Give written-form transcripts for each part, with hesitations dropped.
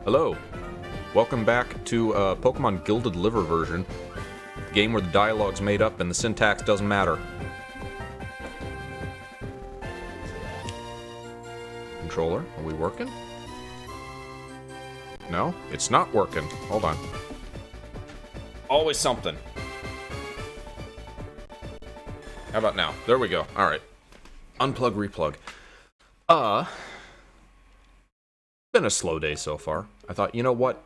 Hello. Welcome back to Pokemon Gilded Liver version. The game where the dialogue's made up and the syntax doesn't matter. Controller, are we working? No, it's not working. Hold on. Always something. How about now? There we go. Alright. Unplug, replug. Been a slow day so far. I thought, you know what?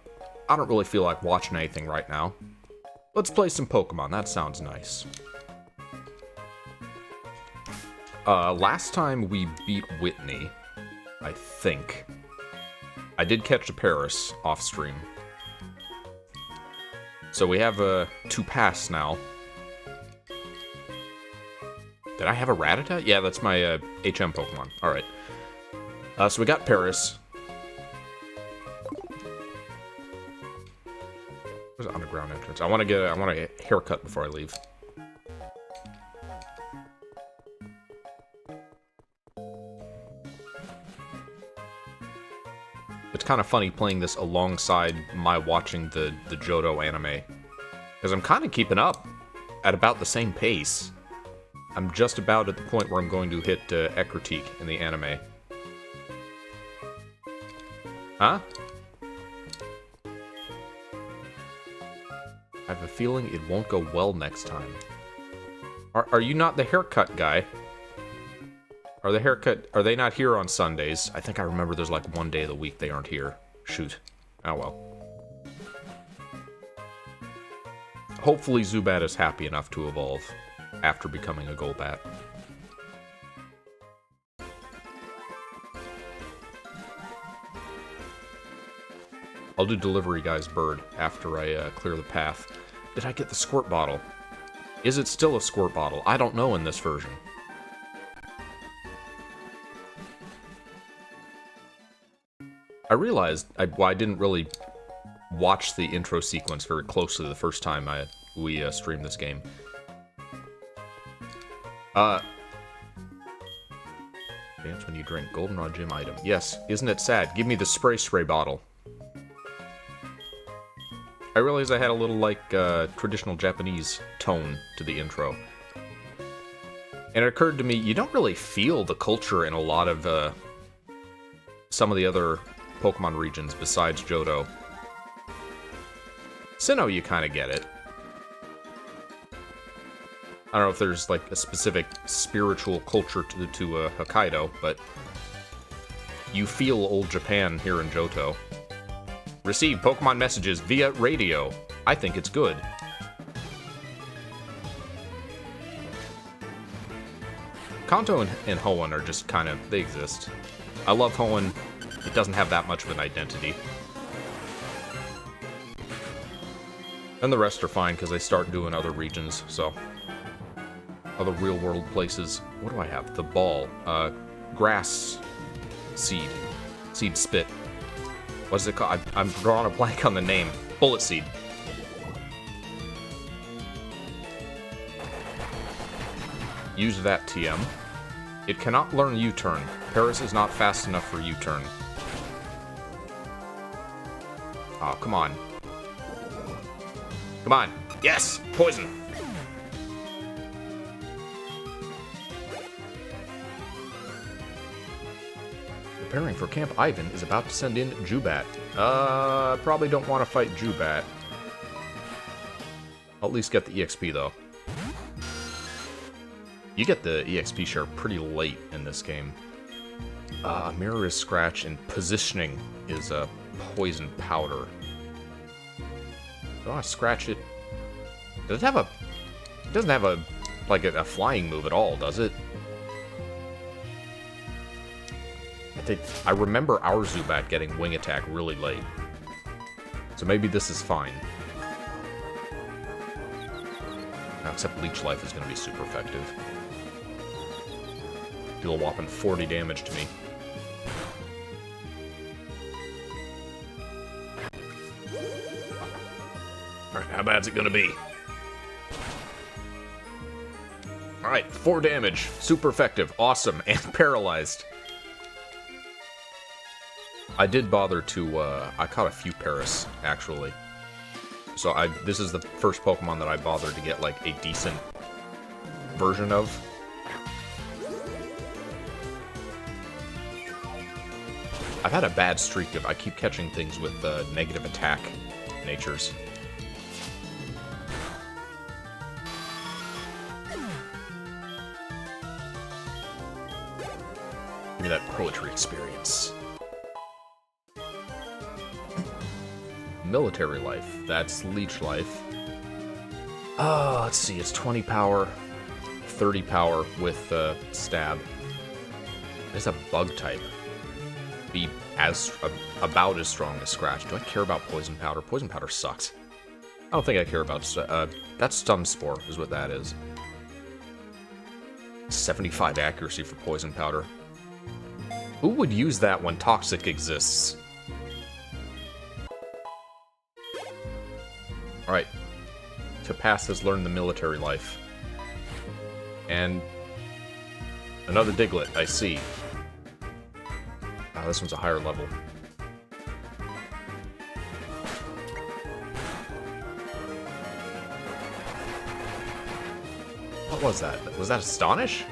I don't really feel like watching anything right now. Let's play some Pokemon. That sounds nice. Last time we beat Whitney, I think. I did catch a Paris off stream. So we have two pass now. Did I have a Rattata? Yeah, that's my HM Pokemon. Alright. So we got Paris. Where's the underground entrance? I want to get a haircut before I leave. It's kind of funny playing this alongside my watching the Johto anime. Because I'm kind of keeping up at about the same pace. I'm just about at the point where I'm going to hit Ekritique in the anime. Huh? I have a feeling it won't go well next time. Are you not the haircut guy? Are they not here on Sundays? I think I remember there's like one day of the week they aren't here. Shoot. Oh well. Hopefully Zubat is happy enough to evolve after becoming a Golbat. I'll do Delivery Guy's bird after I clear the path. Did I get the squirt bottle? Is it still a squirt bottle? I don't know in this version. I realized I didn't really watch the intro sequence very closely the first time we streamed this game. Dance when you drink Goldenrod Gym item. Yes, isn't it sad? Give me the spray bottle. I realized I had a little, like, traditional Japanese tone to the intro. And it occurred to me, you don't really feel the culture in a lot of, some of the other Pokemon regions besides Johto. Sinnoh, you kind of get it. I don't know if there's, like, a specific spiritual culture to Hokkaido, but you feel old Japan here in Johto. Receive Pokemon messages via radio. I think it's good. Kanto and Hoenn are just kind of, they exist. I love Hoenn. It doesn't have that much of an identity. And the rest are fine because they start doing other regions, so. Other real world places. What do I have? The ball. Grass seed. Seed spit. What's it called? I'm drawing a blank on the name. Bullet Seed. Use that, TM. It cannot learn U-turn. Paris is not fast enough for U-turn. Oh, come on. Come on. Yes! Poison! Preparing for Camp Ivan is about to send in Jubat. Probably don't want to fight Jubat. I'll at least get the EXP, though. You get the EXP share pretty late in this game. Mirror is Scratch, and Positioning is a Poison Powder. Do I scratch it? Does it have a... It doesn't have a, like, a flying move at all, does it? I remember our Zubat getting Wing Attack really late. So maybe this is fine. Now, except Leech Life is going to be super effective. Do a whopping 40 damage to me. Alright, how bad's it going to be? Alright, 4 damage. Super effective. Awesome. And paralyzed. I did bother to, I caught a few Paris, actually. So this is the first Pokemon that I bothered to get, like, a decent version of. I've had a bad streak of, I keep catching things with negative attack natures. Give me that poetry experience. Military life. That's leech life. Let's see. It's 20 power, 30 power with stab. It's a bug type. Be about as strong as Scratch. Do I care about Poison Powder? Poison Powder sucks. I don't think I care about... that's Stun Spore is what that is. 75 accuracy for Poison Powder. Who would use that when Toxic exists? Alright. Capass has learned the military life. And... another Diglett, I see. This one's a higher level. What was that? Was that Astonish?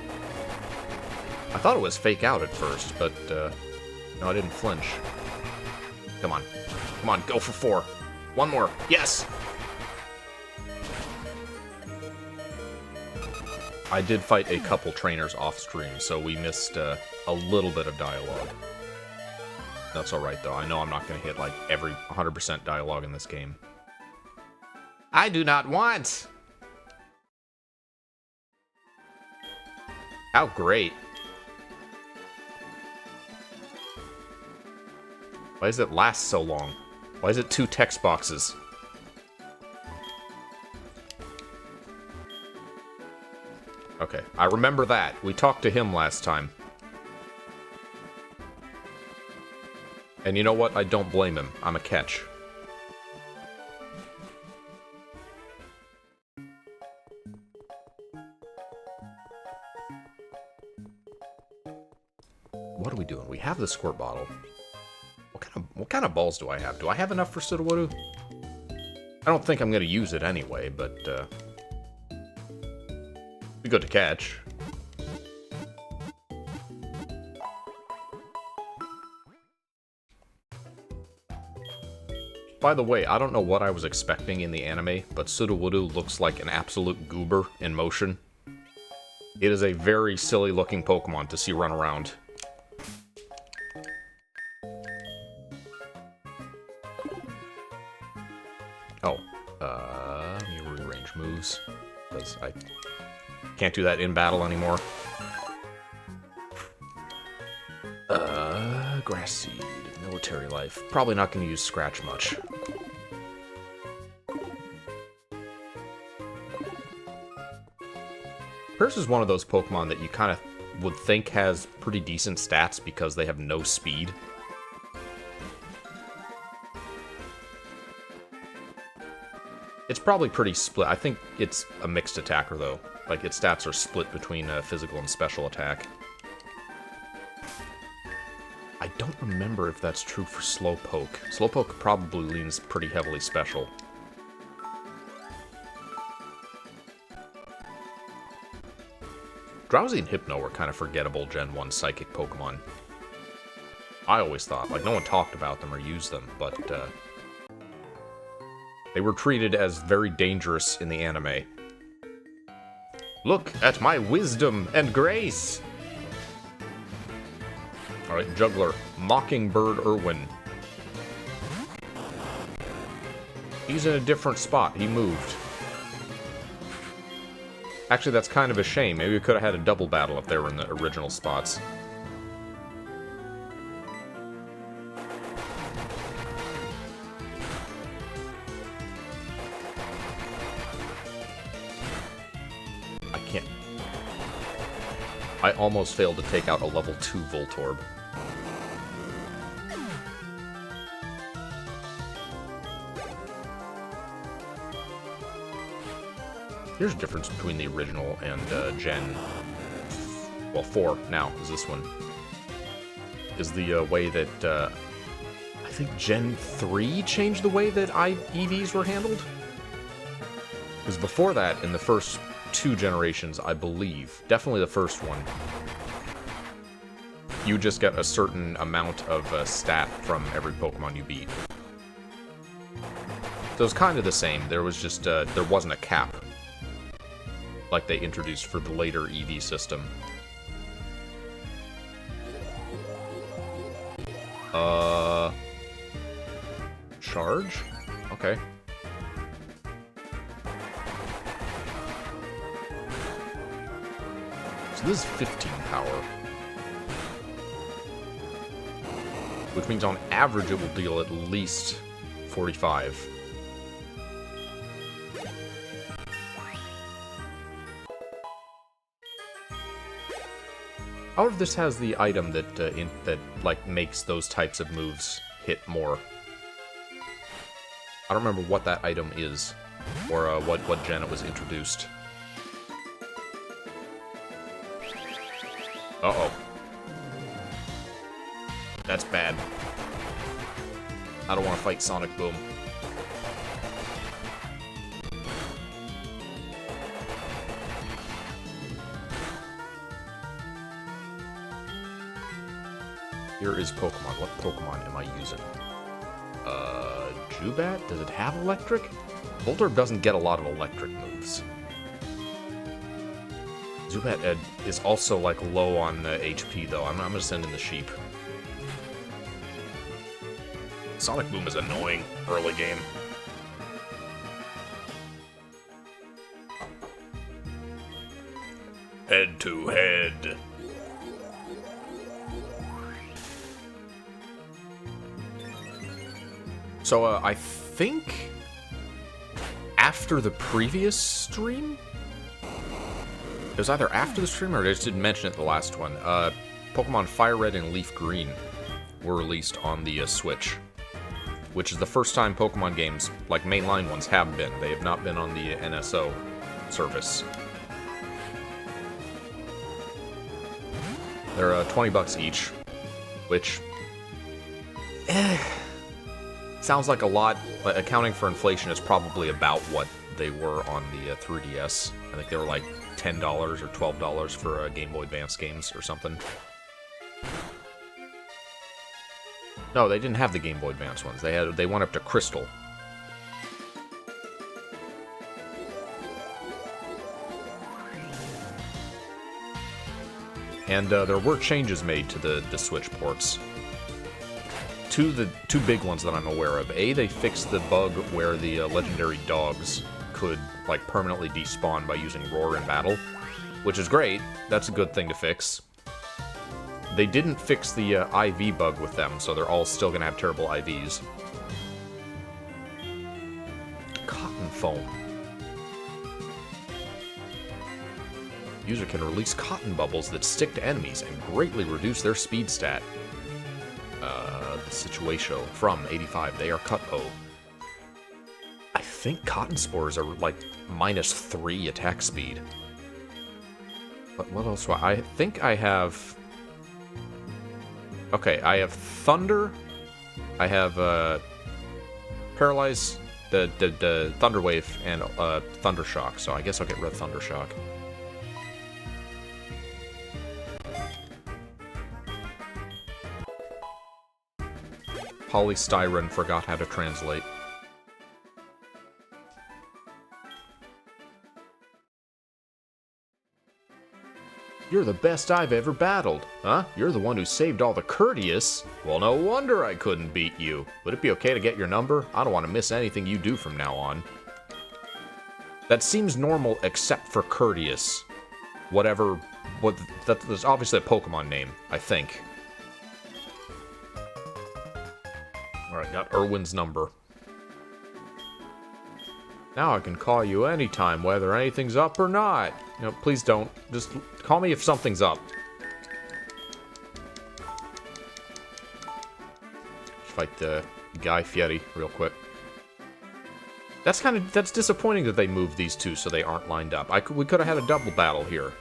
I thought it was Fake Out at first, but no, I didn't flinch. Come on. Come on, go for 4. One more. Yes! I did fight a couple trainers off stream, so we missed a little bit of dialogue. That's alright, though. I know I'm not going to hit, like, every 100% dialogue in this game. I do not want! How great. Why does it last so long? Why is it 2 text boxes? Okay, I remember that. We talked to him last time. And you know what? I don't blame him. I'm a catch. What are we doing? We have the squirt bottle. What kind of balls do I have? Do I have enough for Sudowoodo? I don't think I'm going to use it anyway, but be good to catch. By the way, I don't know what I was expecting in the anime, but Sudowoodo looks like an absolute goober in motion. It is a very silly looking Pokemon to see run around. Oh, let me rearrange moves, because I can't do that in battle anymore. Grass Seed, Military Life. Probably not going to use Scratch much. Purse is one of those Pokemon that you kind of would think has pretty decent stats because they have no speed. It's probably pretty split. I think it's a mixed attacker, though. Like, its stats are split between physical and special attack. I don't remember if that's true for Slowpoke. Slowpoke probably leans pretty heavily special. Drowsy and Hypno were kind of forgettable Gen 1 Psychic Pokemon. I always thought. Like, no one talked about them or used them, but they were treated as very dangerous in the anime. Look at my wisdom and grace! Alright, Juggler. Mockingbird Irwin. He's in a different spot. He moved. Actually, that's kind of a shame. Maybe we could have had a double battle if they were in the original spots. I can't... I almost failed to take out a level 2 Voltorb. Here's a difference between the original and Gen... well, 4 now, is this one. Is the way that think Gen 3 changed the way that EVs were handled? Because before that, in the first 2 generations, I believe, definitely the first one, you just get a certain amount of stat from every Pokemon you beat. So it was kind of the same. There was just, there wasn't a cap like they introduced for the later EV system. Charge? Okay. So this is 15 power. Which means on average it will deal at least 45. I wonder if this has the item that that like makes those types of moves hit more. I don't remember what that item is, or what gen it was introduced. Uh-oh. That's bad. I don't want to fight Sonic Boom. Here is Pokemon. What Pokemon am I using? Zubat? Does it have electric? Voltorb doesn't get a lot of electric moves. Zubat is also, like, low on HP, though. I'm gonna send in the sheep. Sonic Boom is annoying early game. Head to head. So, I think after the previous stream? It was either after the stream or I just didn't mention it the last one. Pokemon Fire Red and Leaf Green were released on the Switch, which is the first time Pokemon games, like mainline ones, have been. They have not been on the NSO service. They're 20 bucks each, which sounds like a lot. Accounting for inflation, is probably about what they were on the 3DS. I think they were like $10 or $12 for Game Boy Advance games or something. No, they didn't have the Game Boy Advance ones. They went up to Crystal. And there were changes made to the Switch ports. Two big ones that I'm aware of. A, they fixed the bug where the legendary dogs could, like, permanently despawn by using Roar in battle, which is great. That's a good thing to fix. They didn't fix the IV bug with them, so they're all still gonna have terrible IVs. Cotton foam. User can release cotton bubbles that stick to enemies and greatly reduce their speed stat. The Situation from 85. They are cut-o. I think cotton spores are like -3 attack speed. But what else do I think I have? Okay, I have Thunder. I have Paralyze, the Thunder Wave, and Thunder Shock. So I guess I'll get rid of Thunder Shock. Polystyrene forgot how to translate. You're the best I've ever battled. Huh? You're the one who saved all the Courteous? Well, no wonder I couldn't beat you. Would it be okay to get your number? I don't want to miss anything you do from now on. That seems normal except for Courteous. Whatever... That's obviously a Pokemon name, I think. Alright, got Irwin's number. Now I can call you anytime, whether anything's up or not. You know, please don't. Just call me if something's up. Fight the Guy Fieri real quick. That's disappointing that they moved these two so they aren't lined up. We could have had a double battle here.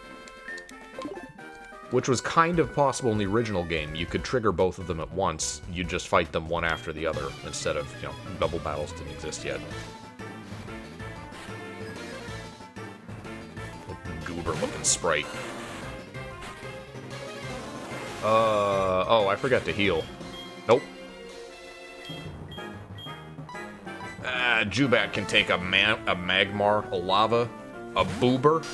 which was kind of possible in the original game. You could trigger both of them at once. You'd just fight them one after the other, instead of, you know, double battles didn't exist yet. Goober-looking sprite. Oh, I forgot to heal. Nope. Jubat can take a Magmar, a Lava, a Boober.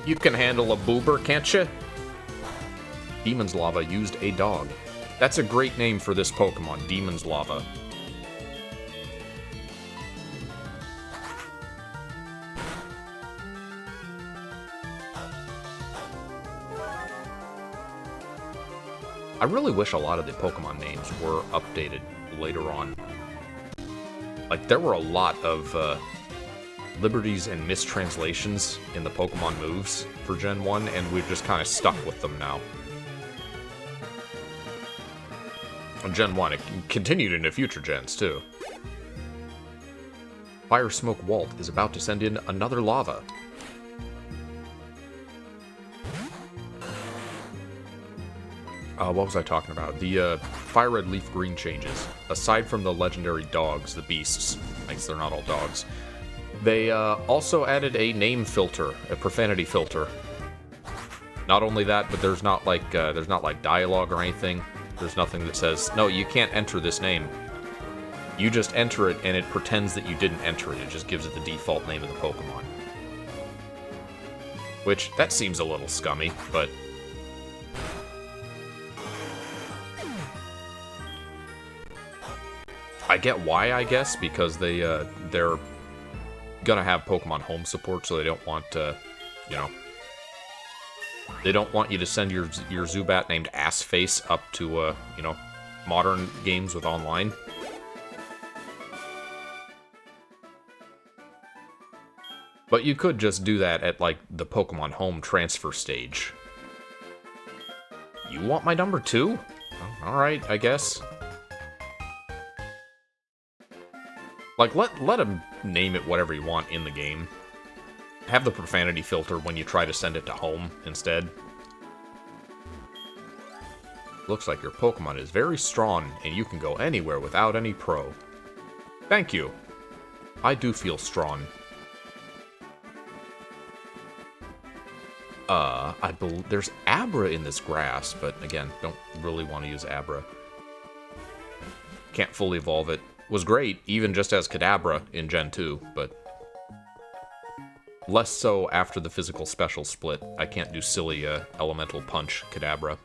You can handle a Boober, can't you? Demon's Lava used a dog. That's a great name for this Pokemon, Demon's Lava. I really wish a lot of the Pokemon names were updated later on. Like, there were a lot of liberties and mistranslations in the Pokemon moves for Gen 1, and we've just kind of stuck with them now. On Gen 1, it continued into future gens, too. Fire Smoke Walt is about to send in another lava. What was I talking about? The Fire Red Leaf Green changes. Aside from the legendary dogs, the beasts, I guess they're not all dogs, they also added a name filter, a profanity filter. Not only that, but there's not like dialogue or anything. There's nothing that says, no, you can't enter this name. You just enter it, and it pretends that you didn't enter it. It just gives it the default name of the Pokemon. Which, that seems a little scummy, but... I get why, I guess, because they're gonna have Pokemon Home support, so they don't want, you know... They don't want you to send your Zubat named Assface up to, you know, modern games with online. But you could just do that at, like, the Pokemon Home transfer stage. You want my number 2? Oh, alright, I guess. Like, let him name it whatever you want in the game. Have the profanity filter when you try to send it to home instead. Looks like your Pokemon is very strong, and you can go anywhere without any pro. Thank you. I do feel strong. I believe there's Abra in this grass, but again, don't really want to use Abra. Can't fully evolve it. Was great, even just as Kadabra in Gen 2, but less so after the physical special split. I can't do silly Elemental Punch Kadabra.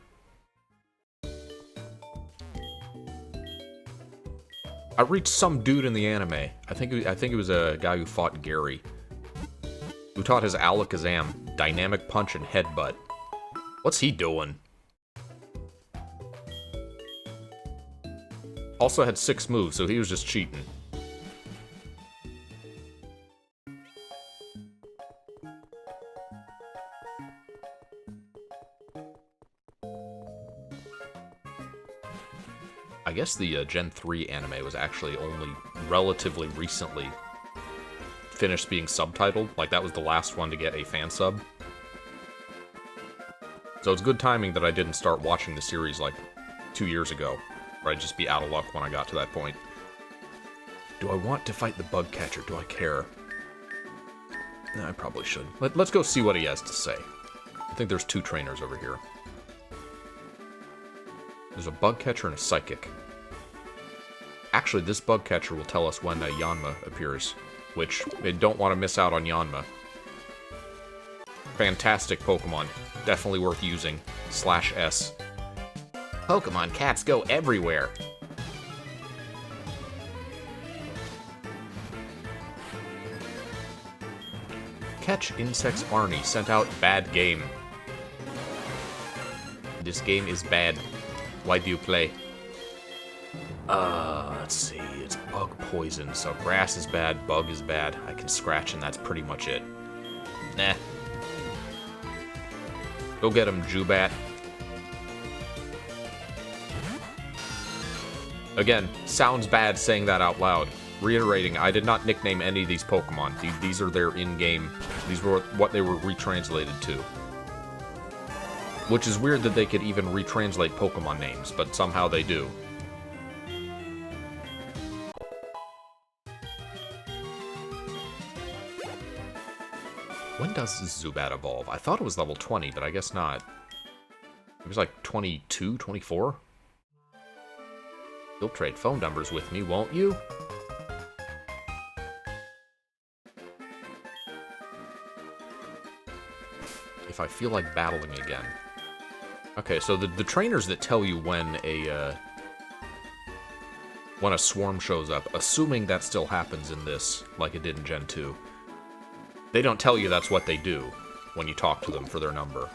I reached some dude in the anime. I think it was a guy who fought Gary, who taught his Alakazam Dynamic Punch and Headbutt. What's he doing? Also had 6 moves, so he was just cheating. I guess the Gen 3 anime was actually only relatively recently finished being subtitled. Like, that was the last one to get a fan sub. So it's good timing that I didn't start watching the series, like, 2 years ago. Or I'd just be out of luck when I got to that point. Do I want to fight the bug catcher? Do I care? No, I probably should. Let's go see what he has to say. I think there's 2 trainers over here. There's a bug catcher and a psychic. Actually, this bug catcher will tell us when Yanma appears, which they don't want to miss out on Yanma. Fantastic Pokemon. Definitely worth using. /S. Pokemon cats go everywhere. Catch Insects Arnie sent out bad game. This game is bad. Why do you play? Let's see. It's bug poison, so grass is bad, bug is bad. I can scratch, and that's pretty much it. Nah. Go get him, Jubat. Again, sounds bad saying that out loud. Reiterating, I did not nickname any of these Pokemon. These are their in-game. These were what they were retranslated to. Which is weird that they could even retranslate Pokemon names, but somehow they do. When does Zubat evolve? I thought it was level 20, but I guess not. It was like 22, 24? You'll trade phone numbers with me, won't you? If I feel like battling again. Okay, so the trainers that tell you when a swarm shows up, assuming that still happens in this, like it did in Gen 2, they don't tell you that's what they do when you talk to them for their number.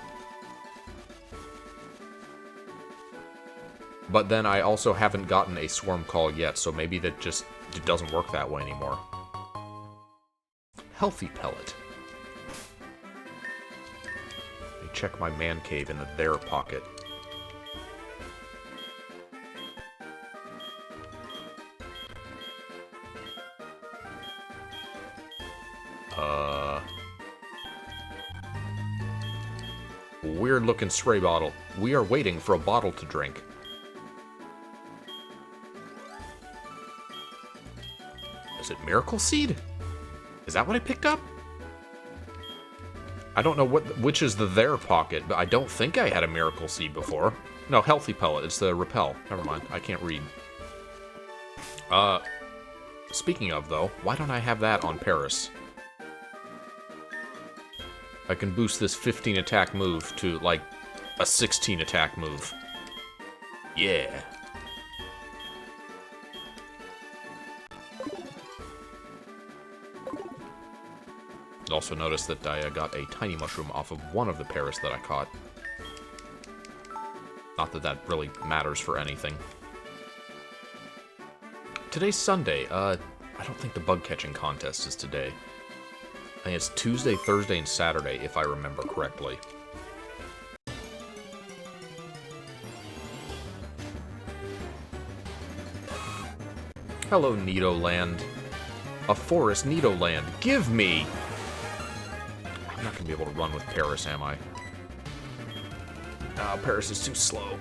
But then I also haven't gotten a swarm call yet, so maybe that just it doesn't work that way anymore. Healthy pellet. Let me check my man cave in the there pocket. Weird looking spray bottle. We are waiting for a bottle to drink. Is it Miracle Seed? Is that what I picked up? I don't know which is the there pocket, but I don't think I had a Miracle Seed before. No, Healthy Pellet. It's the Repel. Never mind. I can't read. Speaking of, though, why don't I have that on Paris? I can boost this 15 attack move to, like, a 16 attack move. Yeah. Also notice that I got a tiny mushroom off of one of the Paris that I caught. Not that that really matters for anything. Today's Sunday. I don't think the bug catching contest is today. I think it's Tuesday, Thursday, and Saturday, if I remember correctly. Hello, Nidoland. A forest Nidoland. Give me! I'm not going to be able to run with Paris, am I? Oh, Paris is too slow.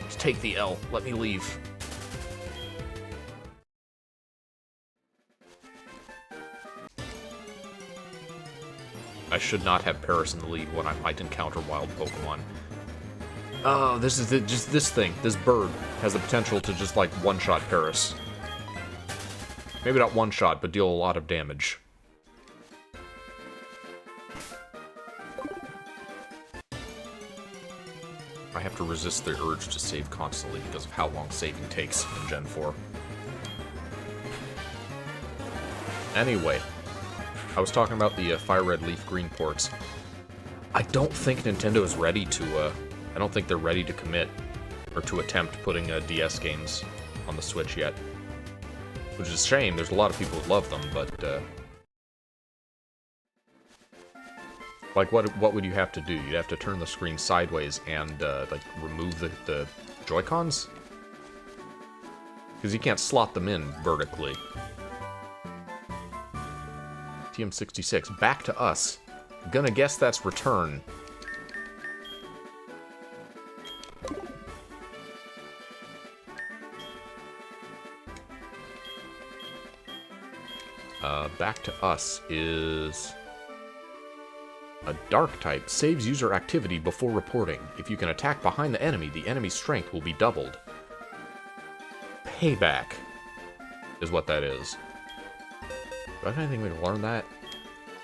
Just take the L. Let me leave. I should not have Paris in the lead when I might encounter wild Pokemon. Oh, this is just this thing. This bird has the potential to just, like, one-shot Paris. Maybe not one-shot, but deal a lot of damage. I have to resist the urge to save constantly because of how long saving takes in Gen 4. Anyway, I was talking about the Fire Red Leaf Green ports. I don't think Nintendo is ready to, I don't think they're ready to commit, or to attempt putting DS games on the Switch yet. Which is a shame, there's a lot of people who love them, but, like, what would you have to do? You'd have to turn the screen sideways and, like, remove the Joy-Cons? Because you can't slot them in vertically. TM66, back to us. Gonna guess that's return. Back to us is a dark type. Saves user activity before reporting. If you can attack behind the enemy's strength will be doubled. Payback is what that is. Do I have anything to learn that? Do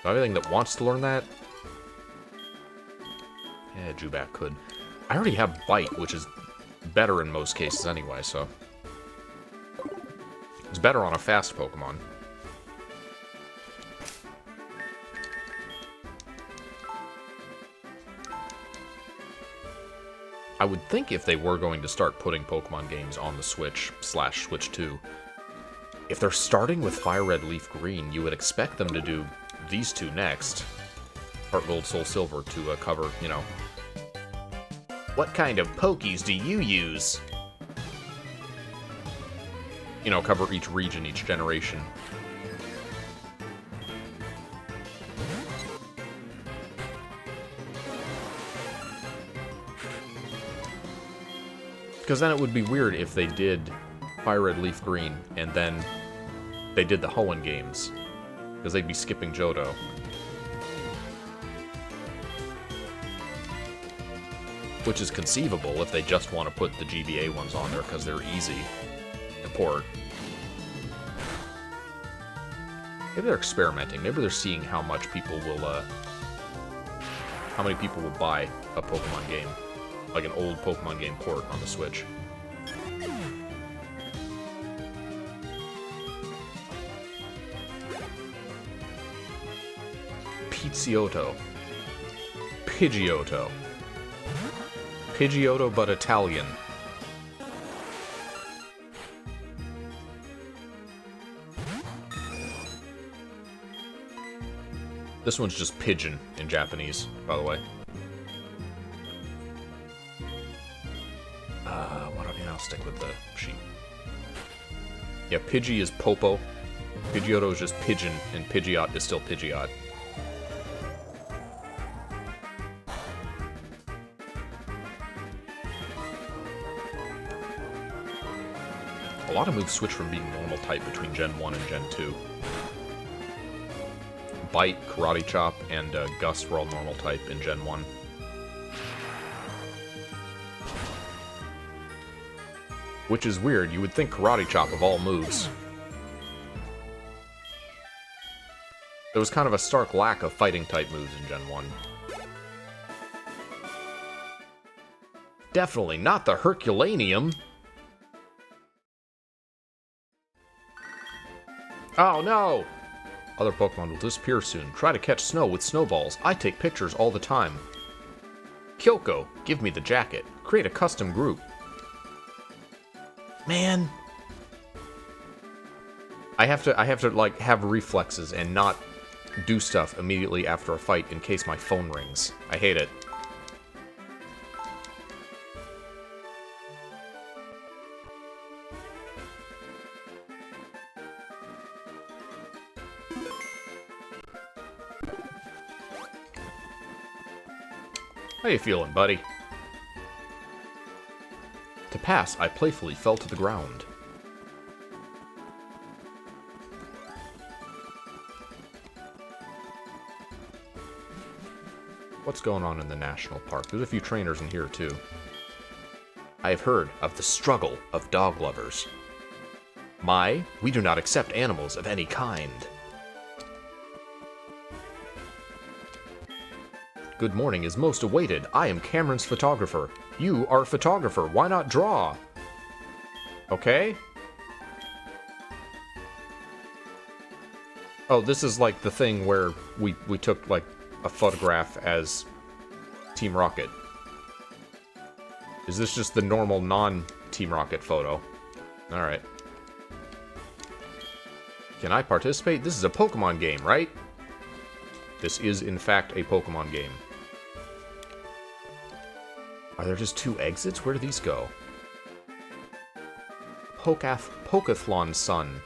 I have anything that wants to learn that? Yeah, Zubat could. I already have Bite, which is better in most cases anyway, so... It's better on a fast Pokemon. I would think if they were going to start putting Pokemon games on the Switch / Switch 2, if they're starting with Fire Red Leaf Green, you would expect them to do these two next. HeartGold, Soul Silver to cover, you know. What kind of Pokies do you use? You know, cover each region, each generation. Because then it would be weird if they did Fire Red Leaf Green, and then they did the Hoenn games. Because they'd be skipping Johto. Which is conceivable if they just want to put the GBA ones on there, because they're easy to port. Maybe they're experimenting. Maybe they're seeing how much people will, how many people will buy a Pokemon game. Like an old Pokemon game port on the Switch. Pizziotto. Pidgeotto. Pidgeotto, but Italian. This one's just pigeon in Japanese, by the way. I'll stick with the sheep. Yeah, Pidgey is Popo. Pidgeotto is just pigeon, and Pidgeot is still Pidgeot. A lot of moves switch from being normal type between Gen 1 and Gen 2. Bite, Karate Chop, and Gust were all normal type in Gen 1. Which is weird, you would think Karate Chop of all moves. There was kind of a stark lack of fighting type moves in Gen 1. Definitely not the Herculaneum! Oh no! Other Pokemon will disappear soon. Try to catch snow with snowballs. I take pictures all the time. Kyoko, give me the jacket. Create a custom group. Man. I have to like have reflexes and not do stuff immediately after a fight in case my phone rings. I hate it. How you feeling, buddy? To pass, I playfully fell to the ground. What's going on in the national park? There's a few trainers in here, too. I have heard of the struggle of dog lovers. We do not accept animals of any kind. Good morning is most awaited. I am Cameron's photographer. You are a photographer. Why not draw? Okay. Oh, this is like the thing where we took like a photograph as Team Rocket. Is this just the normal non-Team Rocket photo? Alright. Can I participate? This is a Pokemon game, right? This is, in fact, a Pokemon game. Are there just 2 exits? Where do these go? Pokathlon Sun.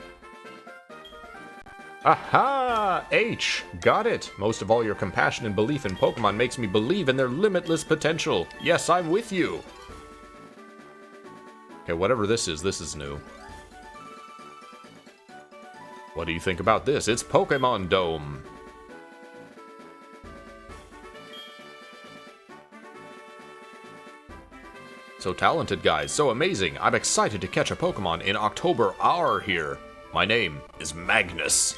Aha! H! Got it! Most of all, your compassion and belief in Pokemon makes me believe in their limitless potential. Yes, I'm with you! Okay, whatever this is new. What do you think about this? It's Pokemon Dome! So talented, guys. So amazing. I'm excited to catch a Pokemon in October R here. My name is Magnus.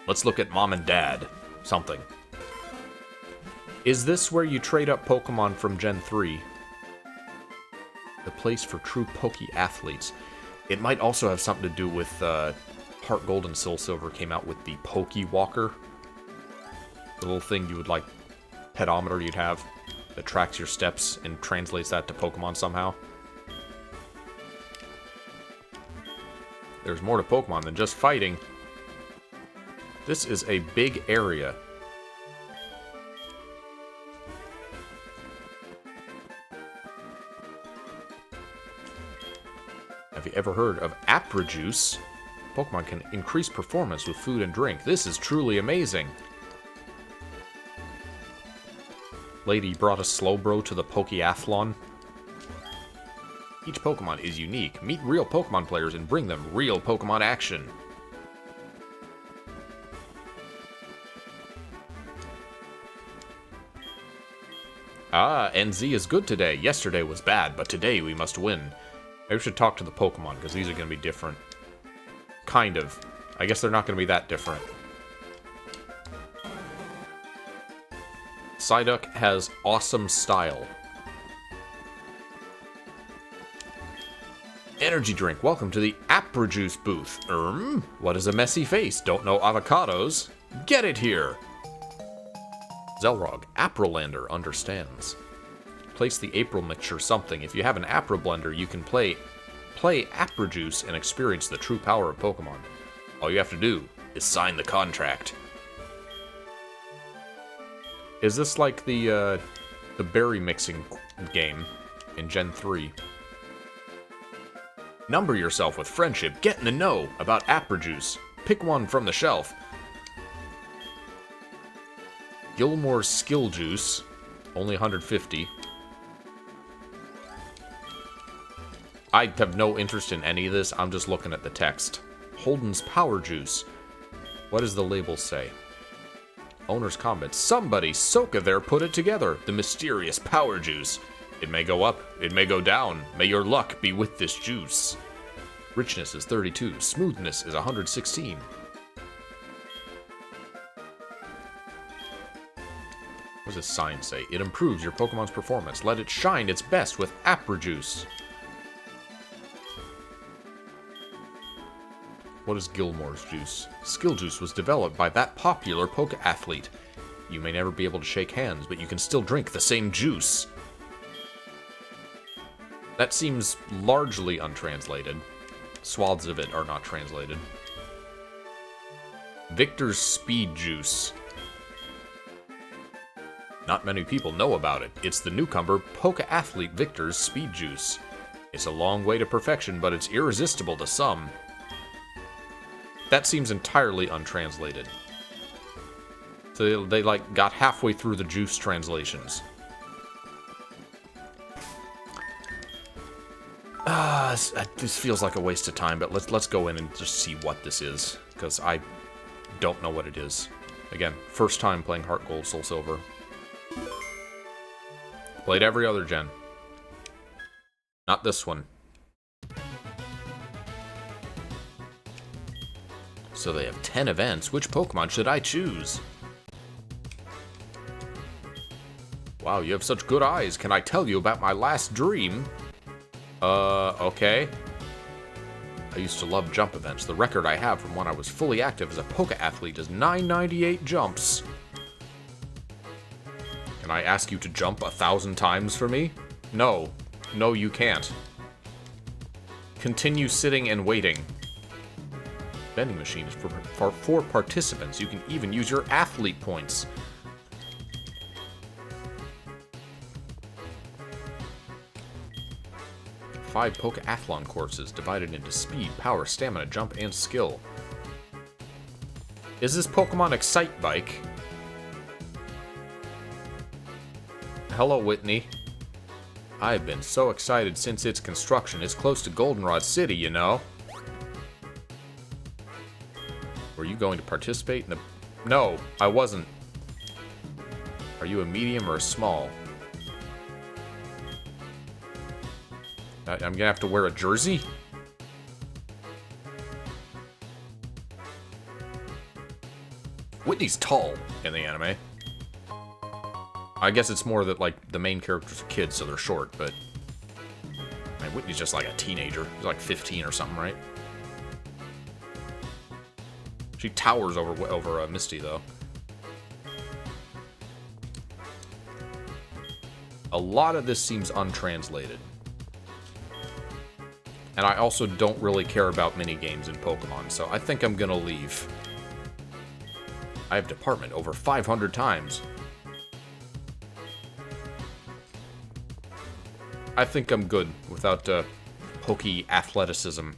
Let's look at Mom and Dad. Something. Is this where you trade up Pokemon from Gen 3? The place for true Poke athletes. It might also have something to do with HeartGold and Soul Silver came out with the Poke Walker. The little thing you would like, pedometer you'd have. That tracks your steps and translates that to Pokemon somehow. There's more to Pokemon than just fighting. This is a big area. Have you ever heard of Apra Juice? Pokemon can increase performance with food and drink. This is truly amazing. Lady brought a Slowbro to the Pokeathlon. Each Pokemon is unique. Meet real Pokemon players and bring them real Pokemon action. Ah, NZ is good today. Yesterday was bad, but today we must win. Maybe we should talk to the Pokemon, because these are going to be different. Kind of. I guess they're not going to be that different. Psyduck has awesome style. Energy drink. Welcome to the Apra Juice booth. What is a messy face? Don't know avocados? Get it here. Xelrog. Aprolander understands. Place the April mixture something. If you have an Apra blender, you can play Apra Juice and experience the true power of Pokemon. All you have to do is sign the contract. Is this like the berry mixing game in Gen 3? Number yourself with friendship. Get in the know about Apra Juice. Pick one from the shelf. Gilmore's Skill Juice. Only 150. I have no interest in any of this. I'm just looking at the text. Holden's Power Juice. What does the label say? Owner's comment. Somebody, Soka there, put it together. The mysterious Power Juice. It may go up, it may go down. May your luck be with this juice. Richness is 32. Smoothness is 116. What does this sign say? It improves your Pokemon's performance. Let it shine its best with Apra Juice. What is Gilmore's Juice? Skill Juice was developed by that popular Poke athlete. You may never be able to shake hands, but you can still drink the same juice. That seems largely untranslated. Swaths of it are not translated. Victor's Speed Juice. Not many people know about it. It's the newcomer Poke athlete Victor's Speed Juice. It's a long way to perfection, but it's irresistible to some. That seems entirely untranslated. So they like got halfway through the juice translations. This feels like a waste of time, but let's go in and just see what this is, because I don't know what it is. Again, first time playing HeartGold, Soul Silver. Played every other gen. Not this one. So they have 10 events. Which Pokemon should I choose? Wow, you have such good eyes. Can I tell you about my last dream? Okay. I used to love jump events. The record I have from when I was fully active as a Poke athlete is 998 jumps. Can I ask you to jump 1,000 times for me? No. No, you can't. Continue sitting and waiting. Vending machine is for participants. You can even use your athlete points. Five Pokeathlon courses divided into speed, power, stamina, jump, and skill. Is this Pokemon Excite Bike? Hello, Whitney. I've been so excited since its construction. It's close to Goldenrod City, you know. Were you going to participate in the... No, I wasn't. Are you a medium or a small? I'm gonna have to wear a jersey? Whitney's tall in the anime. I guess it's more that, like, the main characters are kids, so they're short, but... I mean, Whitney's just like a teenager. She's like 15 or something, right? She towers over Misty, though. A lot of this seems untranslated. And I also don't really care about minigames in Pokemon, so I think I'm gonna leave. I have department over 500 times. I think I'm good without Poke athleticism.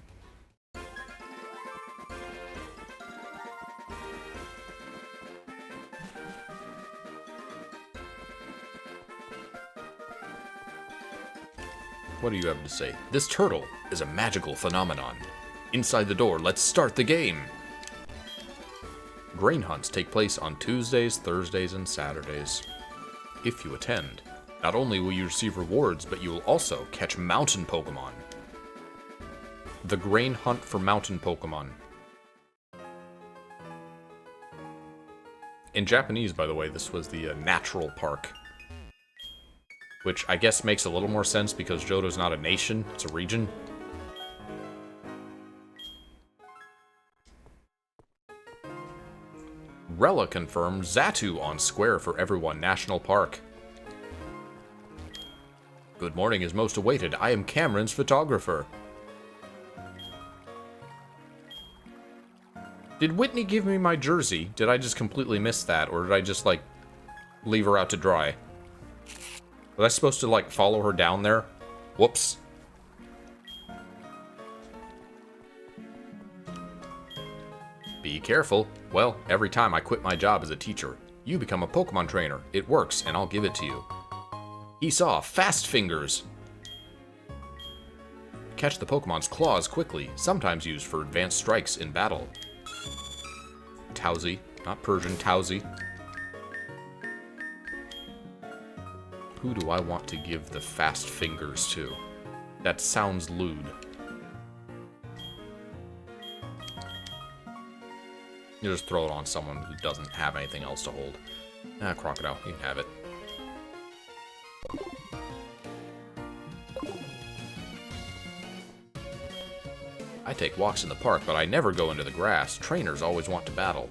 What do you have to say? This turtle is a magical phenomenon. Inside the door, let's start the game. Grain hunts take place on Tuesdays, Thursdays, and Saturdays. If you attend, not only will you receive rewards, but you will also catch mountain Pokemon. The grain hunt for mountain Pokemon. In Japanese, by the way, this was the natural park. Which I guess makes a little more sense because Johto's not a nation, it's a region. Rella confirmed Xatu on Square for Everyone National Park. Good morning is most awaited. I am Cameron's photographer. Did Whitney give me my jersey? Did I just completely miss that? Or did I just, like, leave her out to dry? Was I supposed to, like, follow her down there? Whoops. Be careful. Well, every time I quit my job as a teacher, you become a Pokemon trainer. It works, and I'll give it to you. He saw Fast Fingers. Catch the Pokemon's claws quickly, sometimes used for advanced strikes in battle. Towsy, not Persian, Towsy. Who do I want to give the Fast Fingers to? That sounds lewd. You just throw it on someone who doesn't have anything else to hold. Ah, Crocodile, you can have it. I take walks in the park, but I never go into the grass. Trainers always want to battle.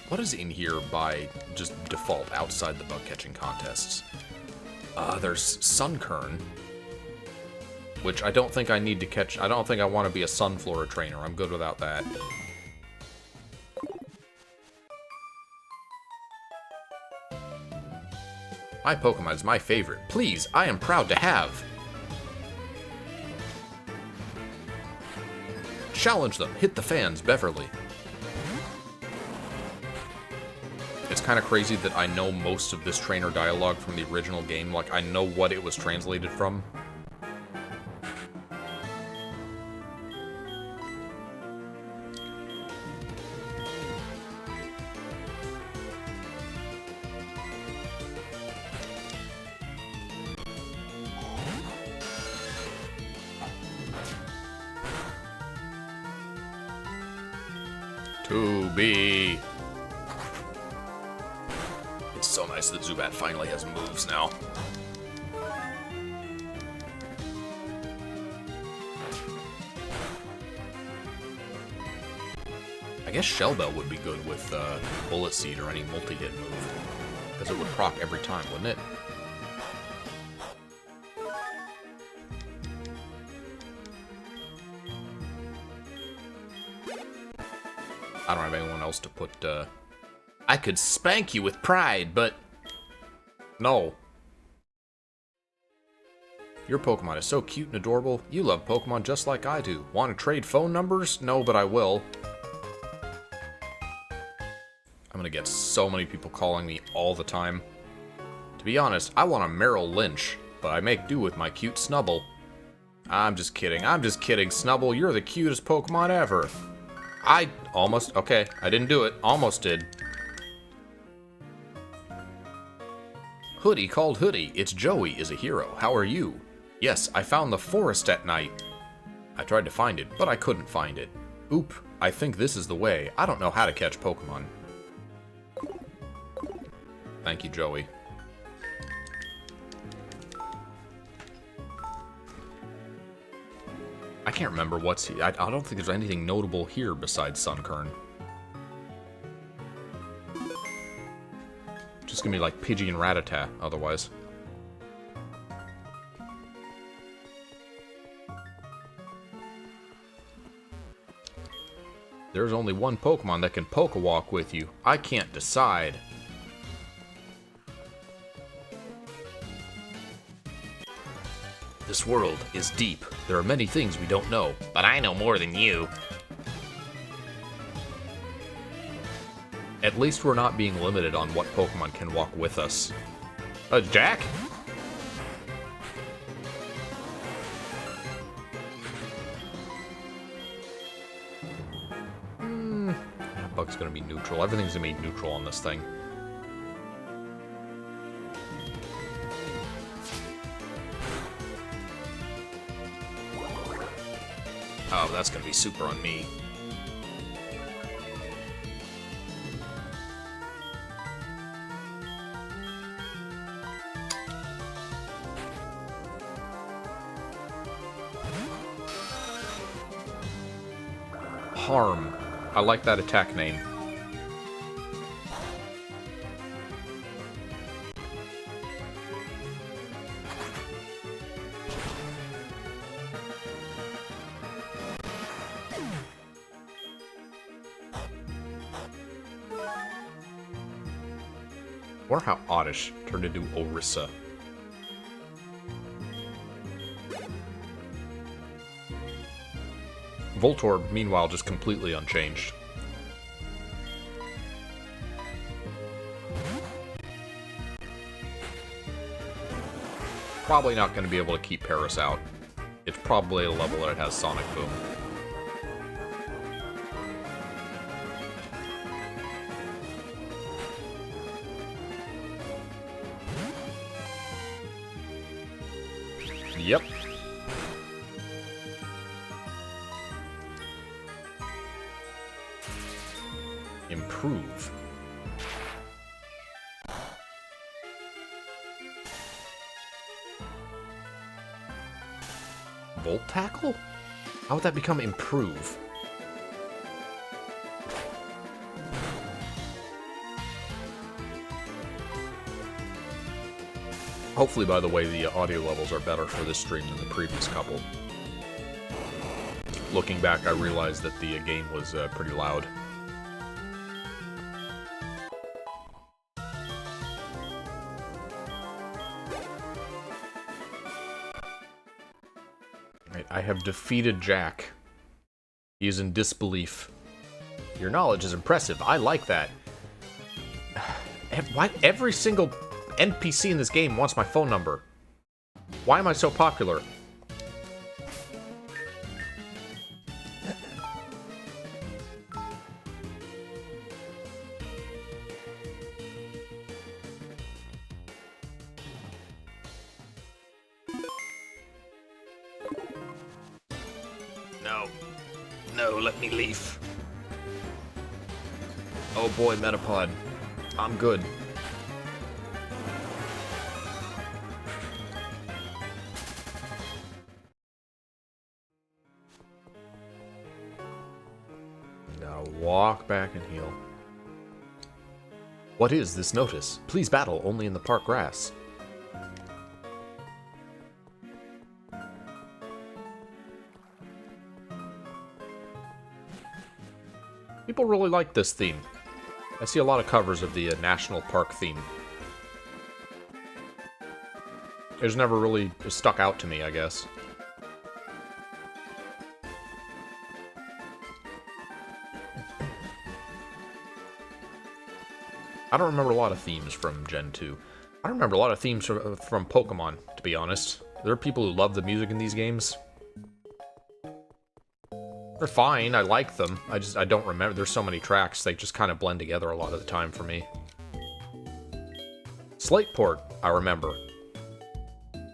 What is in here by just default outside the bug catching contests? There's Sunkern, which I don't think I need to catch. I don't think I want to be a Sunflora trainer. I'm good without that. My Pokemon is my favorite. Please, I am proud to have. Challenge them. Hit the fans, Beverly. It's kind of crazy that I know most of this trainer dialogue from the original game. Like, I know what it was translated from. To be. It's so nice that Zubat finally has moves now. I guess Shell Bell would be good with Bullet Seed or any multi-hit move. Because it would proc every time, wouldn't it? I don't have anyone else to put, I could spank you with pride, but... No. Your Pokemon is so cute and adorable. You love Pokemon just like I do. Want to trade phone numbers? No, but I will. I'm gonna get so many people calling me all the time. To be honest, I want a Merrill Lynch, but I make do with my cute Snubble. I'm just kidding. I'm just kidding, Snubble. You're the cutest Pokemon ever. I almost... Okay, I didn't do it. Almost did. Hoodie called Hoodie. It's Joey is a hero. How are you? Yes, I found the forest at night. I tried to find it, but I couldn't find it. Oop, I think this is the way. I don't know how to catch Pokemon. Thank you, Joey. I can't remember what's here. I don't think there's anything notable here besides Sunkern. Just gonna be like Pidgey and Rattata otherwise. There's only one Pokemon that can Pokewalk with you. I can't decide. This world is deep. There are many things we don't know, but I know more than you. At least we're not being limited on what Pokemon can walk with us. Jack? That bug's gonna be neutral. Everything's gonna be neutral on this thing. Oh, that's gonna be super on me. Harm. I like that attack name. I wonder how Oddish turned into Orisa. Voltorb, meanwhile, just completely unchanged. Probably not going to be able to keep Paris out. It's probably a level that it has Sonic Boom. Yep. Improve. Volt Tackle? How would that become improve? Hopefully, by the way, the audio levels are better for this stream than the previous couple. Looking back, I realized that the game was pretty loud. I have defeated Jack. He is in disbelief. Your knowledge is impressive. I like that. Why every single NPC in this game wants my phone number? Why am I so popular? No, let me leave. Oh boy, Metapod. I'm good. Now walk back and heal. What is this notice? Please battle only in the park grass. People really like this theme. I see a lot of covers of the National Park theme. It's never really stuck out to me, I guess. I don't remember a lot of themes from Gen 2. I don't remember a lot of themes from Pokemon, to be honest. There are people who love the music in these games. They're fine, I like them. I don't remember. There's so many tracks, they just kind of blend together a lot of the time for me. Slateport, I remember.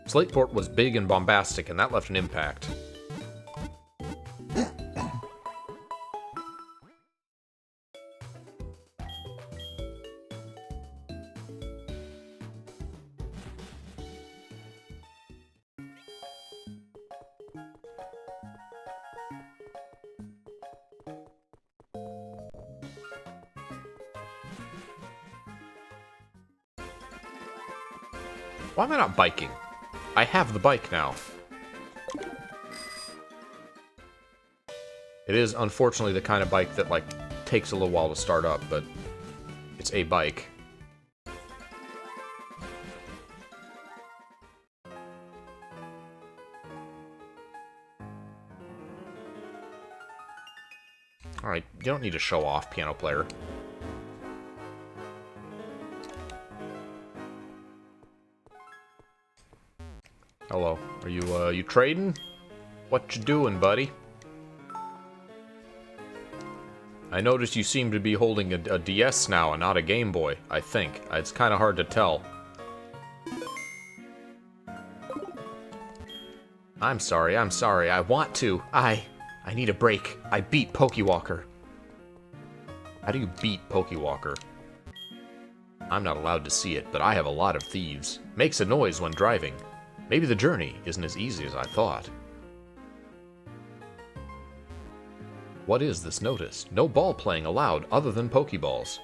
Slateport was big and bombastic, and that left an impact. Why am I not biking? I have the bike now. It is, unfortunately, the kind of bike that, like, takes a little while to start up, but it's a bike. Alright, you don't need to show off, piano player. Hello. Are you trading? What you doing, buddy? I noticed you seem to be holding a DS now and not a Game Boy, I think. It's kind of hard to tell. I'm sorry, I want to. I need a break. I beat Pokewalker. How do you beat Pokewalker? I'm not allowed to see it, but I have a lot of thieves. Makes a noise when driving. Maybe the journey isn't as easy as I thought. What is this notice? No ball playing allowed other than Pokeballs.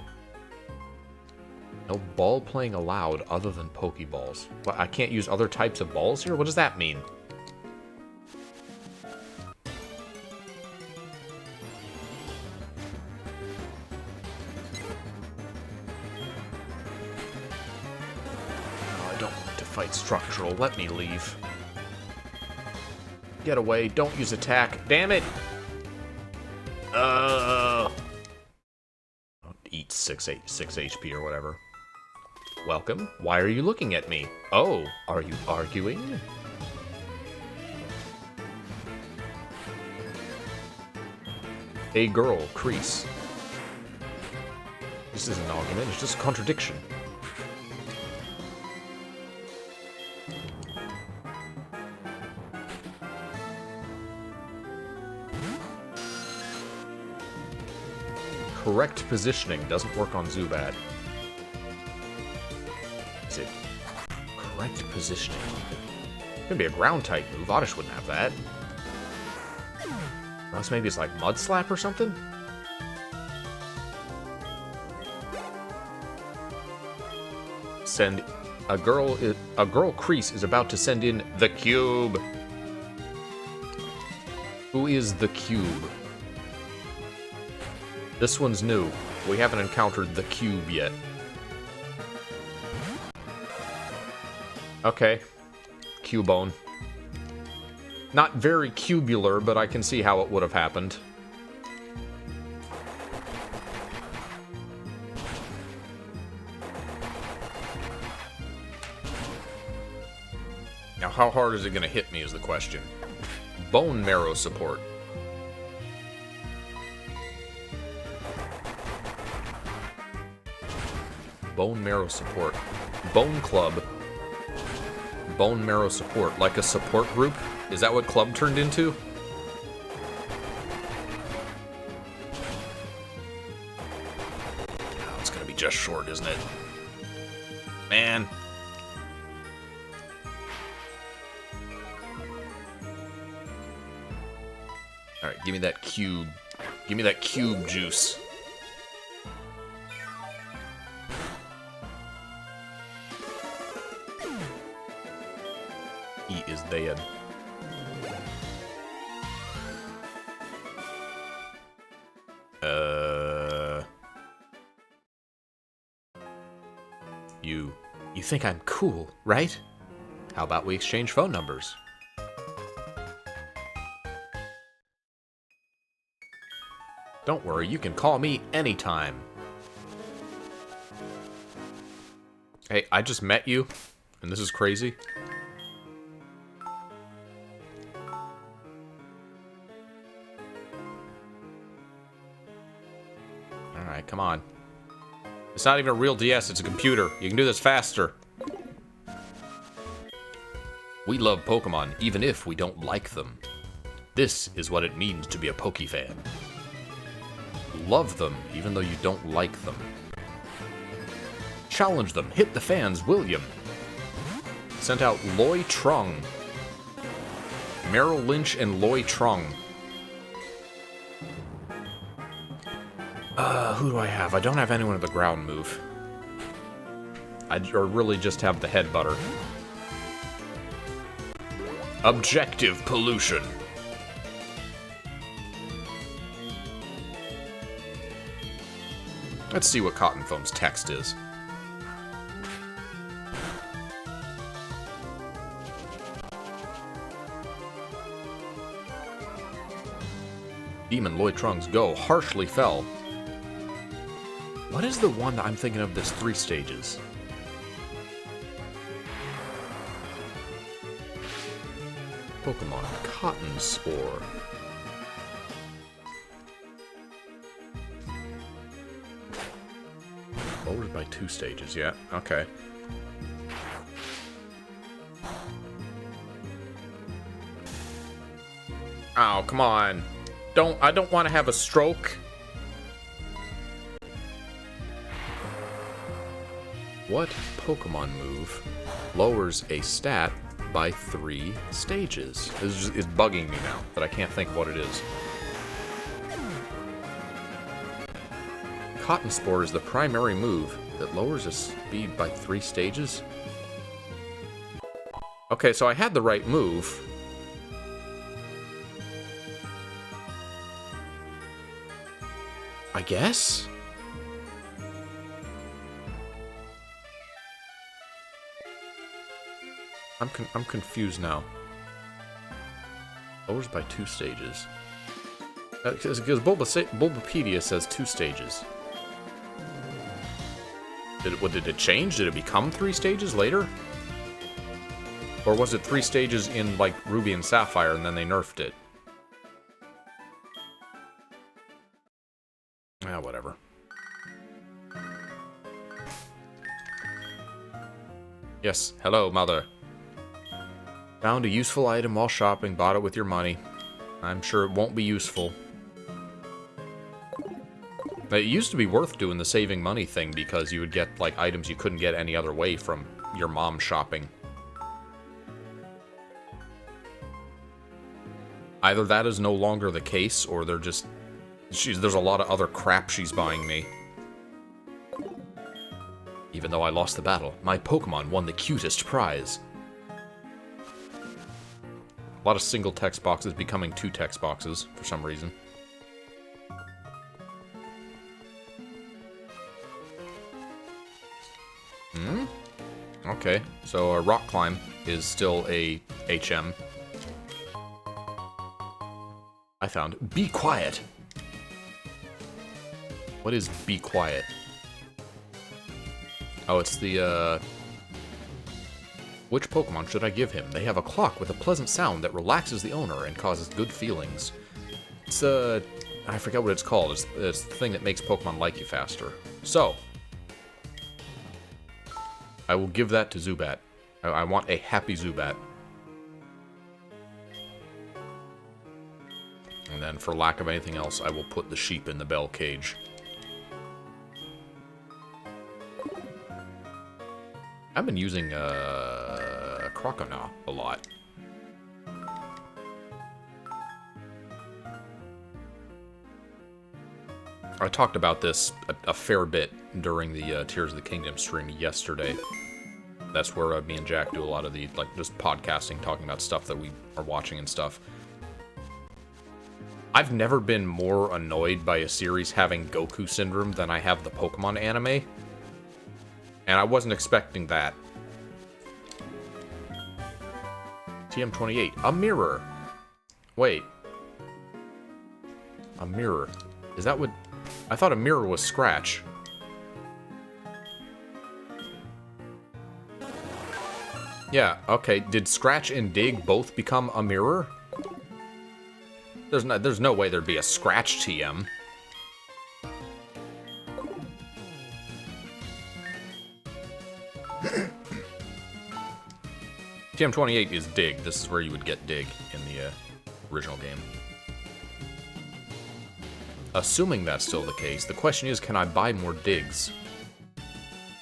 No ball playing allowed other than Pokeballs. What, I can't use other types of balls here? What does that mean? Oh, I don't want to fight structural. Let me leave. Get away. Don't use attack. Damn it! I'll eat 6 HP or whatever. Welcome. Why are you looking at me? Oh, are you arguing? A girl, Crease. This isn't an argument, it's just a contradiction. Correct positioning doesn't work on Zubat. Is it correct positioning? It's gonna be a ground type move. Oddish wouldn't have that. Unless maybe it's like Mud Slap or something? Send a girl Crease is about to send in the cube. Who is the cube? This one's new. We haven't encountered the cube yet. Okay. Cubone. Not very cubular, but I can see how it would have happened. Now, how hard is it going to hit me is the question. Bone marrow support. Bone marrow support. Bone club. Bone marrow support. Like a support group? Is that what club turned into? Oh, it's gonna be just short, isn't it? Man. Alright, give me that cube. Give me that cube juice. He is dead. You think I'm cool, right? How about we exchange phone numbers? Don't worry, you can call me anytime. Hey, I just met you, and this is crazy. Alright, come on. It's not even a real DS, it's a computer. You can do this faster. We love Pokemon, even if we don't like them. This is what it means to be a Pokefan. Love them, even though you don't like them. Challenge them, hit the fans, William. Sent out Loy Trung. Merrill Lynch and Loy Trung. Who do I have? I don't have anyone with the ground move. I really just have the headbutter. Objective pollution. Let's see what Cotton Foam's text is. Demon Loy Trunks go harshly fell. What is the one that I'm thinking of that's 3 stages? Pokemon? Cotton Spore. Lowered by 2 stages, yeah, okay. Oh, come on. I don't want to have a stroke. What Pokemon move lowers a stat by 3 stages? This is bugging me now that I can't think what it is. Cotton Spore is the primary move that lowers a speed by 3 stages? Okay, so I had the right move. I guess? I'm confused now. Lowers by 2 stages. Because Bulbapedia says 2 stages. Did it change? Did it become 3 stages later? Or was it 3 stages in, like, Ruby and Sapphire and then they nerfed it? Ah, whatever. Yes, hello, mother. Found a useful item while shopping, bought it with your money. I'm sure it won't be useful. It used to be worth doing the saving money thing because you would get, like, items you couldn't get any other way from your mom shopping. Either that is no longer the case, or they're just... there's a lot of other crap she's buying me. Even though I lost the battle, my Pokemon won the cutest prize. A lot of single text boxes becoming 2 text boxes, for some reason. Okay, so a Rock Climb is still a HM. I found Be Quiet. What is Be Quiet? Oh, it's the, Which Pokemon should I give him? They have a clock with a pleasant sound that relaxes the owner and causes good feelings. It's, I forget what it's called. It's the thing that makes Pokemon like you faster. So, I will give that to Zubat. I want a happy Zubat. And then, for lack of anything else, I will put the sheep in the bell cage. I've been using, Croconaw a lot. I talked about this a fair bit during the Tears of the Kingdom stream yesterday. That's where me and Jack do a lot of the, like, just podcasting, talking about stuff that we are watching and stuff. I've never been more annoyed by a series having Goku syndrome than I have the Pokemon anime. And I wasn't expecting that. TM28. A mirror. Wait. A mirror. Is that what... I thought a mirror was Scratch. Yeah, okay. Did Scratch and Dig both become a mirror? There's no way there'd be a Scratch TM. TM28 is Dig. This is where you would get Dig in the original game. Assuming that's still the case, the question is, can I buy more Digs?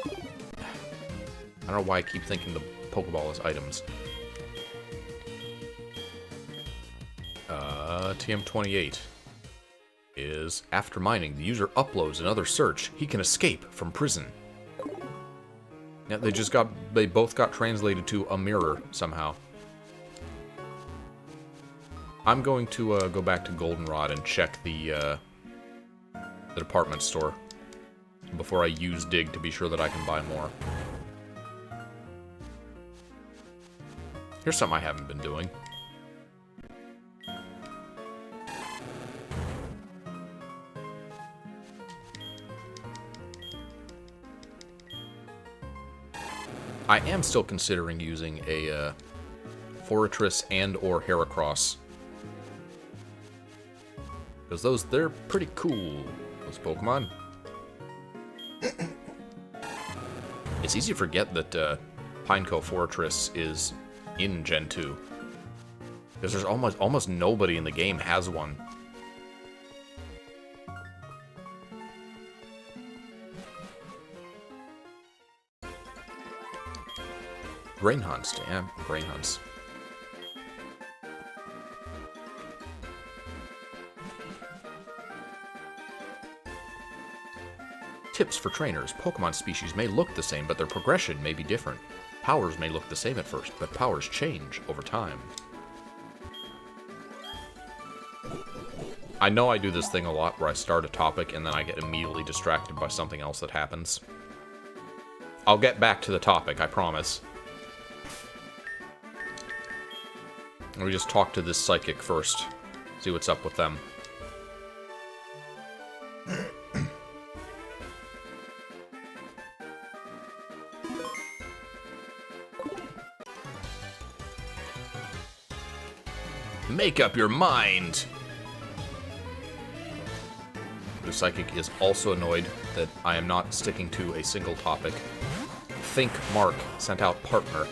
I don't know why I keep thinking the Pokeball is items. TM28 is, after mining, the user uploads another search. He can escape from prison. Yeah, they both got translated to a mirror somehow. I'm going to go back to Goldenrod and check the department store before I use Dig to be sure that I can buy more. Here's something I haven't been doing. I am still considering using a Forretress and or Heracross. Because they're pretty cool, those Pokemon. It's easy to forget that Pineco Forretress is in Gen 2. Because there's almost nobody in the game has one. Grain hunts, damn, grain hunts. Tips for trainers. Pokemon species may look the same, but their progression may be different. Powers may look the same at first, but powers change over time. I know I do this thing a lot where I start a topic and then I get immediately distracted by something else that happens. I'll get back to the topic, I promise. Let me just talk to this psychic first. See what's up with them. Make up your mind! The psychic is also annoyed that I am not sticking to a single topic. Think Mark sent out partner.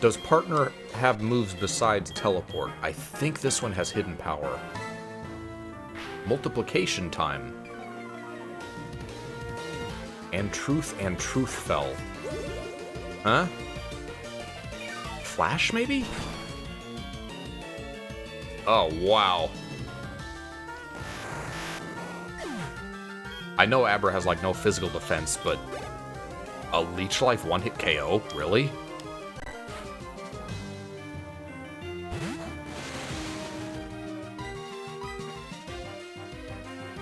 Does partner have moves besides teleport? I think this one has hidden power. Multiplication time. And truth fell. Huh? Flash, maybe? Oh, wow. I know Abra has, like, no physical defense, but a Leech Life one-hit KO? Really?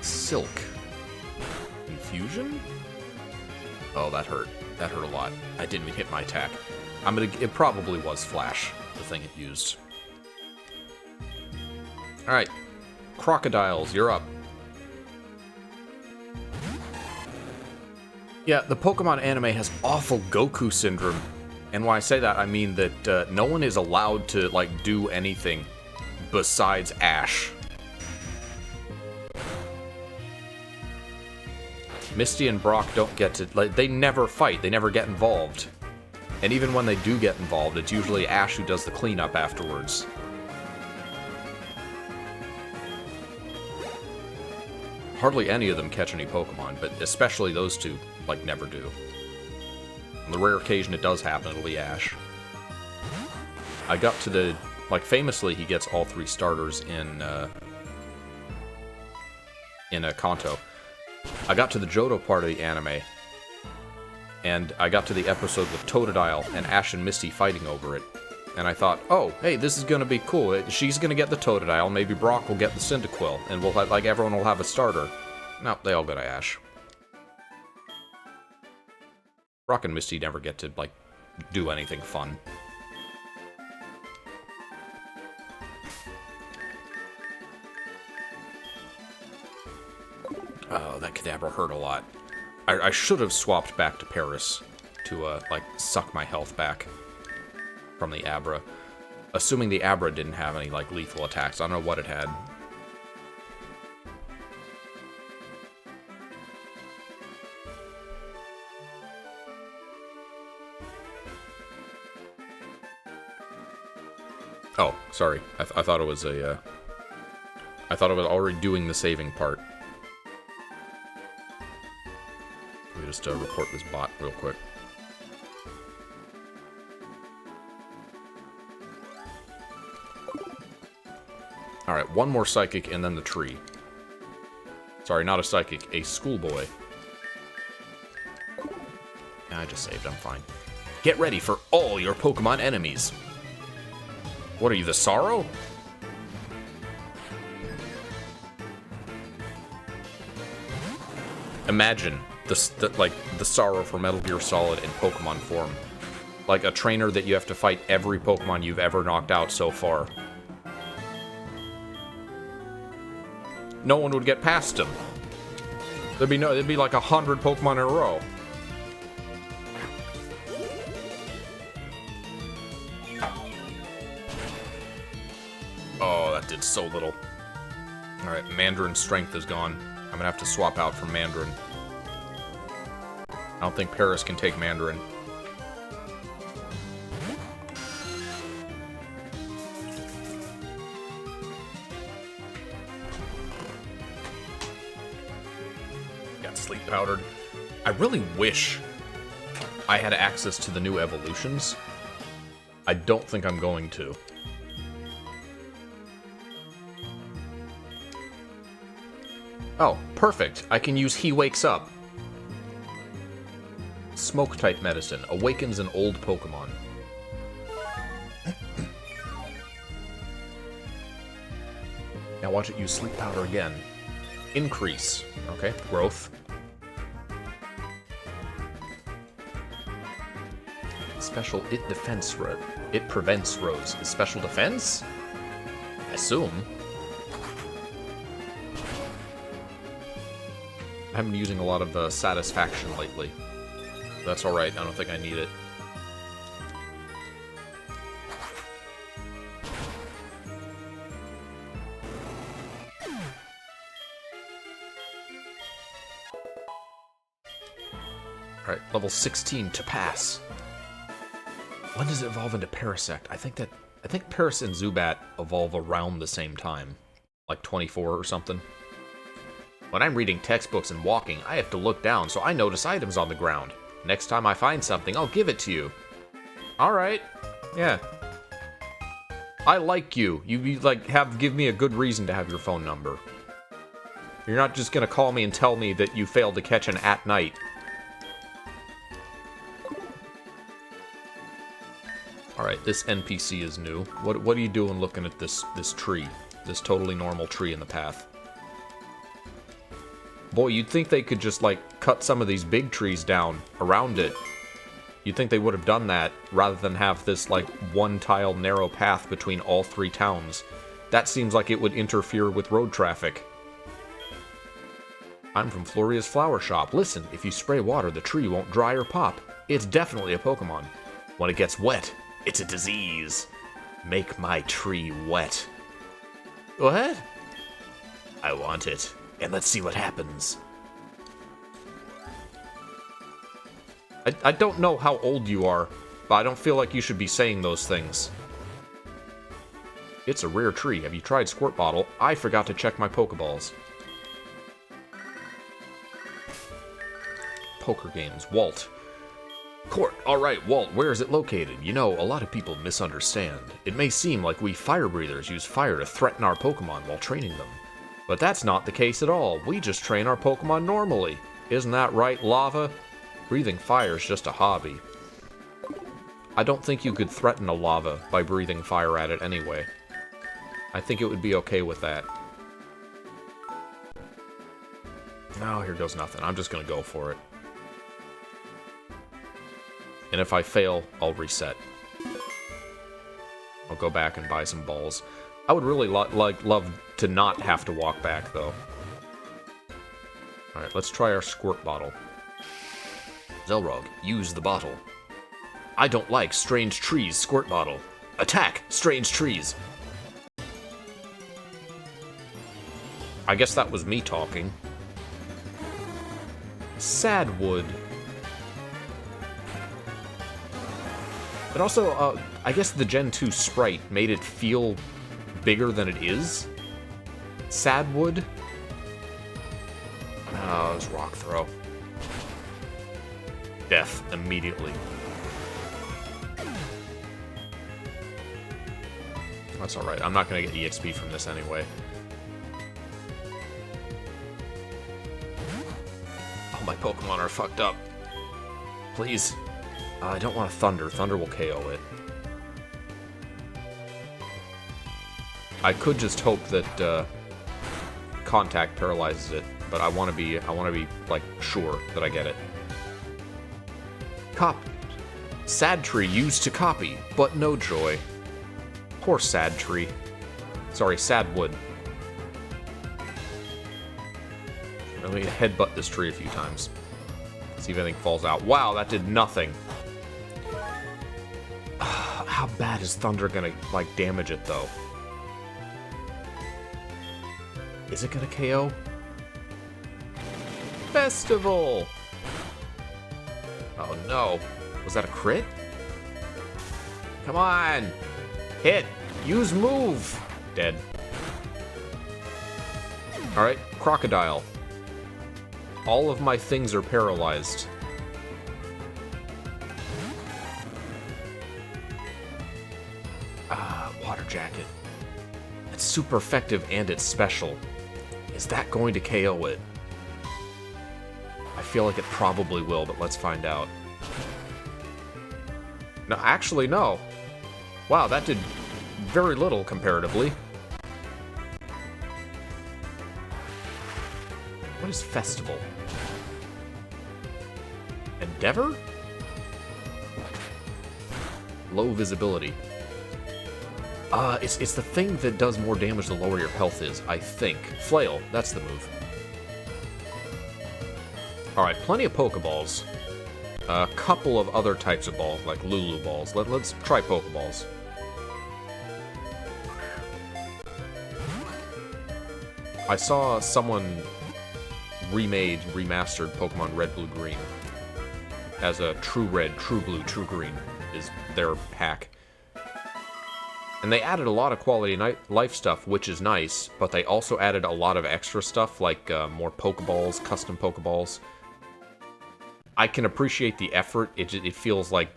Silk. Infusion? Oh, that hurt. That hurt a lot. I didn't even hit my attack. It probably was Flash, the thing it used. Alright. Crocodiles, you're up. Yeah, the Pokemon anime has awful Goku syndrome. And when I say that, I mean that no one is allowed to, like, do anything besides Ash. Misty and Brock don't get to, like, they never fight, they never get involved. And even when they do get involved, it's usually Ash who does the cleanup afterwards. Hardly any of them catch any Pokemon, but especially those two, like, never do. On the rare occasion it does happen, it'll be Ash. I got to the, like, famously he gets all 3 starters in Kanto. I got to the Johto part of the anime, and I got to the episode with Totodile and Ash and Misty fighting over it. And I thought, oh, hey, this is gonna be cool. She's gonna get the Totodile, maybe Brock will get the Cyndaquil, and we'll have, like, everyone will have a starter. No, they all go to Ash. Brock and Misty never get to, like, do anything fun. Oh, that Kadabra hurt a lot. I should have swapped back to Paris to, like, suck my health back from the Abra. Assuming the Abra didn't have any, like, lethal attacks. I don't know what it had. Oh, sorry. I thought it was a, I thought it was already doing the saving part. Let me just report this bot real quick. Alright, one more Psychic and then the tree. Sorry, not a Psychic, a Schoolboy. I just saved, I'm fine. Get ready for all your Pokemon enemies. What are you, the Sorrow? Imagine the Sorrow for Metal Gear Solid in Pokemon form. Like a trainer that you have to fight every Pokemon you've ever knocked out so far. No one would get past him. There'd be like 100 Pokemon in a row. that did so little. Alright, Mandarin strength is gone. I'm gonna have to swap out for Mandarin. I don't think Paris can take Mandarin. Got sleep powdered. I really wish I had access to the new evolutions. I don't think I'm going to. Oh, perfect. I can use He Wakes Up. Smoke-type medicine. Awakens an old Pokemon. Now watch it use sleep powder again. Increase. Okay, growth. Special It Defense Rose. It Prevents Rose. Is special defense? I assume. I haven't been using a lot of Satisfaction lately. That's alright, I don't think I need it. Alright, level 16 to pass. When does it evolve into Parasect? I think Paras and Zubat evolve around the same time. Like 24 or something. When I'm reading textbooks and walking, I have to look down so I notice items on the ground. Next time I find something, I'll give it to you. Alright. Yeah. I like you. You like give me a good reason to have your phone number. You're not just gonna call me and tell me that you failed to catch an at night. Alright, this NPC is new. What are you doing looking at this tree? This totally normal tree in the path. Boy, you'd think they could just, like, cut some of these big trees down around it. You'd think they would have done that, rather than have this, like, one-tile narrow path between all three towns. That seems like it would interfere with road traffic. I'm from Floria's Flower Shop. Listen, if you spray water, the tree won't dry or pop. It's definitely a Pokemon. When it gets wet, it's a disease. Make my tree wet. What? I want it. And let's see what happens. I don't know how old you are, but I don't feel like you should be saying those things. It's a rare tree. Have you tried Squirt Bottle? I forgot to check my Pokeballs. Poker games. Walt. Court. Alright, Walt, where is it located? You know, a lot of people misunderstand. It may seem like we fire breathers use fire to threaten our Pokemon while training them. But that's not the case at all. We just train our Pokemon normally. Isn't that right, Lava? Breathing fire is just a hobby. I don't think you could threaten a lava by breathing fire at it anyway. I think it would be okay with that. Oh, here goes nothing. I'm just gonna go for it. And if I fail, I'll reset. I'll go back and buy some balls. I would really love to not have to walk back, though. Alright, let's try our Squirt Bottle. Xelrog, use the bottle. I don't like strange trees, Squirt Bottle. Attack, strange trees! I guess that was me talking. Sadwood. But also, I guess the Gen 2 sprite made it feel bigger than it is. Sadwood. Oh, it was Rock Throw. Death immediately. That's alright. I'm not going to get EXP from this anyway. Oh, my Pokemon are fucked up. Please. I don't want a Thunder. Thunder will KO it. I could just hope that Contact paralyzes it, but I want to be like sure that I get it. Sad Tree used to copy, but no joy. Poor Sad Tree. Sorry, Sadwood. Let me headbutt this tree a few times. See if anything falls out. Wow, that did nothing. How bad is Thunder gonna, like, damage it, though? Is it gonna KO? Festival! Oh no. Was that a crit? Come on! Hit! Use move! Dead. Alright, Crocodile. All of my things are paralyzed. Water Jacket. It's super effective and it's special. Is that going to KO it? I feel like it probably will, but let's find out. No, actually, no. Wow, that did very little comparatively. What is Festival? Endeavor? Low visibility. It's the thing that does more damage the lower your health is, I think. Flail, that's the move. Alright, plenty of Pokeballs. A couple of other types of balls, like Lulu balls. Let's try Pokeballs. I saw someone remastered Pokemon Red, Blue, Green as a True Red, True Blue, True Green is their pack. And they added a lot of quality life stuff, which is nice, but they also added a lot of extra stuff, like more Pokeballs, custom Pokeballs. I can appreciate the effort, it feels like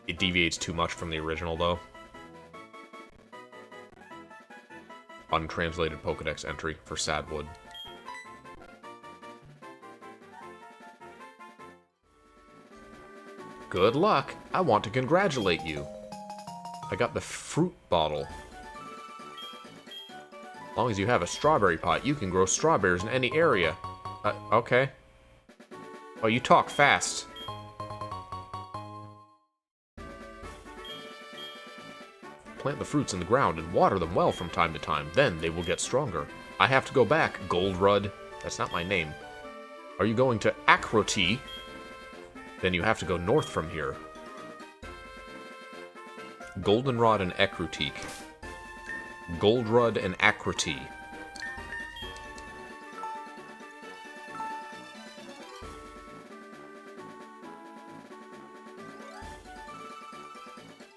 it deviates too much from the original, though. Untranslated Pokedex entry for Sadwood. Good luck! I want to congratulate you! I got the fruit bottle. As long as you have a strawberry pot, you can grow strawberries in any area. Okay. Oh, you talk fast. Plant the fruits in the ground and water them well from time to time. Then they will get stronger. I have to go back, Goldrud. That's not my name. Are you going to Akroti? Then you have to go north from here. Goldenrod and Ekrutik. Goldrud and Akroti.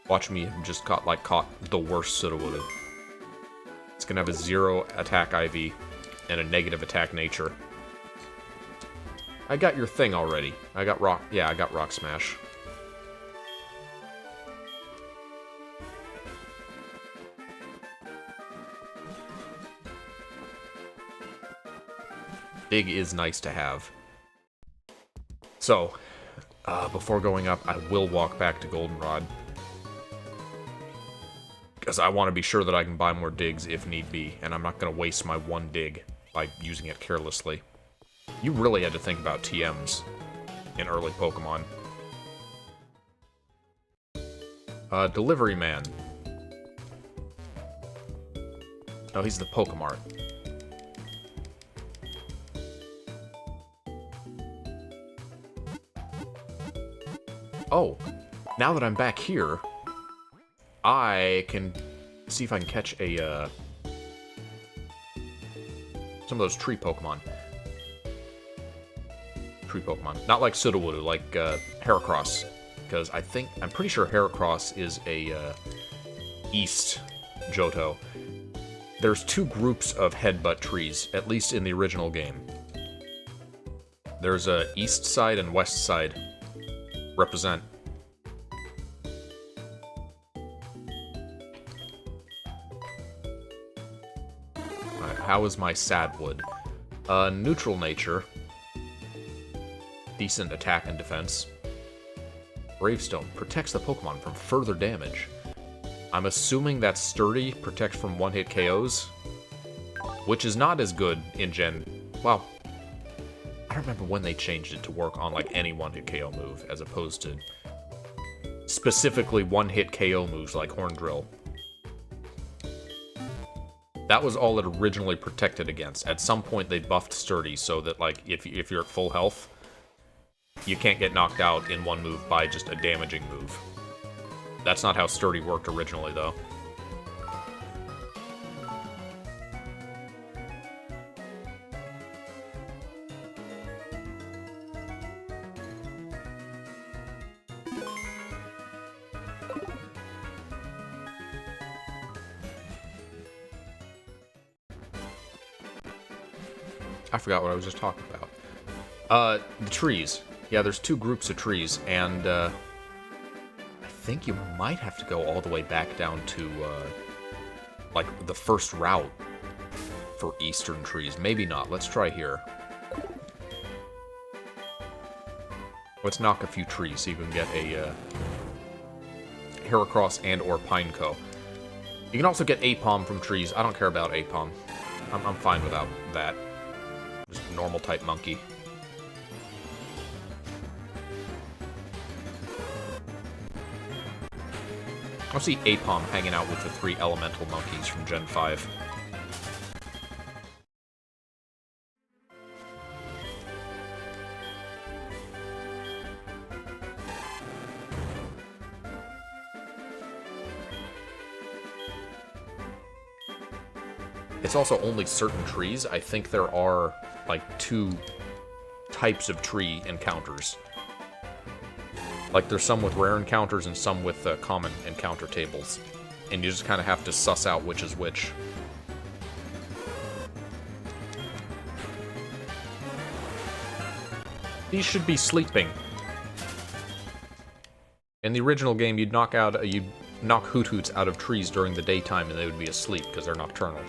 Watch me just caught the worst Sudowoodo. It's gonna have a 0 attack IV and a negative attack nature. I got your thing already. I got rock. Yeah, I got Rock Smash. Big is nice to have. So, before going up, I will walk back to Goldenrod. Because I want to be sure that I can buy more digs if need be, and I'm not going to waste my one dig by using it carelessly. You really had to think about TMs in early Pokemon. Delivery Man. Oh, he's the Pokemart. Oh, now that I'm back here, I can see if I can catch a, some of those tree Pokemon. Not like Sudowoodo, like, Heracross. Because I'm pretty sure Heracross is a, East Johto. There's two groups of headbutt trees, at least in the original game. There's a East side and West side. Represent. Alright, how is my Sadwood? Neutral nature. Decent attack and defense. Bravestone protects the Pokemon from further damage. I'm assuming that Sturdy protects from one-hit KOs, which is not as good in Gen... Well, I don't remember when they changed it to work on, like, any one-hit KO move, as opposed to specifically one-hit KO moves like Horn Drill. That was all it originally protected against. At some point, they buffed Sturdy so that, like, if you're at full health, you can't get knocked out in one move by just a damaging move. That's not how Sturdy worked originally, though. I forgot what I was just talking about. The trees. Yeah, there's 2 groups of trees, and I think you might have to go all the way back down to, like, the first route for eastern trees. Maybe not. Let's try here. Let's knock a few trees so you can get a Heracross and or Pineco. You can also get Apom from trees. I don't care about Apom. I'm fine without that. Just normal type monkey. I see Apom hanging out with the 3 elemental monkeys from Gen 5. It's also only certain trees. I think there are, like, 2 types of tree encounters. Like, there's some with rare encounters and some with common encounter tables. And you just kind of have to suss out which is which. These should be sleeping. In the original game, you'd knock Hoot Hoots out of trees during the daytime and they would be asleep because they're nocturnal.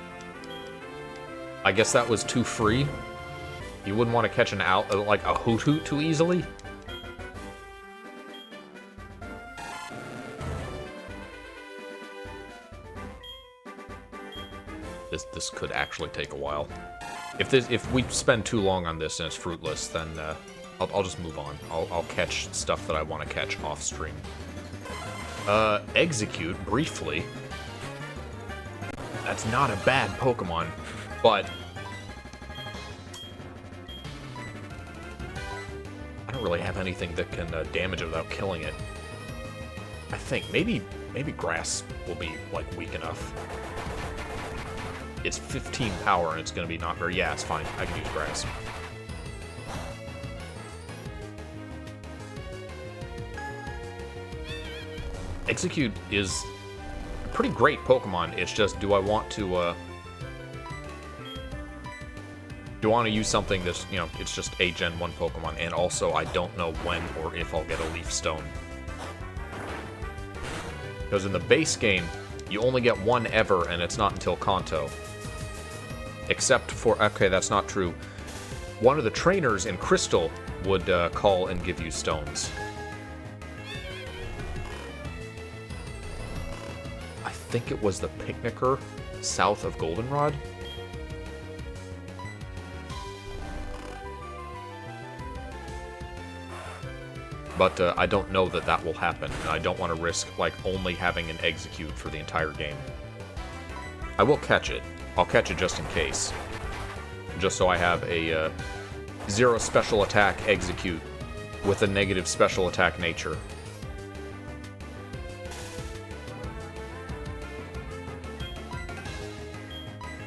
I guess that was too free. You wouldn't want to catch like a Hoot Hoot too easily. This could actually take a while. If we spend too long on this and it's fruitless, then I'll just move on. I'll catch stuff that I want to catch off stream. Execute briefly. That's not a bad Pokemon, but I don't really have anything that can damage it without killing it. I think maybe grass will be like weak enough. It's 15 power and it's going to be not very... Yeah, it's fine. I can use grass. Execute is a pretty great Pokemon. It's just, do I want to use something that's, you know, it's just a Gen 1 Pokemon, and also I don't know when or if I'll get a Leaf Stone. Because in the base game, you only get one ever, and it's not until Kanto. Except for... Okay, that's not true. One of the trainers in Crystal would call and give you stones. I think it was the Picnicker south of Goldenrod. But I don't know that that will happen, and I don't want to risk, like, only having an Execute for the entire game. I will catch it. I'll catch it just in case. Just so I have a 0 special attack Execute with a negative special attack nature.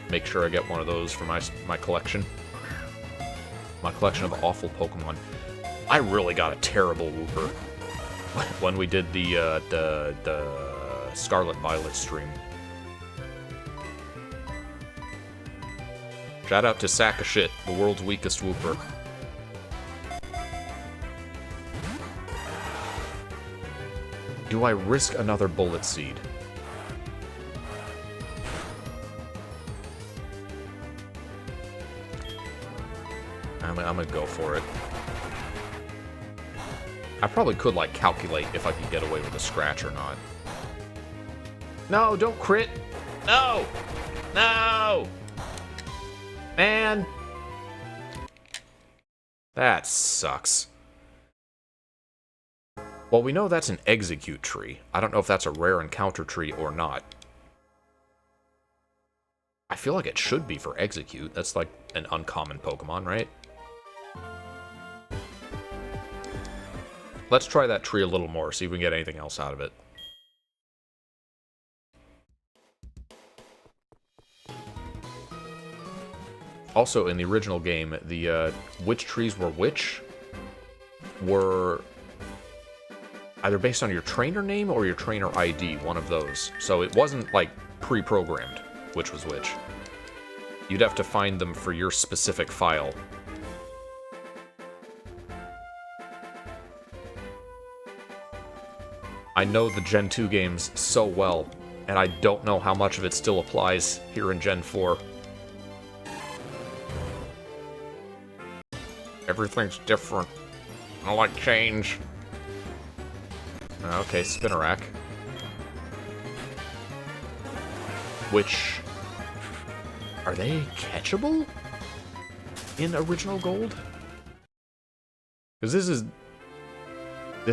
Make sure I get one of those for my collection. My collection of awful Pokemon. I really got a terrible Wooper when we did the Scarlet Violet stream. Shout out to Sack of Shit, the world's weakest Wooper. Do I risk another Bullet Seed? I'm gonna go for it. I probably could, like, calculate if I could get away with a scratch or not. No, don't crit! No! No! Man! That sucks. Well, we know that's an Execute tree. I don't know if that's a rare encounter tree or not. I feel like it should be for Execute. That's like an uncommon Pokemon, right? Let's try that tree a little more, see if we can get anything else out of it. Also, in the original game, the which trees were which were either based on your trainer name or your trainer ID, one of those. So it wasn't, like, pre-programmed which was which. You'd have to find them for your specific file. I know the Gen 2 games so well, and I don't know how much of it still applies here in Gen 4. Everything's different. I don't like change. Okay, Spinnerack. Which... Are they catchable in Original Gold? Because this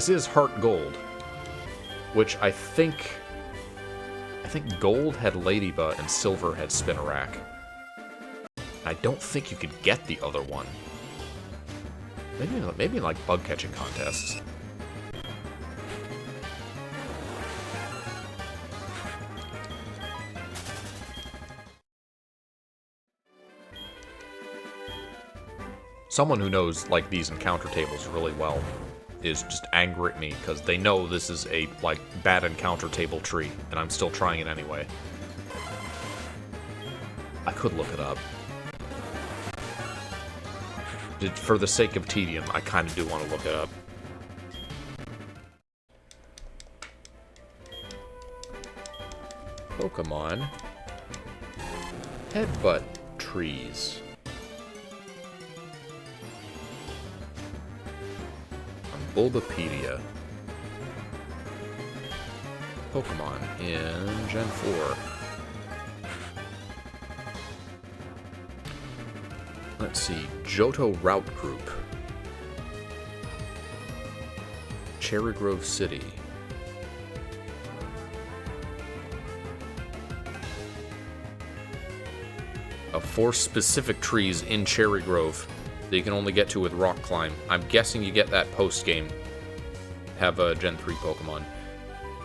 is HeartGold, which I think Gold had Ladybug and Silver had Spinnerack. I don't think you could get the other one. Maybe in like bug catching contests. Someone who knows, like, these encounter tables really well is just angry at me, because they know this is a, like, bad encounter table tree, and I'm still trying it anyway. I could look it up. For the sake of tedium, I kind of do want to look it up. Pokémon Headbutt trees. Bulbapedia. Pokemon in Gen 4. Let's see. Johto Route Group. Cherry Grove City. Four specific trees in Cherry Grove that you can only get to with Rock Climb. I'm guessing you get that post-game. Have a Gen 3 Pokemon.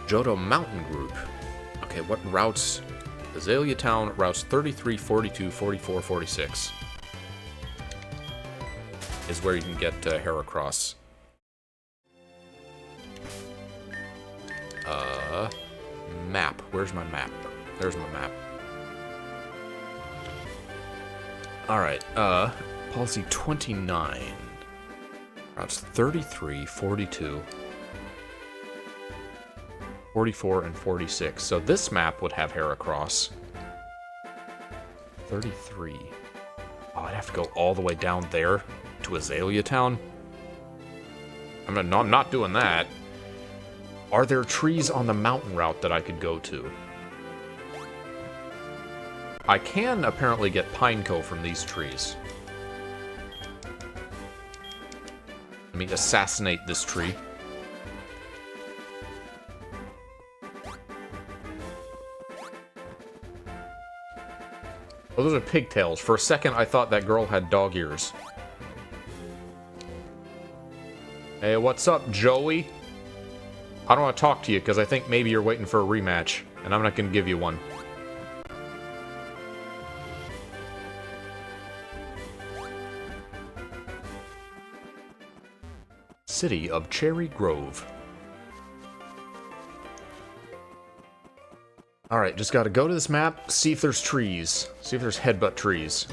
Johto Mountain Group. Okay, what routes? Azalea Town, routes 33, 42, 44, 46. Is where you can get Heracross. Map. Where's my map? There's my map. Alright, policy 29. Routes 33, 42, 44, and 46. So this map would have Heracross. 33. Oh, I'd have to go all the way down there to Azalea Town? I'm not doing that. Are there trees on the mountain route that I could go to? I can apparently get Pineco from these trees. Let me assassinate this tree. Oh, those are pigtails. For a second, I thought that girl had dog ears. Hey, what's up, Joey? I don't want to talk to you, because I think maybe you're waiting for a rematch, and I'm not going to give you one. City of Cherry Grove. Alright, just gotta go to this map, see if there's trees. See if there's headbutt trees.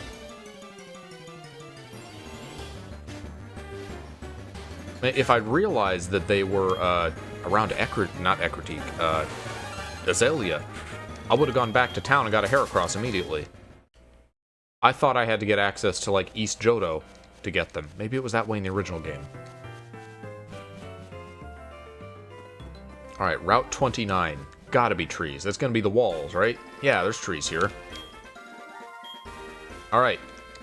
If I'd realized that they were around Azalea, I would have gone back to town and got a Heracross immediately. I thought I had to get access to, like, East Johto to get them. Maybe it was that way in the original game. Alright, Route 29. Gotta be trees. That's gonna be the walls, right? Yeah, there's trees here. Alright,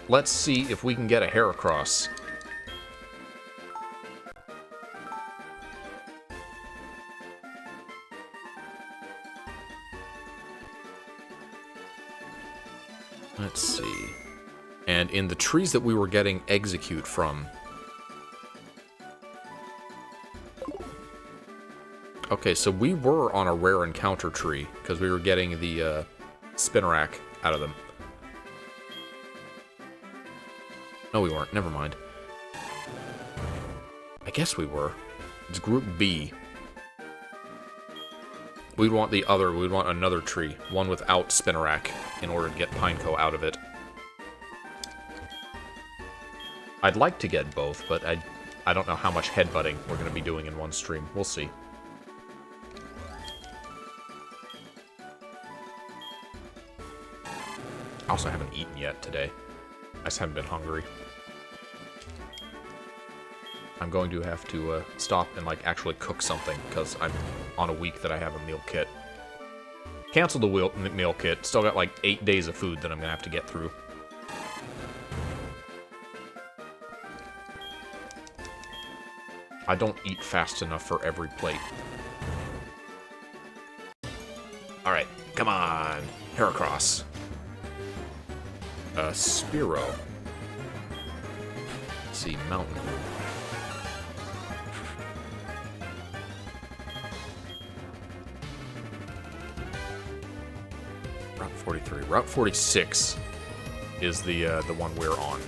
let's see if we can get a Heracross. Let's see. And in the trees that we were getting Execute from... Okay, so we were on a rare encounter tree, because we were getting the Spinnerack out of them. No, we weren't. Never mind. I guess we were. It's Group B. We'd want the other, we'd want another tree. One without Spinnerack, in order to get Pineco out of it. I'd like to get both, but I don't know how much headbutting we're going to be doing in one stream. We'll see. I also haven't eaten yet today. I just haven't been hungry. I'm going to have to stop and like actually cook something because I'm on a week that I have a meal kit. Canceled the meal kit. Still got like 8 days of food that I'm going to have to get through. I don't eat fast enough for every plate. Alright, come on. Heracross. Spearow. Let's see, Mountain Group. Route 43. Route 46 is the one we're on.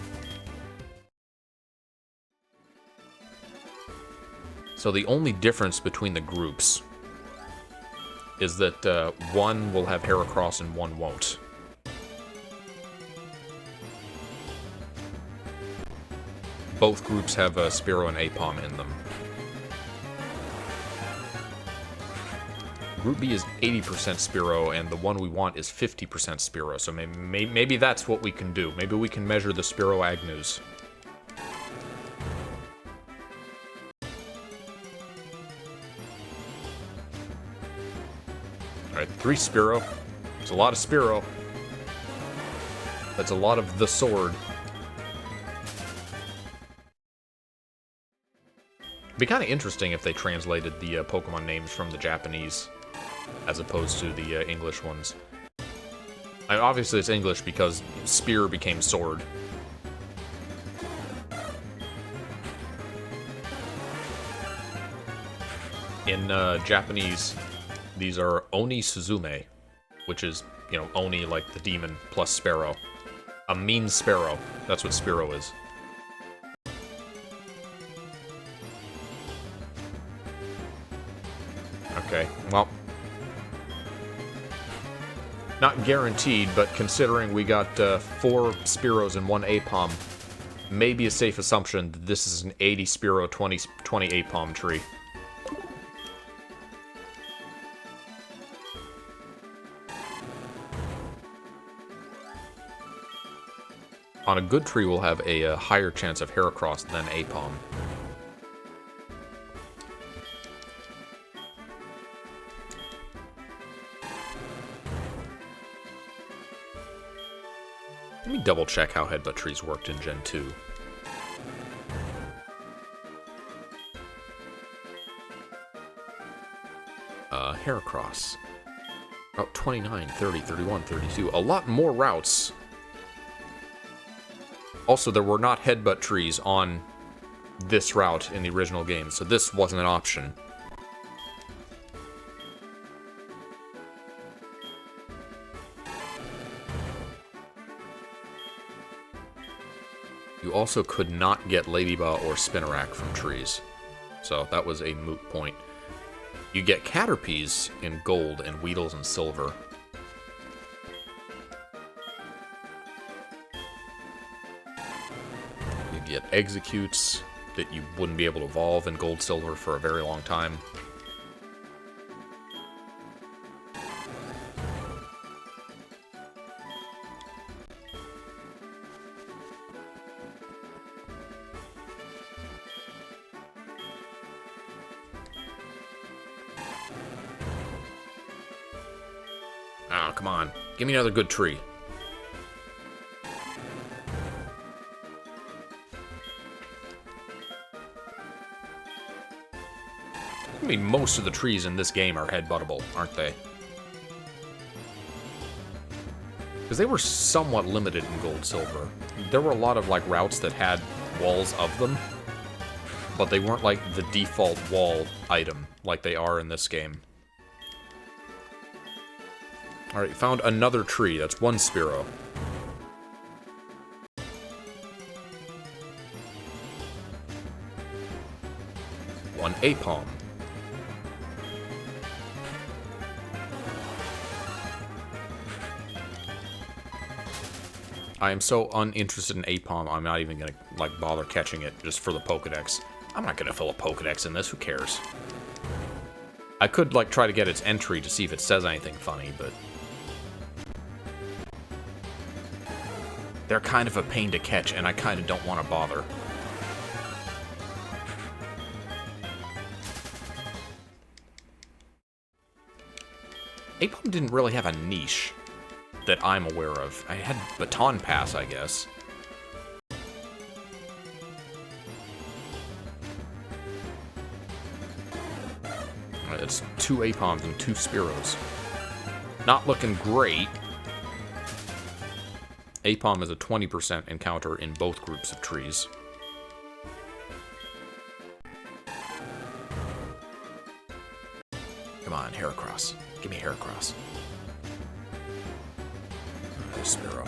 So the only difference between the groups is that one will have Heracross and one won't. Both groups have Spearow and Aipom in them. Group B is 80% Spearow, and the one we want is 50% Spearow. So maybe that's what we can do. Maybe we can measure the Spearow Agnus. Alright, 3 Spearow. That's a lot of Spearow. That's a lot of the sword. It'd be kind of interesting if they translated the Pokemon names from the Japanese as opposed to the English ones. Obviously it's English because spear became sword. In Japanese, these are Oni Suzume, which is, you know, Oni like the demon plus Sparrow. A mean sparrow. That's what Spearow is. Okay, well, not guaranteed, but considering we got 4 Spearows and 1 Aipom, maybe a safe assumption that this is an 80 Spearow, 20 Aipom tree. On a good tree, we'll have a higher chance of Heracross than Aipom. Let me double check how headbutt trees worked in Gen 2. Heracross. Route 29, 30, 31, 32. A lot more routes. Also, there were not headbutt trees on this route in the original game, so this wasn't an option. You also could not get Ladybug or Spinarak from trees, so that was a moot point. You get Caterpies in gold and Weedles in silver. You get Executes that you wouldn't be able to evolve in gold, silver for a very long time. Oh, come on. Give me another good tree. I mean, most of the trees in this game are headbuttable, aren't they? Because they were somewhat limited in Gold Silver. There were a lot of, like, routes that had walls of them, but they weren't, like, the default wall item like they are in this game. Alright, found another tree. That's 1 Spearow. One Aipom. I am so uninterested in Apom, I'm not even gonna, like, bother catching it just for the Pokedex. I'm not gonna fill a Pokedex in this, who cares? I could, like, try to get its entry to see if it says anything funny, but... they're kind of a pain to catch, and I kind of don't want to bother. Apom didn't really have a niche that I'm aware of. I had Baton Pass, I guess. It's 2 Apoms and 2 Spearows. Not looking great. Apom is a 20% encounter in both groups of trees. Come on, Heracross. Give me Heracross. Spearow.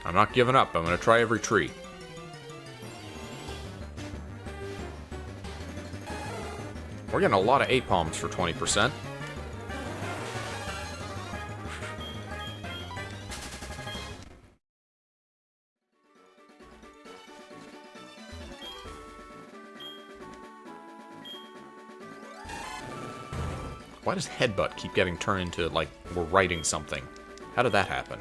I'm not giving up. I'm going to try every tree. We're getting a lot of Apoms for 20%. Why does Headbutt keep getting turned into, like, we're writing something? How did that happen?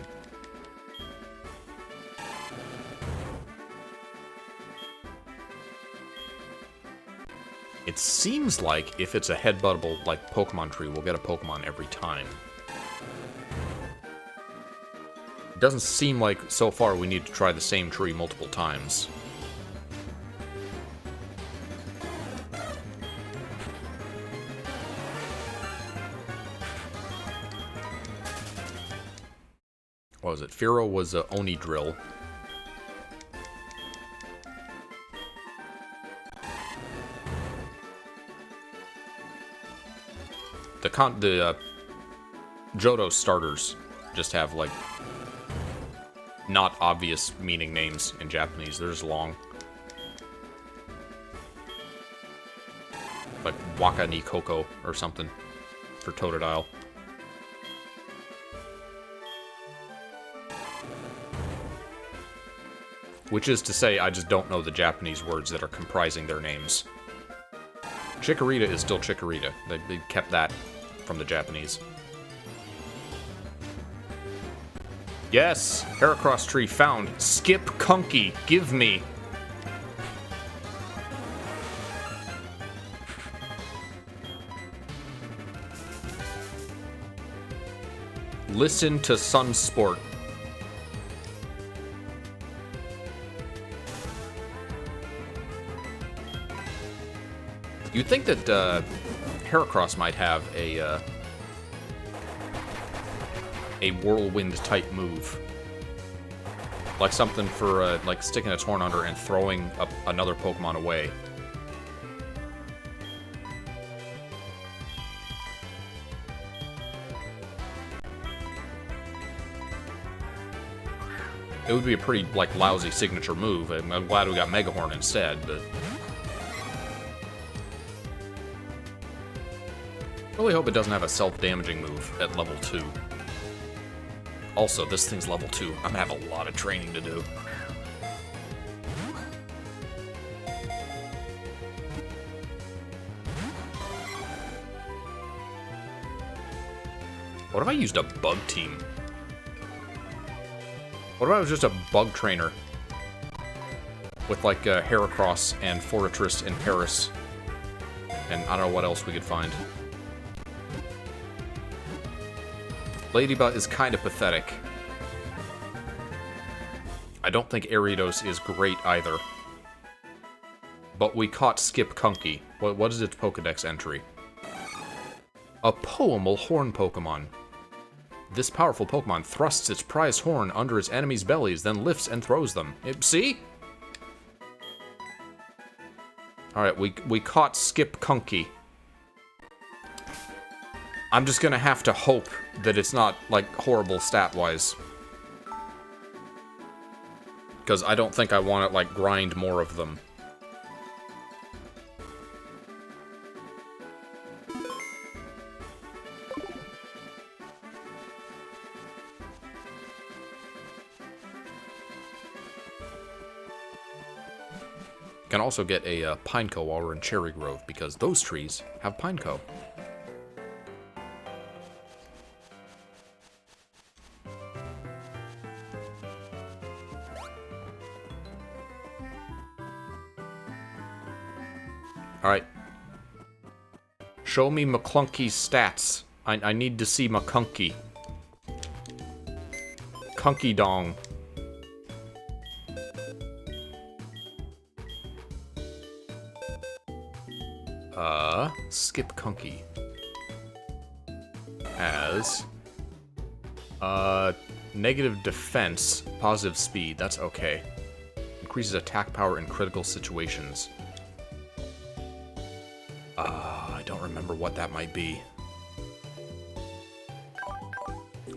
It seems like if it's a headbuttable, like, Pokemon tree, we'll get a Pokemon every time. It doesn't seem like, so far, we need to try the same tree multiple times. What was it? Fearow was a Oni Drill. The Johto starters just have, like, not obvious meaning names in Japanese. They're just long. Like Waka ni Koko or something for Totodile. Which is to say, I just don't know the Japanese words that are comprising their names. Chikorita is still Chikorita. They kept that from the Japanese. Yes! Heracross tree found. Skip Kunky. Give me. Listen to Sunsport. You'd think that Heracross might have a whirlwind-type move. Like something for, like, sticking its horn under and throwing another Pokemon away. It would be a pretty, like, lousy signature move. I'm glad we got Mega Horn instead, but... really hope it doesn't have a self-damaging move at level 2. Also, this thing's level 2. I'm gonna have a lot of training to do. What if I used a bug team? What if I was just a bug trainer? With, like, Heracross and Forretress and Paris. And I don't know what else we could find. Ladybug is kind of pathetic. I don't think Ariados is great either. But we caught Skip Kunky. What is its Pokedex entry? A poemal horn Pokemon. This powerful Pokemon thrusts its prized horn under its enemies' bellies, then lifts and throws them. See? Alright, we caught Skip Kunky. I'm just gonna have to hope that it's not, like, horrible stat-wise. because I don't think I want to, like, grind more of them. Can also get a Pineco while we're in Cherry Grove, because those trees have Pineco. Alright. Show me McClunky's stats. I need to see McCunky. Kunky Dong. Skip Kunky has negative defense, positive speed. That's okay. Increases attack power in critical situations. I don't remember what that might be.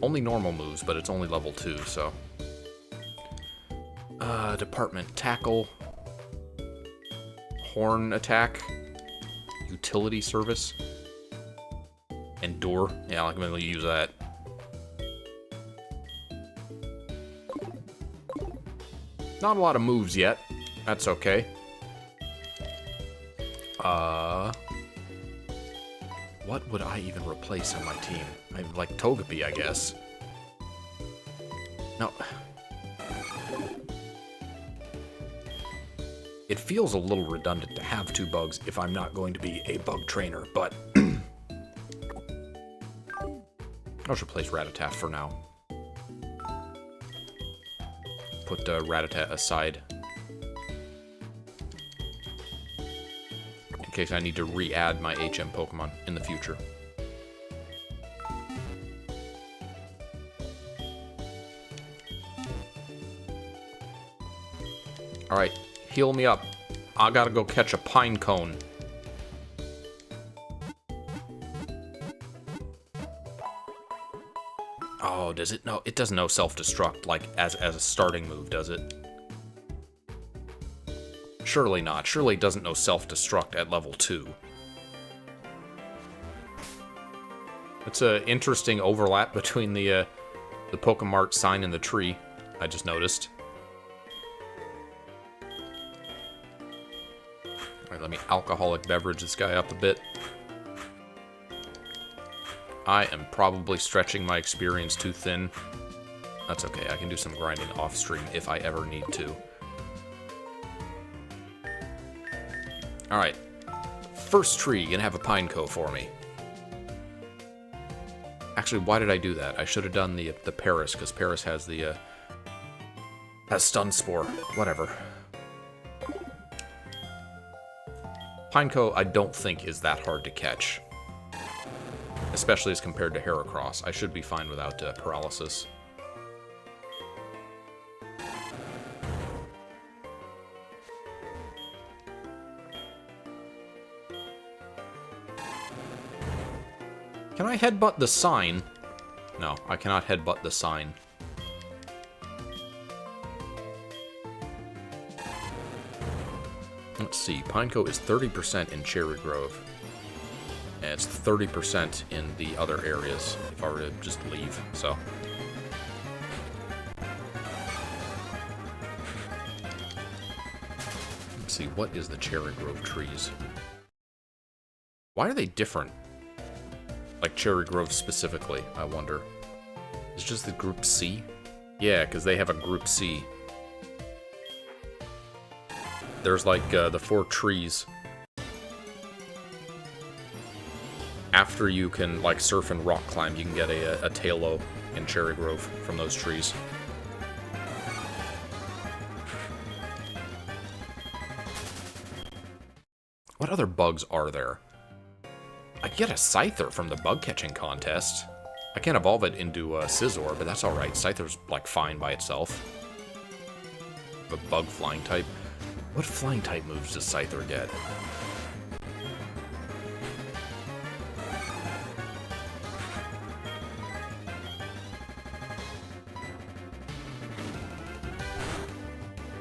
Only normal moves, but it's only level 2, so. Department tackle, horn attack, utility service, endure. Yeah, I'm gonna use that. Not a lot of moves yet. That's okay. What would I even replace on my team? I like Togepi, I guess. No. It feels a little redundant to have 2 bugs if I'm not going to be a bug trainer, but I'll just replace Rattata for now. Put Rattata aside. In case I need to re-add my HM Pokemon in the future. Alright, heal me up. I gotta go catch a pine cone. Oh, does it? No, it doesn't know self-destruct, like, as a starting move, does it? Surely not. Surely it doesn't know self-destruct at level 2. It's an interesting overlap between the Pokemart sign and the tree, I just noticed. Alright, let me alcoholic beverage this guy up a bit. I am probably stretching my experience too thin. That's okay, I can do some grinding off-stream if I ever need to. Alright. First tree, gonna have a Pineco for me. Actually, why did I do that? I should have done the Paris, because Paris has the, has Stun Spore. Whatever. Pineco, I don't think is that hard to catch. Especially as compared to Heracross. I should be fine without Paralysis. Can I headbutt the sign? No, I cannot headbutt the sign. Let's see, Pineco is 30% in Cherry Grove. And it's 30% in the other areas, if I were to just leave, so. Let's see, what is the Cherry Grove trees? Why are they different? Like Cherry Grove specifically, I wonder. Is it just the Group C? Yeah, because they have a Group C. There's like the 4 trees. After you can like surf and rock climb, you can get a Tailo in Cherry Grove from those trees. What other bugs are there? I get a Scyther from the bug catching contest. I can't evolve it into Scizor, but that's alright. Scyther's like fine by itself. A bug flying type. What flying type moves does Scyther get?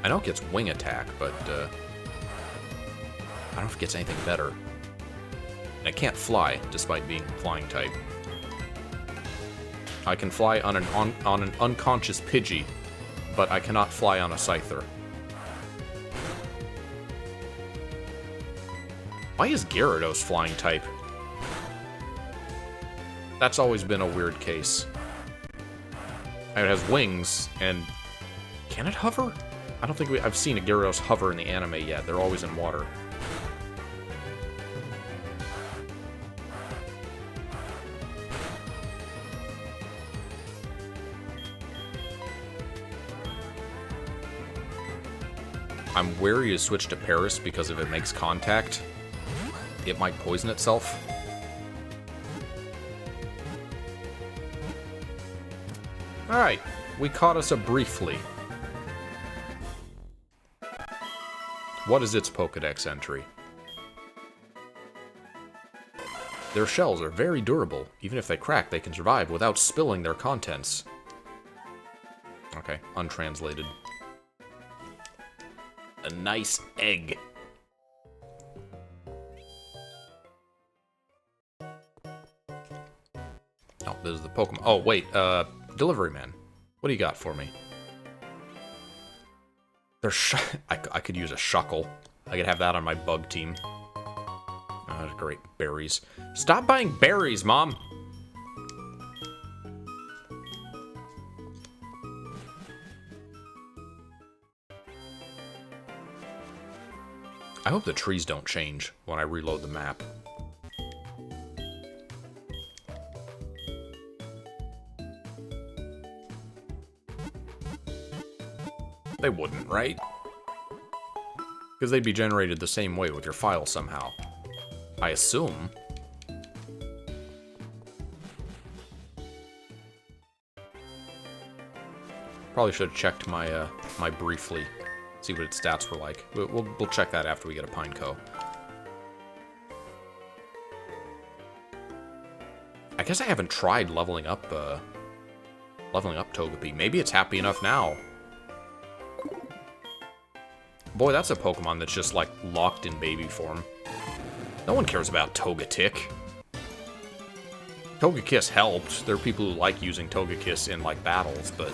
I know it gets wing attack, but I don't know if it gets anything better. And it can't fly, despite being flying type. I can fly on an unconscious Pidgey, but I cannot fly on a Scyther. Why is Gyarados flying type? That's always been a weird case. It has wings, and can it hover? I don't think I've seen a Gyarados hover in the anime yet. They're always in water. I'm wary to switch to Paris because if it makes contact, it might poison itself. Alright, we caught us a briefly. What is its Pokédex entry? Their shells are very durable. Even if they crack, they can survive without spilling their contents. Okay, untranslated. A nice egg. Oh, this is the Pokemon. Oh, wait, Delivery Man. What do you got for me? They're I could use a Shuckle. I could have that on my bug team. Oh, that's great. Berries. Stop buying berries, Mom! I hope the trees don't change when I reload the map. They wouldn't, right? Because they'd be generated the same way with your file somehow. I assume. Probably should have checked my my briefly. See what its stats were like. We'll check that after we get a Pineco. I guess I haven't tried leveling up Togepi. Maybe it's happy enough now. Boy, that's a Pokemon that's just, like, locked in baby form. No one cares about Togetic. Togekiss helped. There are people who like using Togekiss in, like, battles, but...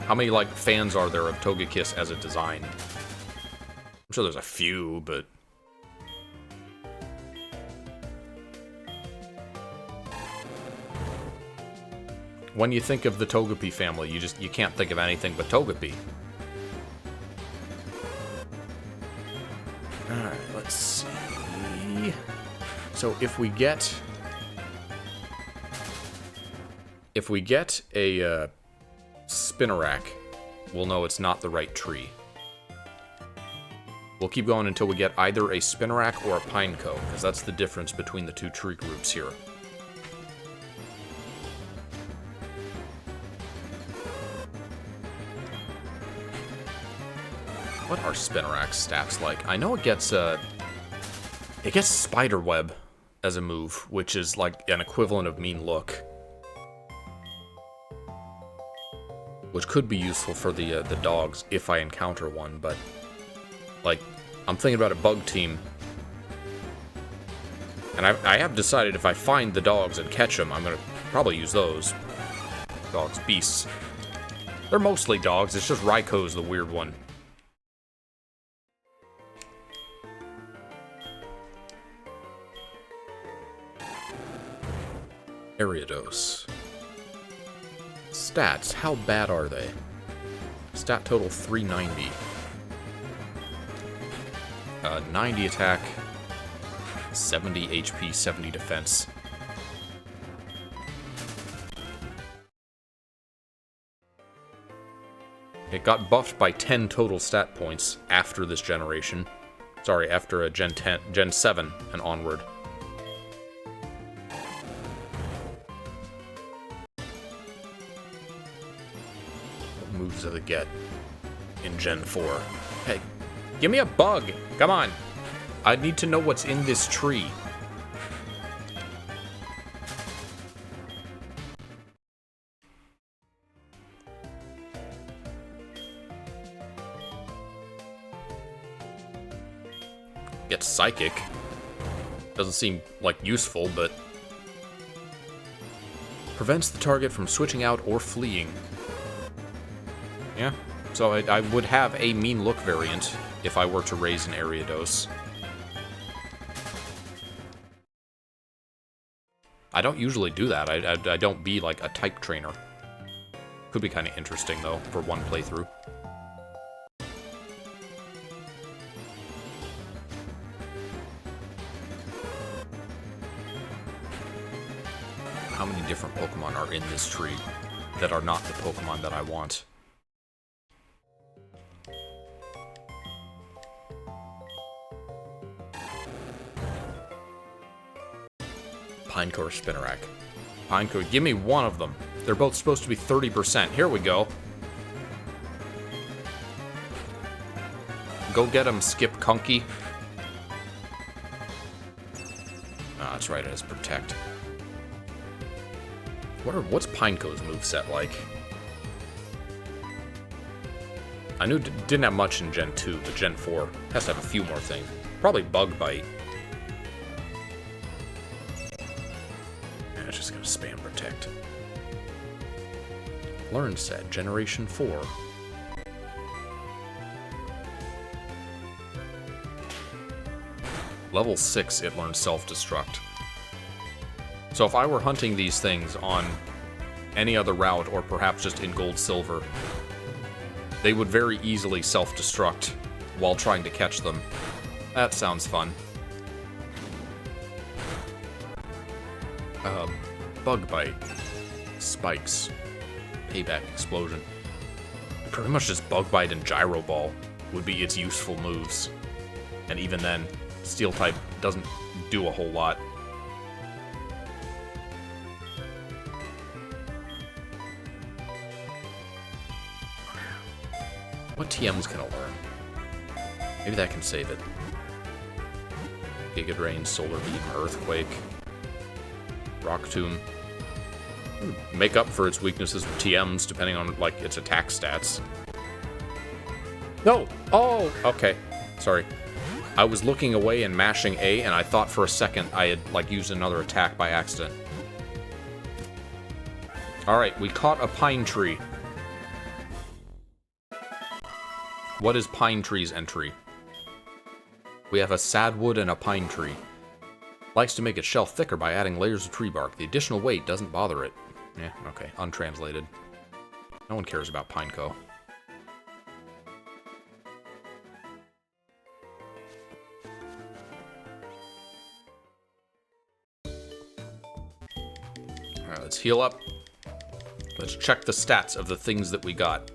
How many, like, fans are there of Togekiss as a design? I'm sure there's a few, but... When you think of the Togepi family, you can't think of anything but Togepi. Alright, let's see... So if we get a Spinarak, we'll know it's not the right tree. We'll keep going until we get either a Spinarak or a Pineco, because that's the difference between the two tree groups here. What are Spinarak's stats like? I know it gets Spiderweb as a move, which is like an equivalent of Mean Look. Which could be useful for the dogs if I encounter one, but like I'm thinking about a bug team, and I have decided if I find the dogs and catch them, I'm gonna probably use those. Dogs, beasts. They're mostly dogs. It's just Raikou the weird one. Ariados. Stats, how bad are they? Stat total 390. 90 attack, 70 HP, 70 defense. It got buffed by 10 total stat points after this generation. Sorry, after a Gen 7 and onward. Moves of the get in Gen 4. Hey, give me a bug! Come on! I need to know what's in this tree. Get Psychic. Doesn't seem, like, useful, but... Prevents the target from switching out or fleeing. Yeah, so I would have a Mean Look variant if I were to raise an Ariados. I don't usually do that. I don't be, like, a type trainer. Could be kind of interesting, though, for one playthrough. How many different Pokemon are in this tree that are not the Pokemon that I want? Pineco or Spinarak? Pineco, give me one of them. They're both supposed to be 30%. Here we go. Go get him, Skip Kunky. Ah, that's right, it has Protect. What's Pineco's moveset like? I knew it didn't have much in Gen 2, but Gen 4 has to have a few more things. Probably Bug Bite. Yeah, it's just gonna spam Protect. Learn set, Generation 4. Level 6, it learns Self-Destruct. So if I were hunting these things on any other route, or perhaps just in Gold Silver, they would very easily self-destruct while trying to catch them. That sounds fun. Bug Bite. Spikes. Payback Explosion. Pretty much just Bug Bite and Gyro Ball would be its useful moves. And even then, Steel type doesn't do a whole lot. What TM's gonna learn? Maybe that can save it. Giga Drain, Solar Beam, Earthquake, Rock Tomb. Make up for its weaknesses with TMs, depending on, like, its attack stats. No! Oh! Okay. Sorry. I was looking away and mashing A, and I thought for a second I had, like, used another attack by accident. Alright, we caught a Pine Tree. What is Pine Tree's entry? We have a Sadwood and a Pine Tree. Likes to make its shell thicker by adding layers of tree bark. The additional weight doesn't bother it. Yeah, okay. Untranslated. No one cares about Pineco. Alright, let's heal up. Let's check the stats of the things that we got.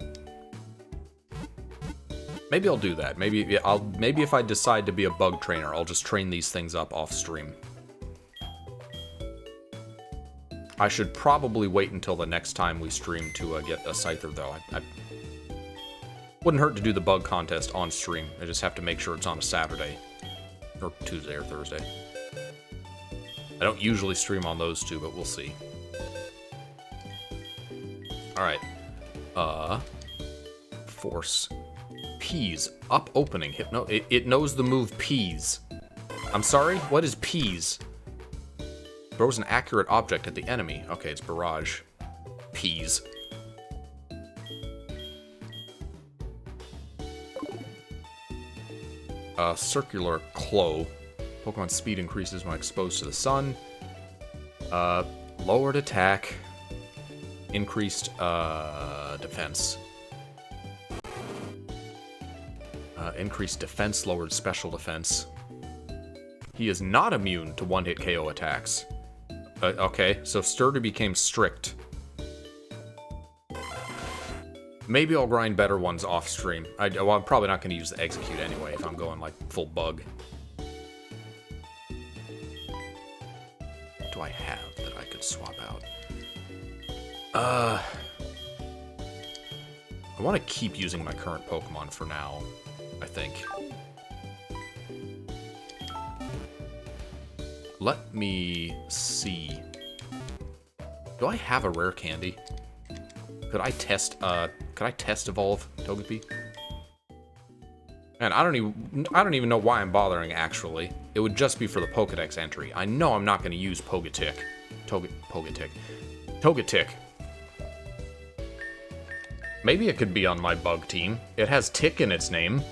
Maybe I'll do that. Maybe if I decide to be a bug trainer, I'll just train these things up off stream. I should probably wait until the next time we stream to get a Scyther, though. I wouldn't hurt to do the bug contest on stream. I just have to make sure it's on a Saturday. Or Tuesday or Thursday. I don't usually stream on those two, but we'll see. Alright. Force. Peas. Up opening. Hypno. It knows the move Peas. I'm sorry? What is Peas? Throws an accurate object at the enemy. Okay, it's Barrage. Peas. Circular Claw. Pokemon speed increases when exposed to the sun. Lowered attack. Increased defense. Increased defense, lowered special defense. He is not immune to one-hit KO attacks. Okay, so Sturdy became strict. Maybe I'll grind better ones off stream. Well, I'm probably not going to use the Execute anyway if I'm going, like, full bug. What do I have that I could swap out? I want to keep using my current Pokemon for now, I think. Let me see. Do I have a rare candy? Could I test evolve Togepi? And I don't even know why I'm bothering, actually. It would just be for the Pokedex entry. I know I'm not going to use Togetic. Togetic. Maybe it could be on my bug team. It has Tick in its name.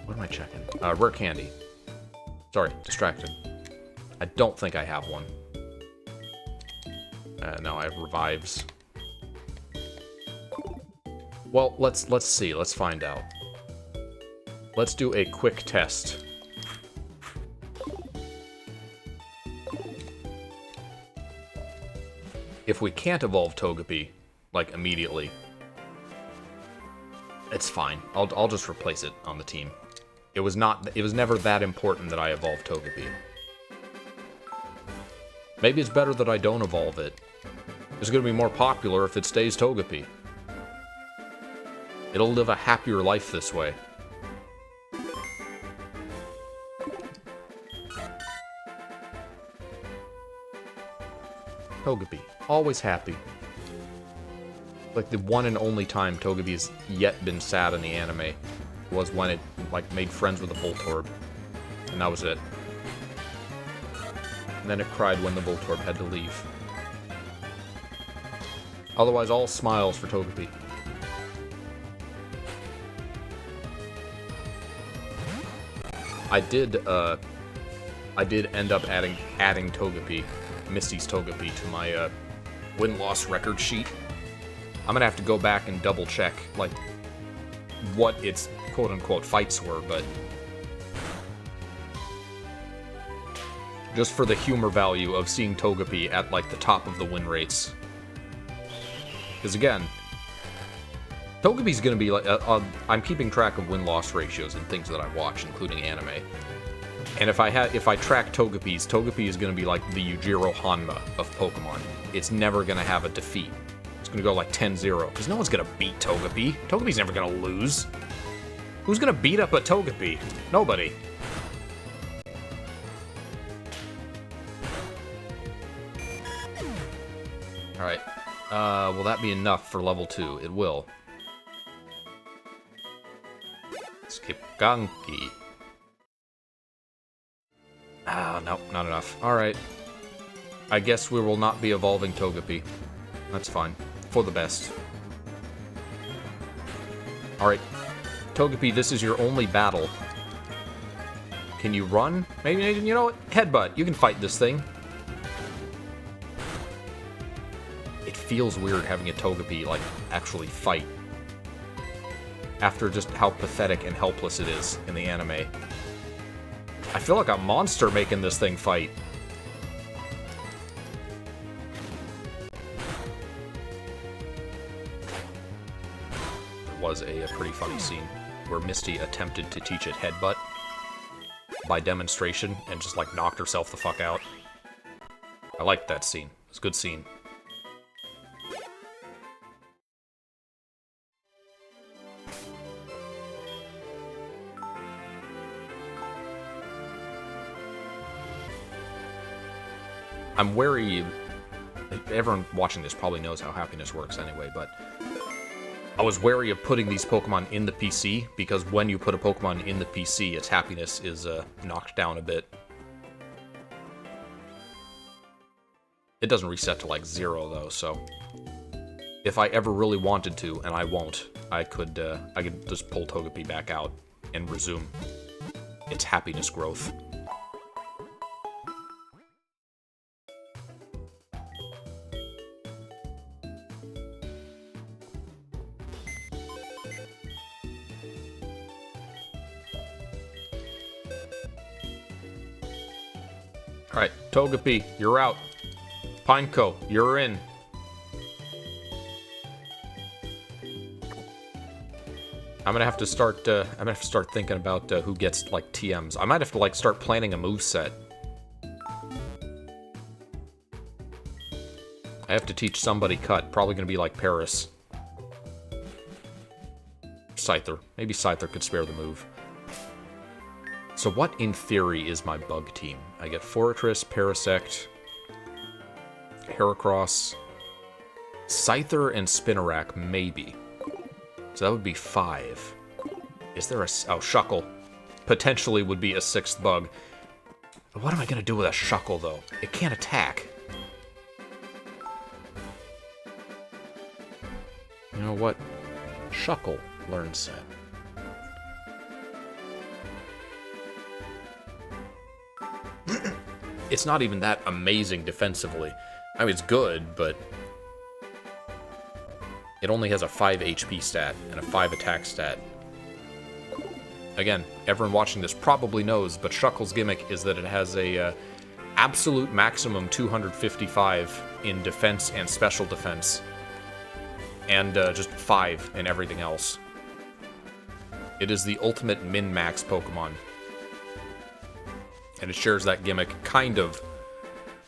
What am I checking? Rare candy. Sorry, distracted. I don't think I have one. No, I have revives. Well, let's see. Let's find out. Let's do a quick test. If we can't evolve Togepi, like, immediately, it's fine. I'll just replace it on the team. It was never that important that I evolve Togepi. Maybe it's better that I don't evolve it. It's going to be more popular if it stays Togepi. It'll live a happier life this way. Togepi. Always happy. Like, the one and only time Togepi has yet been sad in the anime was when it, like, made friends with the Voltorb. And that was it. And then it cried when the Voltorb had to leave. Otherwise, all smiles for Togepi. I did end up adding Togepi, Misty's Togepi, to my win-loss record sheet. I'm gonna have to go back and double-check, like, what its quote-unquote fights were, but just for the humor value of seeing Togepi at, like, the top of the win rates. Because, again, Togepi's gonna be, like, I'm keeping track of win-loss ratios and things that I watch, including anime. And if I track Togepi is gonna be like the Yujiro Hanma of Pokemon. It's never gonna have a defeat. It's gonna go like 10-0, because no one's gonna beat Togepi. Togepi's never gonna lose. Who's gonna beat up a Togepi? Nobody. Alright. Will that be enough for level 2? It will. Skip Ganki. Ah, nope, not enough. Alright. I guess we will not be evolving Togepi. That's fine. For the best. Alright. Togepi, this is your only battle. Can you run? Maybe, you know what? Headbutt. You can fight this thing. It feels weird having a Togepi, like, actually fight. After just how pathetic and helpless it is in the anime. I feel like a monster making this thing fight. There was a pretty funny scene where Misty attempted to teach it Headbutt by demonstration and just, like, knocked herself the fuck out. I liked that scene. It was a good scene. I'm wary, everyone watching this probably knows how happiness works anyway, but I was wary of putting these Pokemon in the PC, because when you put a Pokemon in the PC, its happiness is knocked down a bit. It doesn't reset to, like, 0, though, so if I ever really wanted to, and I won't, I could just pull Togepi back out and resume its happiness growth. Alright, Togepi, you're out. Pineco, you're in. I'm gonna have to start thinking about who gets, like, TMs. I might have to, like, start planning a moveset. I have to teach somebody Cut. Probably gonna be like Paris. Scyther. Maybe Scyther could spare the move. So what, in theory, is my bug team? I get Fortress, Parasect, Heracross, Scyther and Spinarak, maybe. So that would be 5. Is there a... Oh, Shuckle. Potentially would be a 6th bug. But what am I going to do with a Shuckle, though? It can't attack. You know what? Shuckle, learn set. It's not even that amazing defensively. I mean, it's good, but... It only has a 5 HP stat and a 5 attack stat. Again, everyone watching this probably knows, but Shuckle's gimmick is that it has a absolute maximum 255 in defense and special defense. And just 5 in everything else. It is the ultimate min-max Pokemon. And it shares that gimmick, kind of,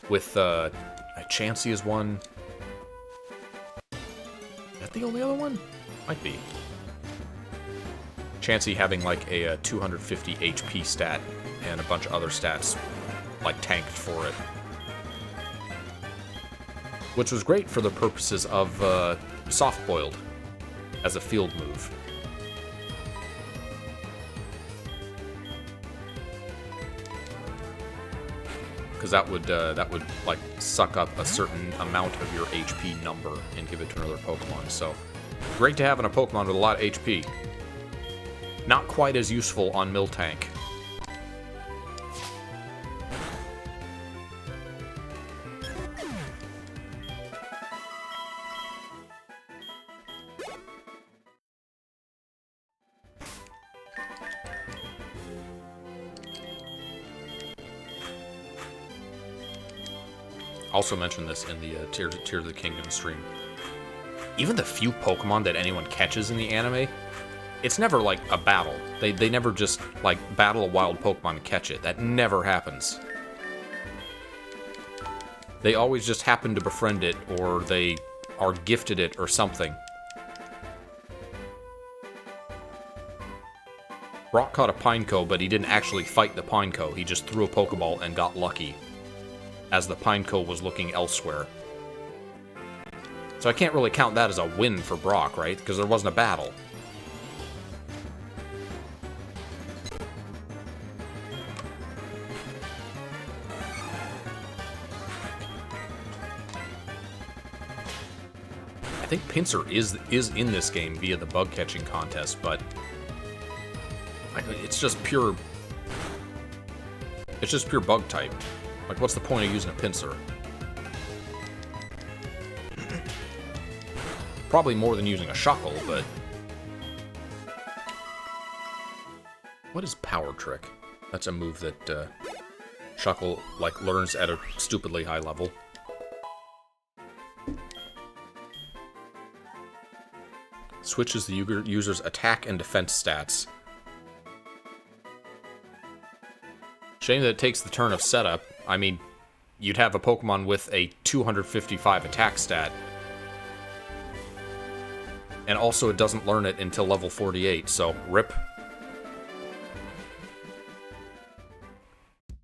with Chansey is one. Is that the only other one? Might be. Chansey having like a 250 HP stat and a bunch of other stats like tanked for it. Which was great for the purposes of soft-boiled as a field move. Because that would like suck up a certain amount of your HP number and give it to another Pokemon. So great to have in a Pokemon with a lot of HP. Not quite as useful on Miltank. Also mentioned this in the Tears of the Kingdom stream. Even the few Pokemon that anyone catches in the anime, it's never like a battle. They never just like battle a wild Pokemon and catch it. That never happens. They always just happen to befriend it, or they are gifted it or something. Brock caught a Pineco, but he didn't actually fight the Pineco. He just threw a Pokeball and got lucky, as the Pineco was looking elsewhere. So I can't really count that as a win for Brock, right? Because there wasn't a battle. I think Pinsir is in this game via the bug catching contest, but it's just pure bug type. Like, what's the point of using a Pinsir? Probably more than using a Shuckle, but... What is Power Trick? That's a move that Shuckle, like, learns at a stupidly high level. Switches the user's attack and defense stats. Shame that it takes the turn of setup. I mean, you'd have a Pokemon with a 255 attack stat. And also it doesn't learn it until level 48, so rip.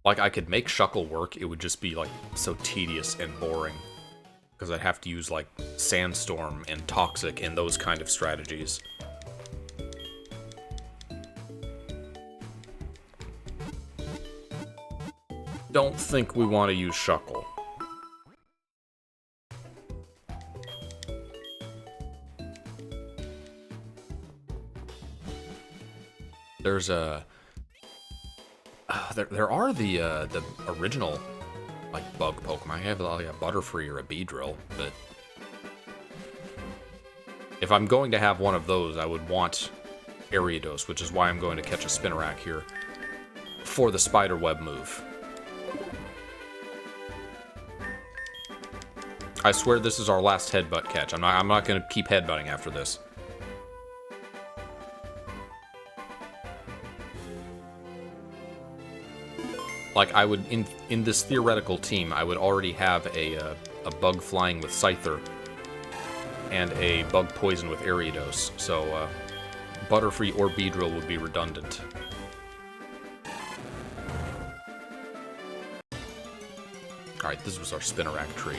Like, I could make Shuckle work, it would just be, like, so tedious and boring. Because I'd have to use, like, Sandstorm and Toxic and those kind of strategies. Don't think we want to use Shuckle. There's a... there are the original, like, bug Pokemon. I have like a Butterfree or a Beedrill, but... If I'm going to have one of those, I would want Ariados, which is why I'm going to catch a Spinarak here for the Spiderweb move. I swear this is our last headbutt catch. I'm not going to keep headbutting after this. Like, I would, in this theoretical team, I would already have a bug flying with Scyther and a bug poison with Ariados, so Butterfree or Beedrill would be redundant. Alright, this was our Spinarak tree.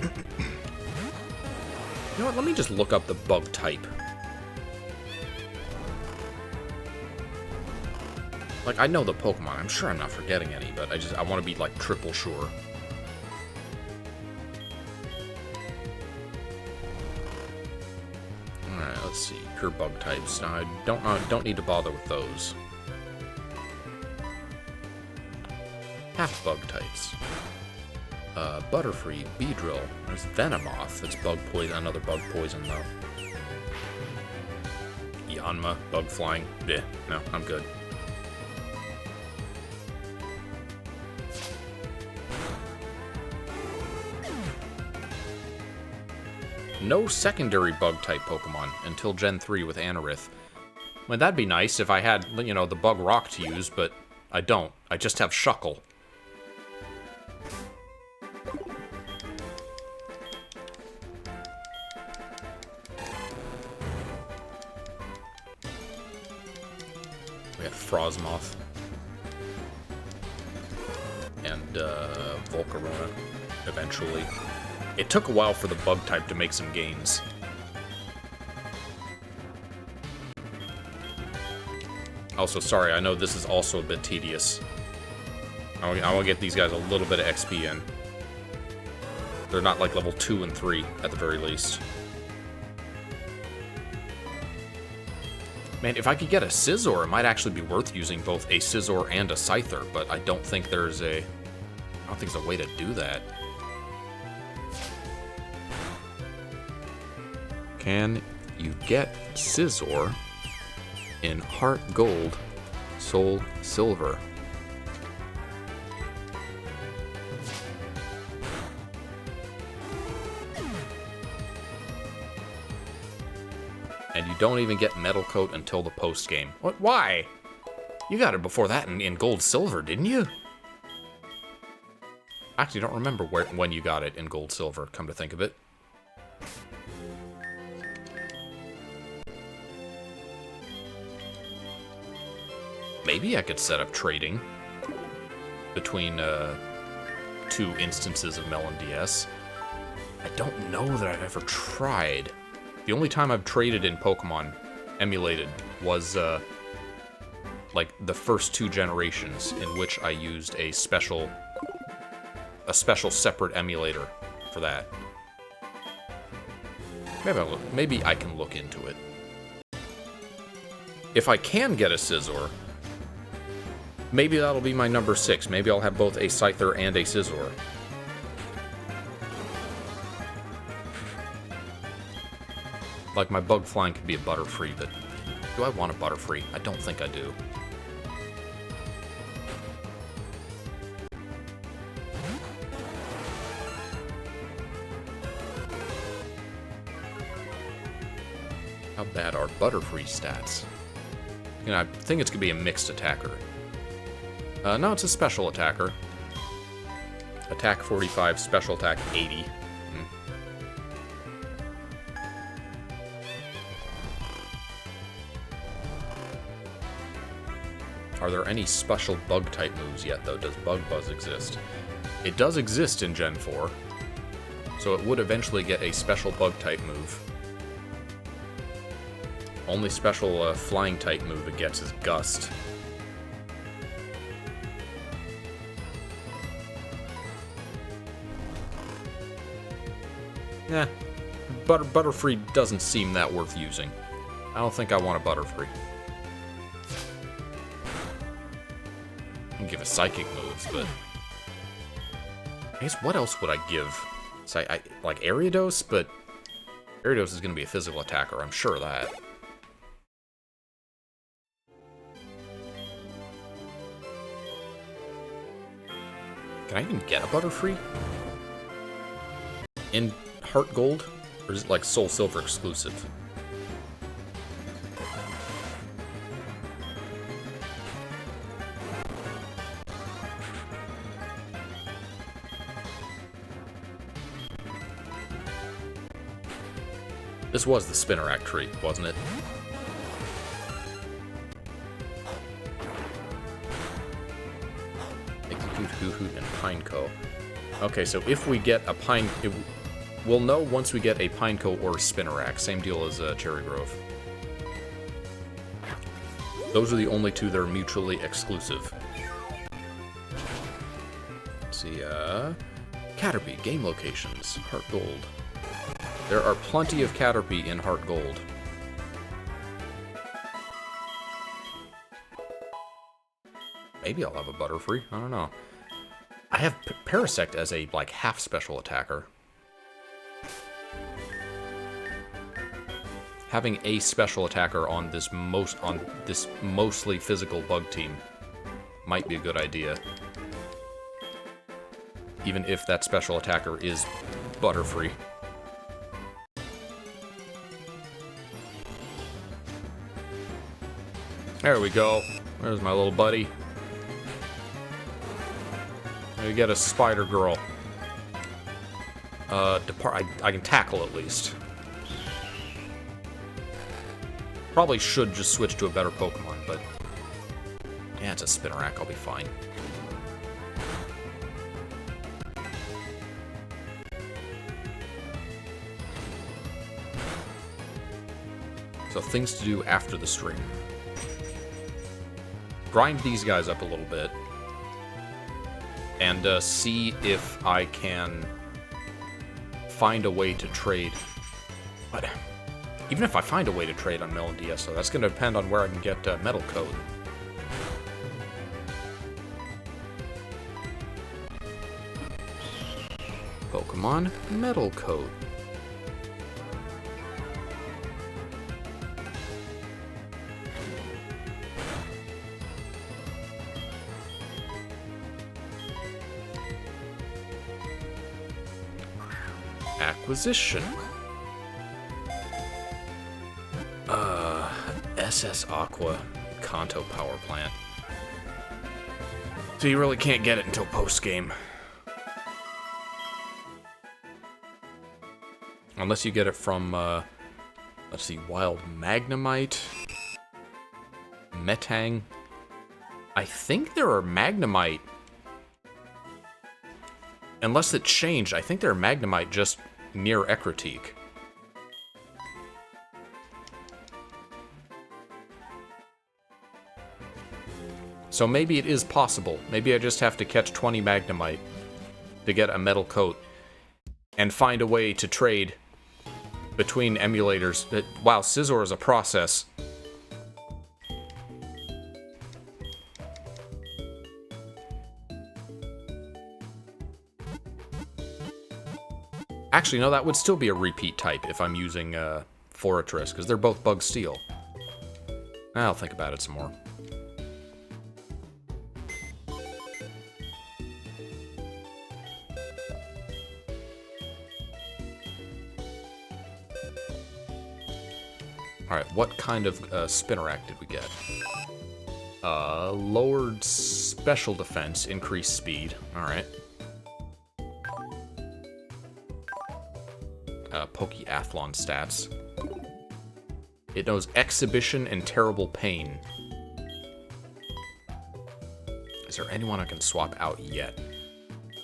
You know what, let me just look up the bug type. Like, I know the Pokemon. I'm sure I'm not forgetting any, but I want to be, like, triple sure. Alright, let's see. Pure bug types. Now, I don't need to bother with those. Half bug types. Butterfree, Beedrill. There's Venomoth. That's bug poison. Another bug poison, though. Yanma, bug flying. Bleh. No, I'm good. No secondary bug-type Pokemon until Gen 3 with Anorith. Well, that'd be nice if I had, you know, the Bug Rock to use, but I don't. I just have Shuckle. We have Frosmoth. And, Volcarona, eventually. It took a while for the bug type to make some gains. Also, sorry, I know this is also a bit tedious. I want to get these guys a little bit of XP in. They're not like level 2 and 3, at the very least. Man, if I could get a Scizor, it might actually be worth using both a Scizor and a Scyther, but I don't think there's a way to do that. Can you get Scizor in HeartGold, Soul Silver? And you don't even get Metal Coat until the post-game. What? Why? You got it before that in Gold Silver, didn't you? Actually, I don't remember when you got it in Gold Silver, come to think of it. Maybe I could set up trading between two instances of Melon DS. I don't know that I've ever tried. The only time I've traded in Pokemon emulated was like the first 2 generations, in which I used a special separate emulator for that. Maybe I can look into it. If I can get a Scizor, maybe that'll be my number 6. Maybe I'll have both a Scyther and a Scizor. Like, my Bug Flying could be a Butterfree, but do I want a Butterfree? I don't think I do. How bad are Butterfree stats? You know, I think it's gonna be a mixed attacker. No, it's a special attacker. Attack 45, special attack 80. Are there any special bug-type moves yet, though? Does Bug Buzz exist? It does exist in Gen 4, so it would eventually get a special bug-type move. Only special flying-type move it gets is Gust. Eh, Butterfree doesn't seem that worth using. I don't think I want a Butterfree. I can give a Psychic moves, but I guess what else would I give? Like Ariados, but Ariados is going to be a physical attacker, I'm sure of that. Can I even get a Butterfree in HeartGold? Or is it like Soul Silver exclusive? This was the Spinnerack tree, wasn't it? Execute Hoot and Pineco. Okay, so if we get a We'll know once we get a Pineco or Spinarak. Same deal as Cherry Grove. Those are the only two that are mutually exclusive. Let's see, Caterpie, game locations, HeartGold. There are plenty of Caterpie in HeartGold. Maybe I'll have a Butterfree, I don't know. I have Parasect as a, like, half special attacker. Having a special attacker on this mostly physical bug team might be a good idea. Even if that special attacker is Butterfree. There we go. There's my little buddy. We get a Spider Girl. I can tackle at least. Probably should just switch to a better Pokemon, but yeah, it's a Spinarak, I'll be fine. So things to do after the stream. Grind these guys up a little bit. And see if I can find a way to trade. But even if I find a way to trade on Melondia, that's going to depend on where I can get Metal Coat. Pokemon Metal Coat. Acquisition. SS Aqua Kanto Power Plant. So you really can't get it until post-game. Unless you get it from, let's see, Wild Magnemite, Metang. I think there are Magnemite. Unless it changed, I think there are Magnemite just near Ecruteak. So maybe it is possible. Maybe I just have to catch 20 Magnemite to get a Metal Coat and find a way to trade between emulators. Wow, Scizor is a process. Actually, no, that would still be a repeat type if I'm using Forretress, because they're both Bug Steel. I'll think about it some more. Alright, what kind of Spinarak did we get? Lowered special defense, increased speed. Alright. Pokeathlon stats. It knows Exhibition and Terrible Pain. Is there anyone I can swap out yet?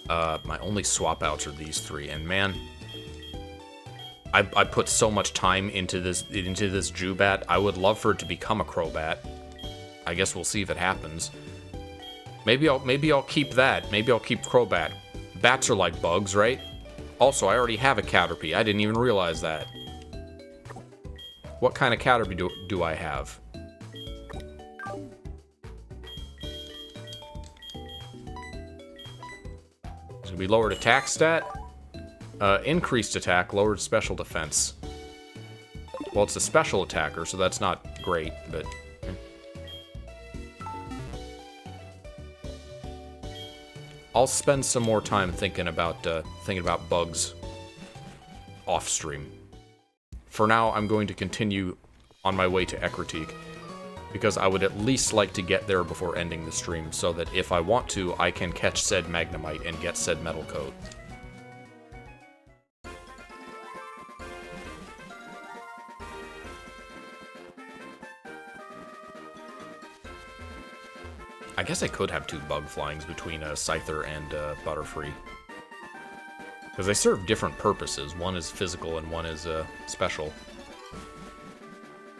My only swap outs are these three, and man, I put so much time into this Jubat. I would love for it to become a Crobat. I guess we'll see if it happens. Maybe I'll keep that. Maybe I'll keep Crobat. Bats are like bugs, right? Also, I already have a Caterpie. I didn't even realize that. What kind of Caterpie do I have? It's gonna be lowered attack stat. Increased attack, lowered special defense. Well, it's a special attacker, so that's not great, but... I'll spend some more time thinking about bugs off stream. For now, I'm going to continue on my way to Ecruteak, because I would at least like to get there before ending the stream, so that if I want to, I can catch said Magnemite and get said Metal Coat. I guess I could have two Bug Flyings between Scyther and Butterfree. Because they serve different purposes. One is physical and one is special.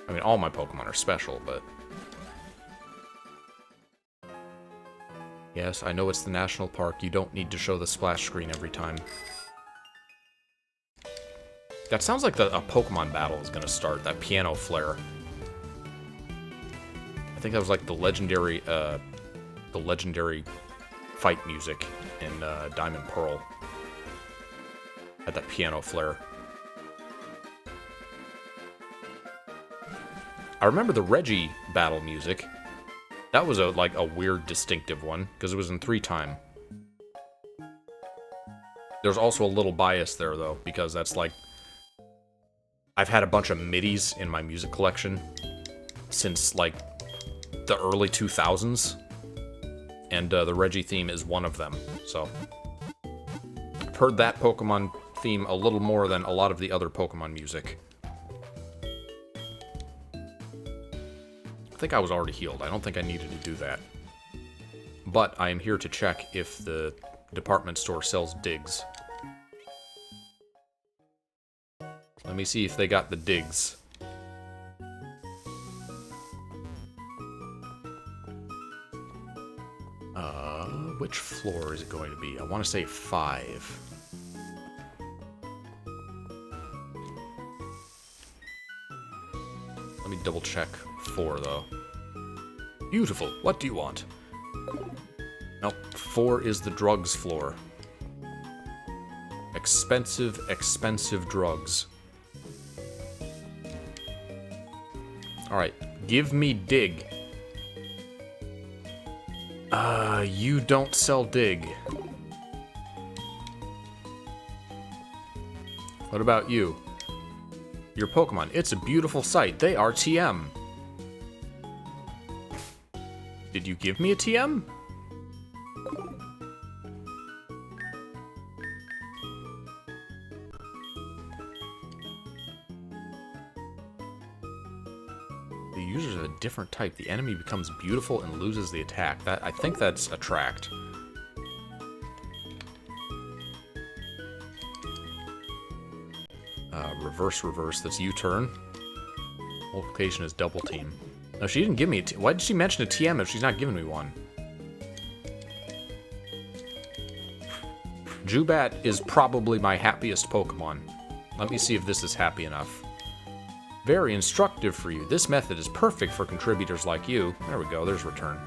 I mean, all my Pokemon are special, but... Yes, I know it's the national park. You don't need to show the splash screen every time. That sounds like a Pokemon battle is going to start. That piano flare. I think that was like the legendary fight music in Diamond Pearl. Had that piano flare. I remember the Reggie battle music. That was like a weird, distinctive one, because it was in 3-time. There's also a little bias there, though, because that's like... I've had a bunch of MIDIs in my music collection since, like, the early 2000s. And the Reggie theme is one of them, so... I've heard that Pokemon theme a little more than a lot of the other Pokemon music. I think I was already healed. I don't think I needed to do that. But I am here to check if the department store sells digs. Let me see if they got the digs. Which floor is it going to be? I want to say 5. Let me double check 4, though. Beautiful. What do you want? Nope. 4 is the drugs floor. Expensive, expensive drugs. Alright. Give me dig. You don't sell dig. What about you? Your Pokemon. It's a beautiful sight. They are TM. Did you give me a TM? The user's of a different type. The enemy becomes beautiful and loses the attack. I think that's attract. Reverse. That's U-turn. Multiplication is double team. No, she didn't give me a TM. Why did she mention a TM if she's not giving me one? Zubat is probably my happiest Pokemon. Let me see if this is happy enough. Very instructive for you. This method is perfect for contributors like you. There we go, there's return.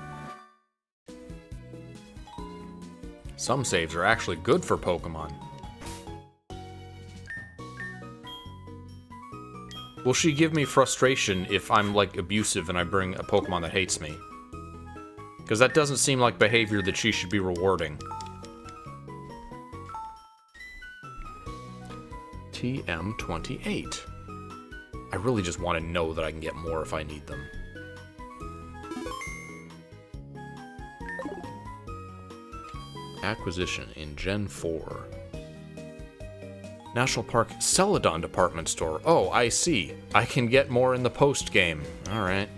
Some saves are actually good for Pokemon. Will she give me frustration if I'm, like, abusive and I bring a Pokemon that hates me? Because that doesn't seem like behavior that she should be rewarding. TM28. I really just want to know that I can get more if I need them. Acquisition in Gen 4. National Park Celadon Department Store. Oh, I see. I can get more in the post-game. Alright.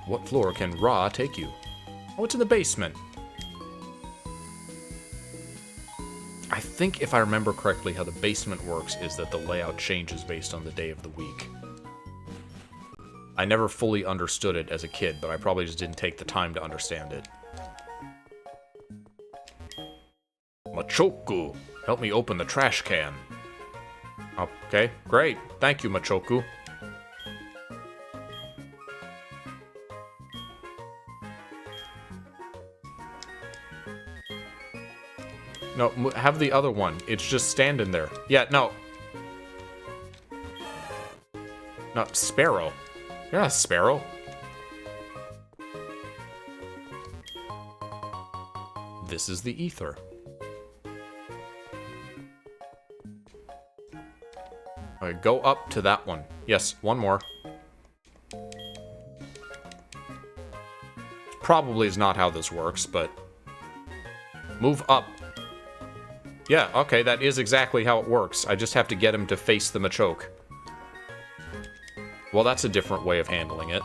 What floor can Ra take you? Oh, it's in the basement. I think if I remember correctly how the basement works is that the layout changes based on the day of the week. I never fully understood it as a kid, but I probably just didn't take the time to understand it. Machoku! Help me open the trash can. Okay, great. Thank you, Machoku. No, have the other one. It's just standing there. Yeah, no. No, Sparrow. You're not a Sparrow. This is the ether. Okay, go up to that one. Yes, one more. Probably is not how this works, but... Move up. Yeah, okay, that is exactly how it works. I just have to get him to face the Machoke. Well, that's a different way of handling it.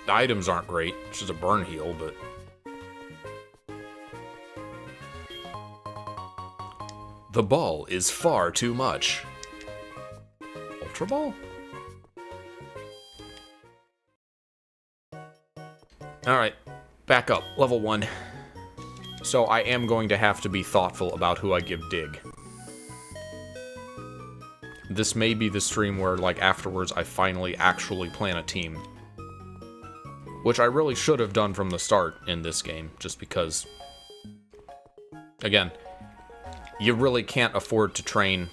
The items aren't great. It's just a burn heal, but... The ball is far too much. Ultra Ball? Alright, back up. Level 1. So I am going to have to be thoughtful about who I give dig. This may be the stream where, like, afterwards I finally actually plan a team. Which I really should have done from the start in this game, just because... Again, you really can't afford to train,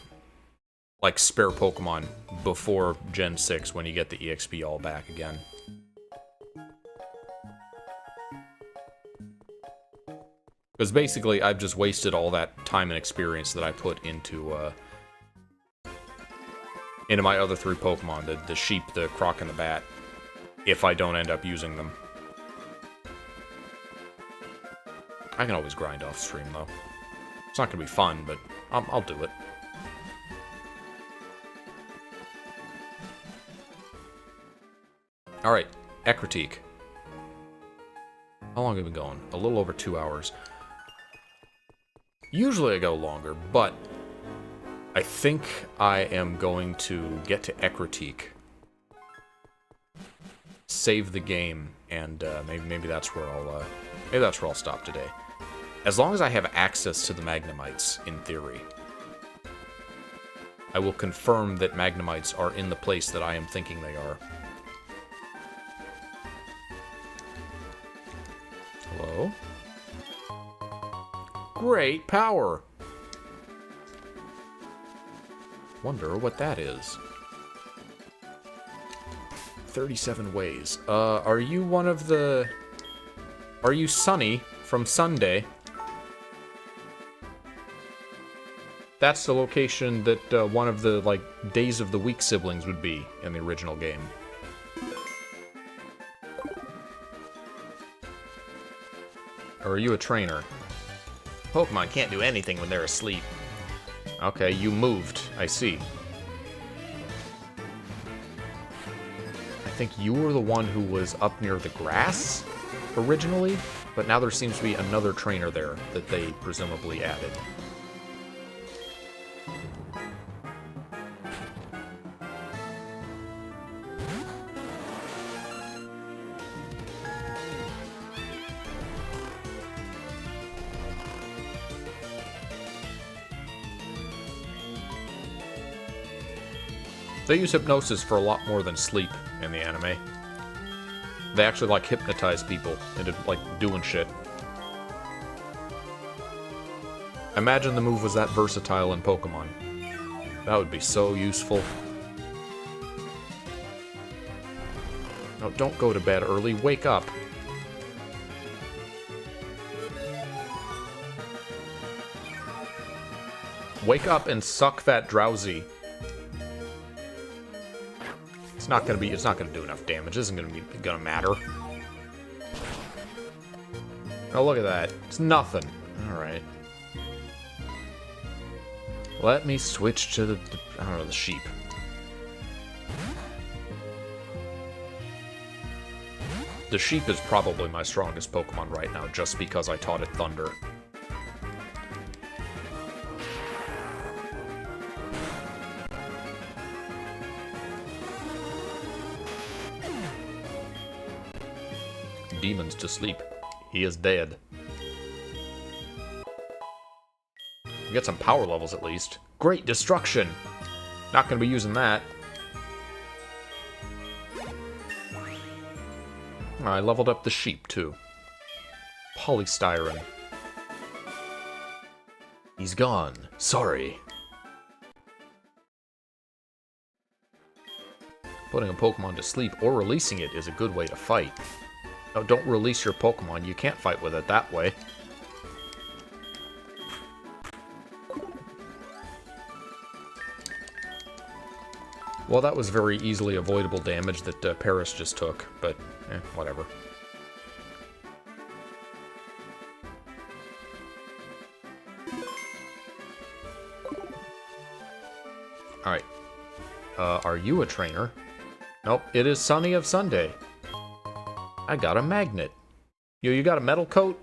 like, spare Pokemon before Gen 6 when you get the EXP all back again. Because basically, I've just wasted all that time and experience that I put into my other 3 Pokemon, the sheep, the croc, and the bat, if I don't end up using them. I can always grind off stream, though. It's not going to be fun, but I'll do it. Alright, Ekritique. How long have we been going? A little over 2 hours. Usually I go longer, but I think I am going to get to Ekritique, save the game, and maybe that's where I'll stop today. As long as I have access to the Magnemites, in theory, I will confirm that Magnemites are in the place that I am thinking they are. Hello? Great power! Wonder what that is. 37 ways. Are you one of the... Are you Sunny from Sunday? That's the location that one of the, like, Days of the Week siblings would be in the original game. Or are you a trainer? Pokemon can't do anything when they're asleep. Okay, you moved. I see. I think you were the one who was up near the grass originally, but now there seems to be another trainer there that they presumably added. They use hypnosis for a lot more than sleep in the anime. They actually, like, hypnotize people into, like, doing shit. Imagine the move was that versatile in Pokemon. That would be so useful. No, don't go to bed early. Wake up. Wake up and suck that drowsy. It's not gonna do enough damage. It isn't gonna matter. Oh, look at that. It's nothing. Alright. Let me switch to I don't know, the sheep. The sheep is probably my strongest Pokemon right now, just because I taught it Thunder. Demons to sleep. He is dead. We get some power levels at least. Great destruction! Not gonna be using that. I leveled up the sheep too. Polystyrene. He's gone. Sorry. Putting a Pokemon to sleep or releasing it is a good way to fight. No, don't release your Pokemon. You can't fight with it that way. Well, that was very easily avoidable damage that Paris just took, but whatever. Alright. Are you a trainer? Nope, it is Sunny of Sunday. I got a magnet. You got a metal coat?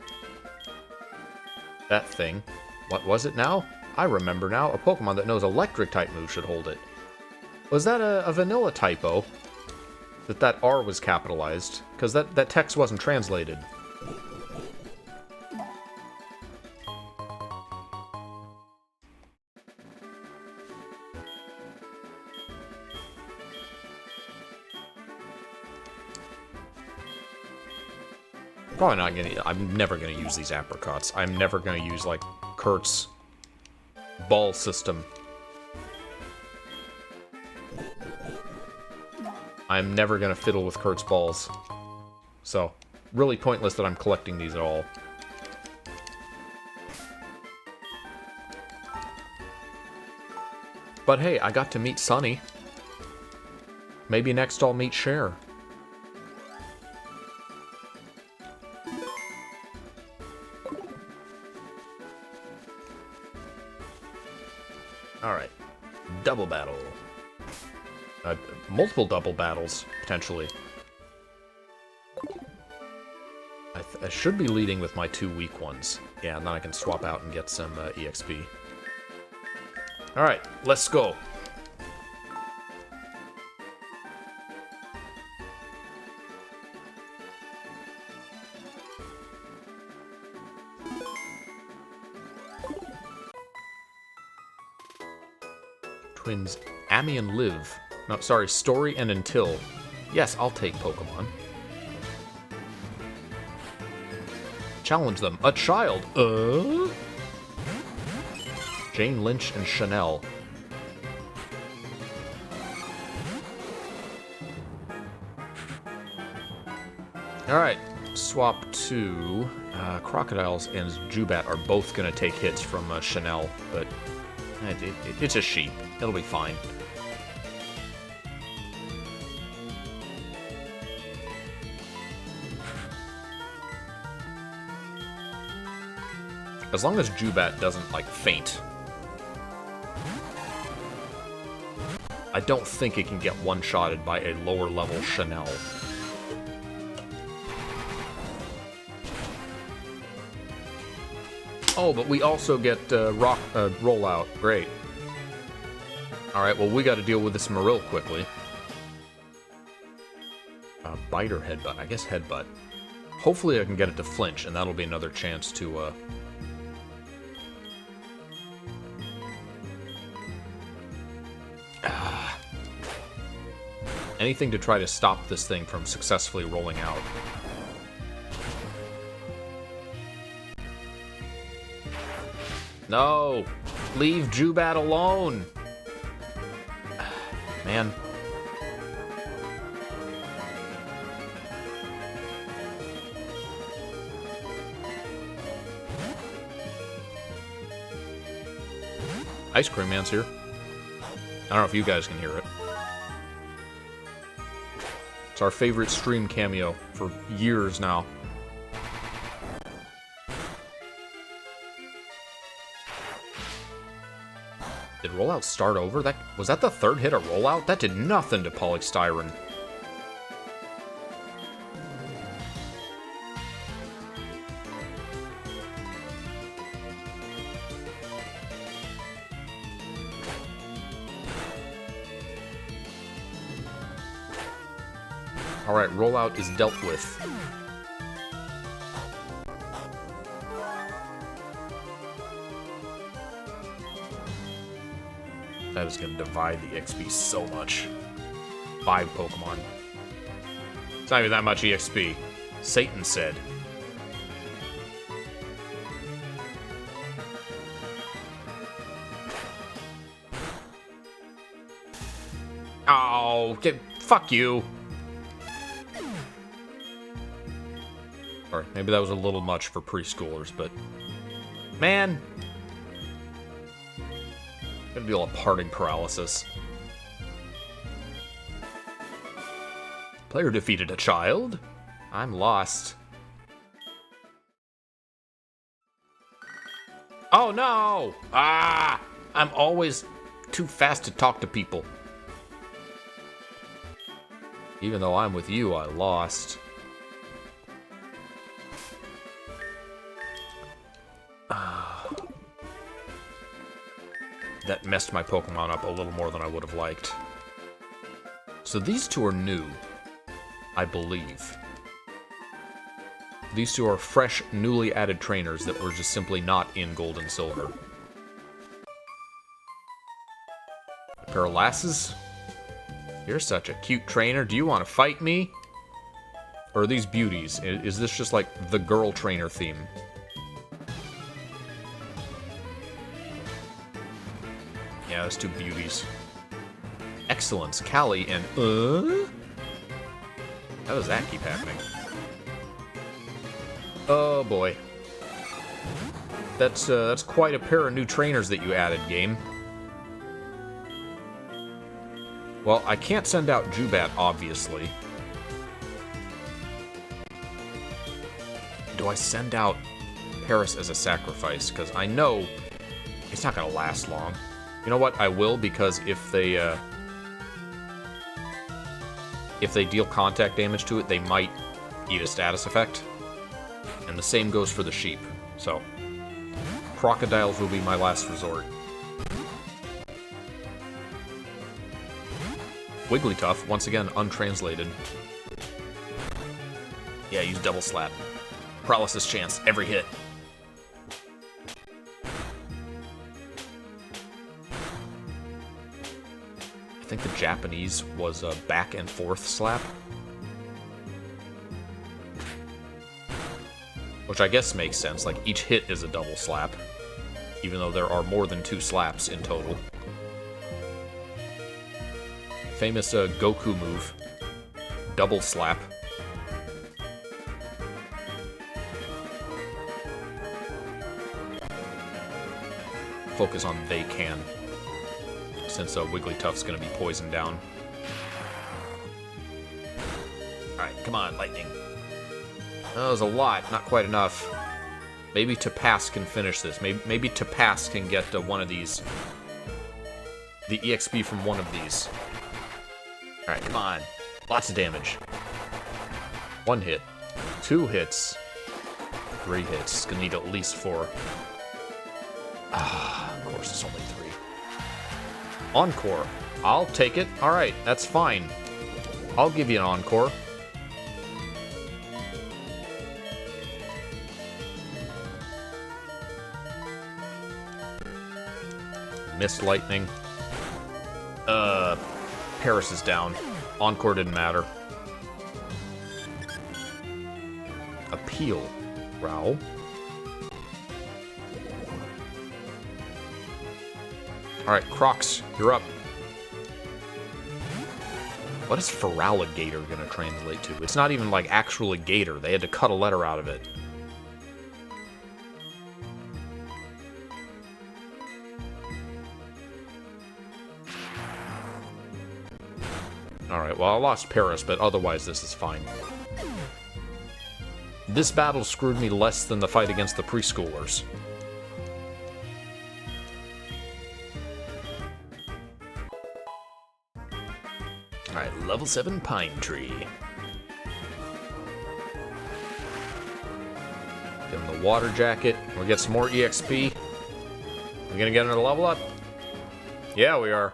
That thing. What was it now? I remember now. A Pokemon that knows electric-type moves should hold it. Was that a vanilla typo? That R was capitalized? Because that text wasn't translated. Probably not gonna... I'm never gonna use these apricots. I'm never gonna use, like, Kurt's ball system. I'm never gonna fiddle with Kurt's balls. So, really pointless that I'm collecting these at all. But hey, I got to meet Sunny. Maybe next I'll meet Cher. Alright. Double battle. Multiple double battles, potentially. I should be leading with my 2 weak ones. Yeah, and then I can swap out and get some EXP. Alright, let's go. Twins Amy and Liv. No, sorry, Story and Until. Yes, I'll take Pokemon. Challenge them. A child. Jane Lynch and Chanel. Alright, swap to... Crocodiles and Zubat are both going to take hits from Chanel, but it's a sheep. It'll be fine. As long as Zubat doesn't, like, faint. I don't think it can get one-shotted by a lower-level Chanel. Oh, but we also get rollout. Great. Alright, well, we gotta deal with this Marill quickly. Bite or Headbutt? I guess Headbutt. Hopefully I can get it to flinch, and that'll be another chance to, anything to try to stop this thing from successfully rolling out. No! Leave Zubat alone! Man. Ice Cream Man's here. I don't know if you guys can hear it. It's our favorite stream cameo for years now. Did rollout start over? Was that the third hit of rollout? That did nothing to Polystyrene. Alright, rollout is dealt with. That is going to divide the XP so much. 5 Pokemon. It's not even that much EXP. Satan said. Oh, fuck you. Or maybe that was a little much for preschoolers, but... Man! Gonna deal with parting paralysis. Player defeated a child? I'm lost. Oh no! Ah! I'm always too fast to talk to people. Even though I'm with you, I lost. that messed my Pokemon up a little more than I would have liked. So these two are new, I believe. These two are fresh, newly added trainers that were just simply not in Gold and Silver. A pair of lasses. You're such a cute trainer. Do you want to fight me? Or are these beauties? Is this just like the girl trainer theme? Yeah, there's two beauties. Excellence, Callie, and how does that keep happening? Oh boy. That's quite a pair of new trainers that you added, game. Well, I can't send out Jubat, obviously. Do I send out Paris as a sacrifice? Because I know it's not going to last long. You know what? I will, because if they deal contact damage to it, they might eat a status effect. And the same goes for the sheep. So, crocodiles will be my last resort. Wigglytuff, once again, untranslated. Yeah, use double slap. Paralysis chance, every hit. I think the Japanese was a back and forth slap. Which I guess makes sense, like each hit is a double slap. Even though there are more than 2 slaps in total. Famous Goku move. Double slap. Focus on they can. Since Wigglytuff's gonna be poisoned down. Alright, come on, lightning. That was a lot, not quite enough. Maybe Tapas can finish this. Maybe Tapas can get one of these. The EXP from one of these. Alright, come on. Lots of damage. 1 hit. 2 hits. 3 hits. It's gonna need at least 4. Ah, of course it's only 3. Encore. I'll take it. Alright, that's fine. I'll give you an encore. Missed lightning. Paris is down. Encore didn't matter. Appeal. Growl. Alright, Crocs, you're up. What is Feraligator gonna translate to? It's not even like actually gator. They had to cut a letter out of it. Alright, well I lost Paris, but otherwise this is fine. This battle screwed me less than the fight against the preschoolers. Alright, level 7 Pine Tree. Give him the Water Jacket. We'll get some more EXP. We gonna get another level up? Yeah, we are.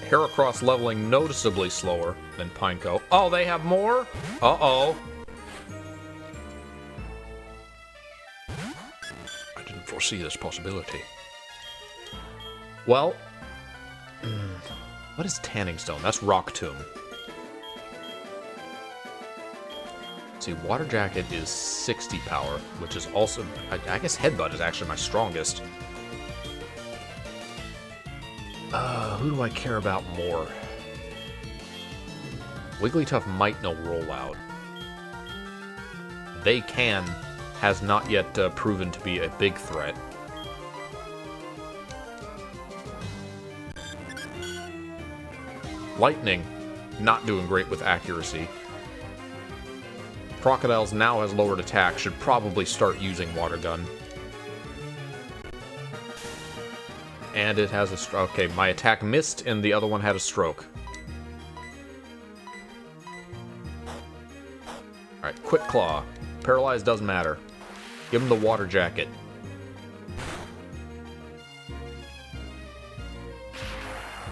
Heracross leveling noticeably slower than Pineco. Oh, they have more? Uh-oh. I didn't foresee this possibility. Well, what is Tanning Stone? That's Rock Tomb. See, Water Jacket is 60 power, which is also... I guess Headbutt is actually my strongest. Who do I care about more? Wigglytuff might know Rollout. They can has not yet proven to be a big threat. Lightning, not doing great with accuracy. Crocodiles now has lowered attack, should probably start using Water Gun. And it has a stroke. Okay, my attack missed, and the other one had a stroke. Alright, Quick Claw. Paralyzed doesn't matter. Give him the water jacket.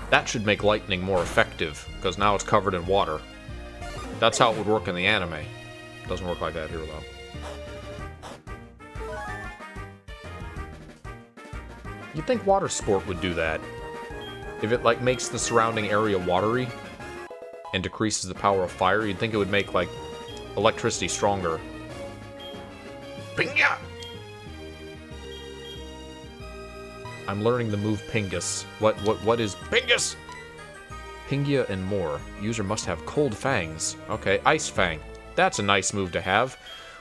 That should make lightning more effective, because now it's covered in water. That's how it would work in the anime. Doesn't work like that here, though. You'd think water sport would do that. If it, like, makes the surrounding area watery and decreases the power of fire, you'd think it would make, like, electricity stronger. Pinga! I'm learning the move Pingus. What is Pingus? Pingia and more. User must have cold fangs. Okay, Ice Fang. That's a nice move to have.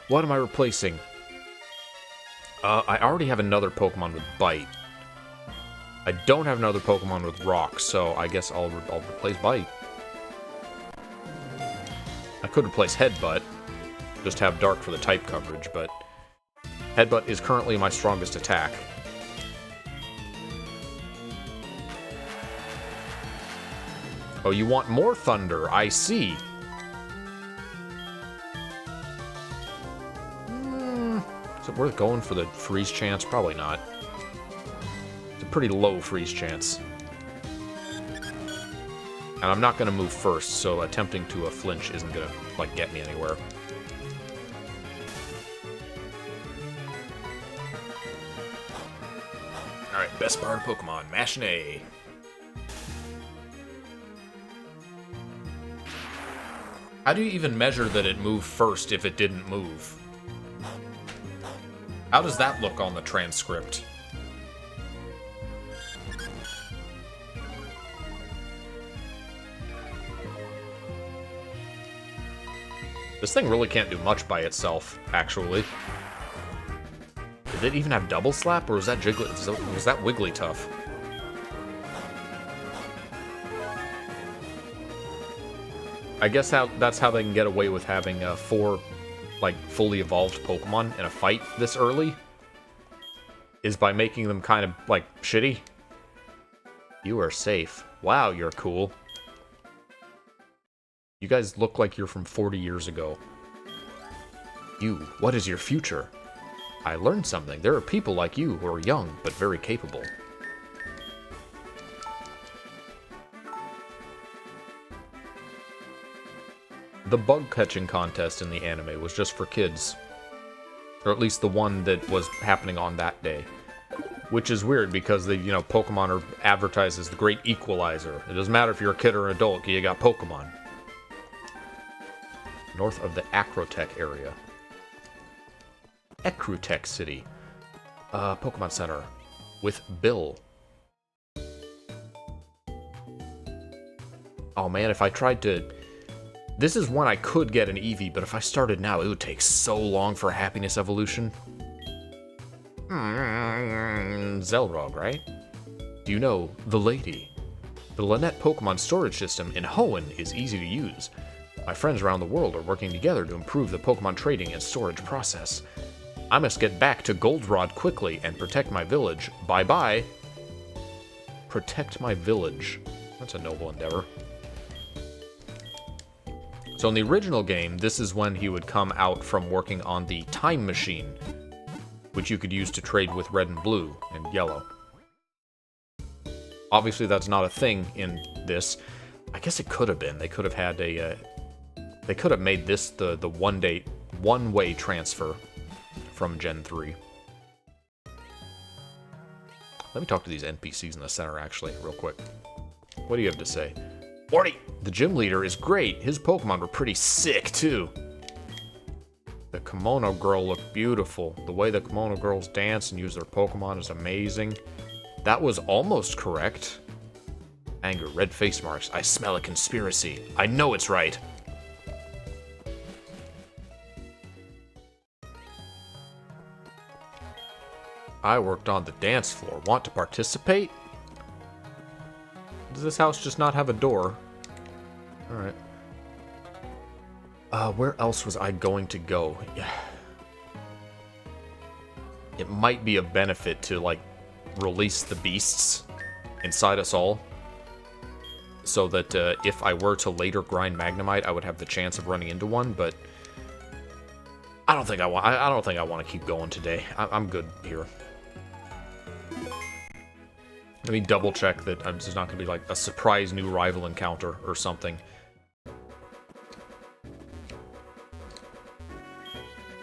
What am I replacing? I already have another Pokemon with Bite. I don't have another Pokemon with Rock, so I guess I'll replace Bite. I could replace Headbutt. Just have Dark for the type coverage, but Headbutt is currently my strongest attack. Oh, you want more thunder, I see. Is it worth going for the freeze chance? Probably not. It's a pretty low freeze chance. And I'm not going to move first, so attempting to flinch isn't going to, like, get me anywhere. Alright, best part of Pokemon, Machine. How do you even measure that it moved first if it didn't move? How does that look on the transcript? This thing really can't do much by itself, actually. Did it even have Double Slap, or was that Wigglytuff? I guess that's how they can get away with having 4, like, fully evolved Pokemon in a fight this early, is by making them kind of, like, shitty. You are safe. Wow, you're cool. You guys look like you're from 40 years ago. You, what is your future? I learned something. There are people like you who are young, but very capable. The bug-catching contest in the anime was just for kids. Or at least the one that was happening on that day. Which is weird, because Pokemon are advertised as the great equalizer. It doesn't matter if you're a kid or an adult, you got Pokemon. North of the Acrotech area. Ecrutech City. Pokemon Center. With Bill. Oh man, if I tried to... This is one I could get an Eevee, but if I started now, it would take so long for a Happiness Evolution. Xelrog, right? Do you know the lady? The Lynette Pokemon storage system in Hoenn is easy to use. My friends around the world are working together to improve the Pokemon trading and storage process. I must get back to Goldenrod quickly and protect my village. Bye-bye. Protect my village. That's a noble endeavor. So in the original game, this is when he would come out from working on the time machine, which you could use to trade with red and blue and yellow. Obviously, that's not a thing in this. I guess it could have been. They could have had a... they could have made this the one-way transfer from Gen 3. Let me talk to these NPCs in the center, actually, real quick. What do you have to say? Morty! The gym leader is great. His Pokemon were pretty sick, too. The Kimono Girl looked beautiful. The way the Kimono Girls dance and use their Pokemon is amazing. That was almost correct. Anger, red face marks. I smell a conspiracy. I know it's right. I worked on the dance floor. Want to participate? Does this house just not have a door? Alright. Where else was I going to go? It might be a benefit to, like, release the beasts inside us all. So that if I were to later grind Magnemite, I would have the chance of running into one, but I don't think I want. I don't think I want to keep going today. I'm good here. Let me double check that there's not going to be like a surprise new rival encounter or something.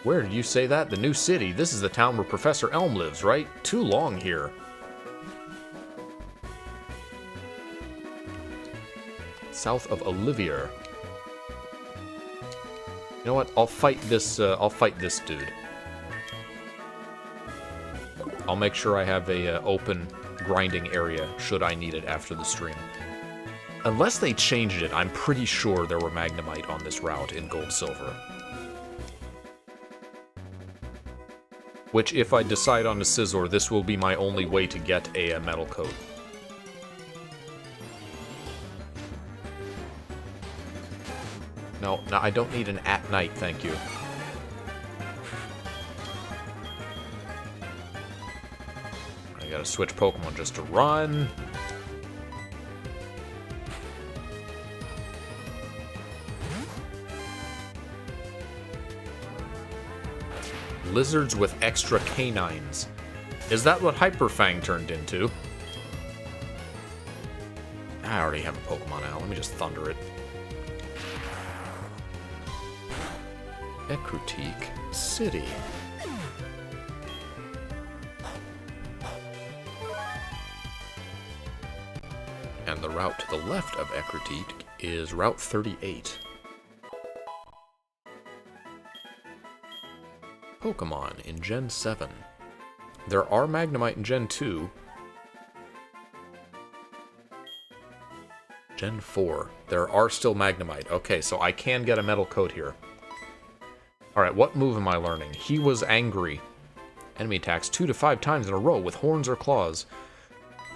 Where did you say that? The new city. This is the town where Professor Elm lives, right? Too long here. South of Olivier. You know what? I'll fight this. I'll fight this dude. I'll make sure I have a open grinding area should I need it after the stream. Unless they changed it, I'm pretty sure there were Magnemite on this route in Gold Silver. Which, if I decide on a Scizor, this will be my only way to get a metal coat. No, I don't need an at night, thank you. I gotta switch Pokemon just to run. Lizards with extra canines. Is that what Hyperfang turned into? I already have a Pokemon out. Let me just thunder it. Ecruteak City. And the route to the left of Ecruteak is Route 38. Pokemon in Gen 7. There are Magnemite in Gen 2. Gen 4. There are still Magnemite. Okay, so I can get a metal coat here. Alright, what move am I learning? He was angry. Enemy attacks 2 to 5 times in a row with horns or claws.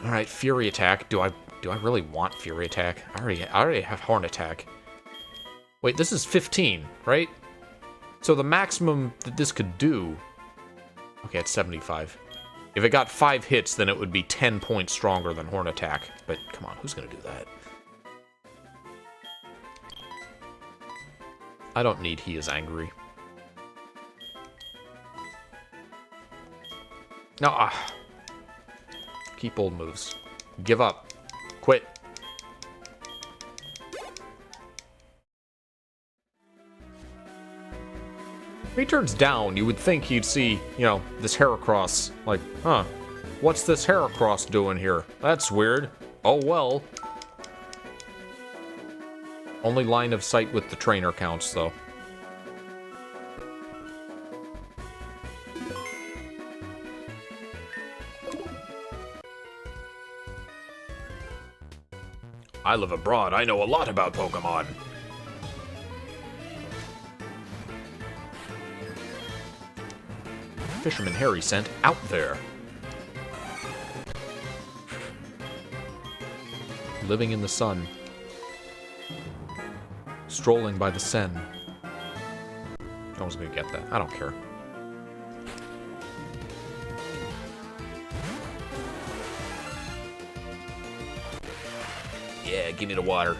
Alright, Fury Attack. Do I really want Fury Attack? I already have Horn Attack. Wait, this is 15, right? So the maximum that this could do... Okay, it's 75. If it got 5 hits, then it would be 10 points stronger than Horn Attack. But, come on, who's gonna do that? I don't need He is Angry. No, keep old moves. Give up. Quit. If he turns down, you would think he'd see, you know, this Heracross. Like, huh, what's this Heracross doing here? That's weird. Oh well. Only line of sight with the trainer counts, though. I live abroad. I know a lot about Pokemon. Fisherman Harry sent out there. Living in the sun. Strolling by the Seine. No one's gonna get that. I don't care. Yeah, give me the water.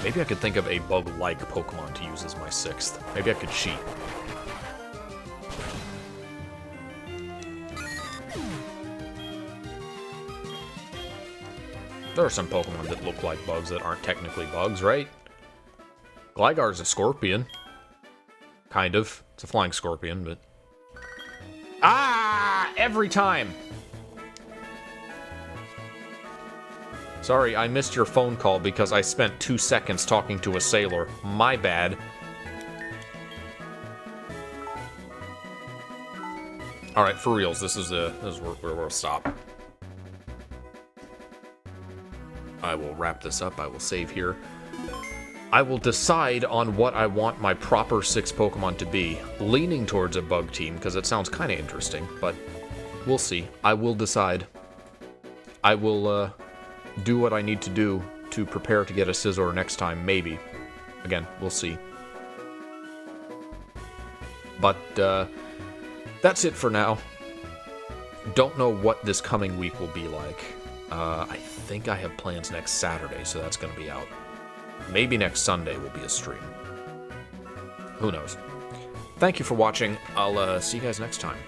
Maybe I could think of a bug-like Pokemon to use as my 6th. Maybe I could cheat. There are some Pokemon that look like bugs that aren't technically bugs, right? Gligar's a scorpion. Kind of. It's a flying scorpion, but... Ah! Every time! Sorry, I missed your phone call because I spent 2 seconds talking to a sailor. My bad. Alright, for reals, this is where we'll stop. I will wrap this up. I will save here. I will decide on what I want my proper 6 Pokemon to be, leaning towards a bug team, because it sounds kind of interesting, but we'll see. I will decide. I will do what I need to do to prepare to get a Scizor next time, maybe. Again, we'll see. But that's it for now. Don't know what this coming week will be like. I think I have plans next Saturday, so that's going to be out. Maybe next Sunday will be a stream. Who knows? Thank you for watching. I'll see you guys next time.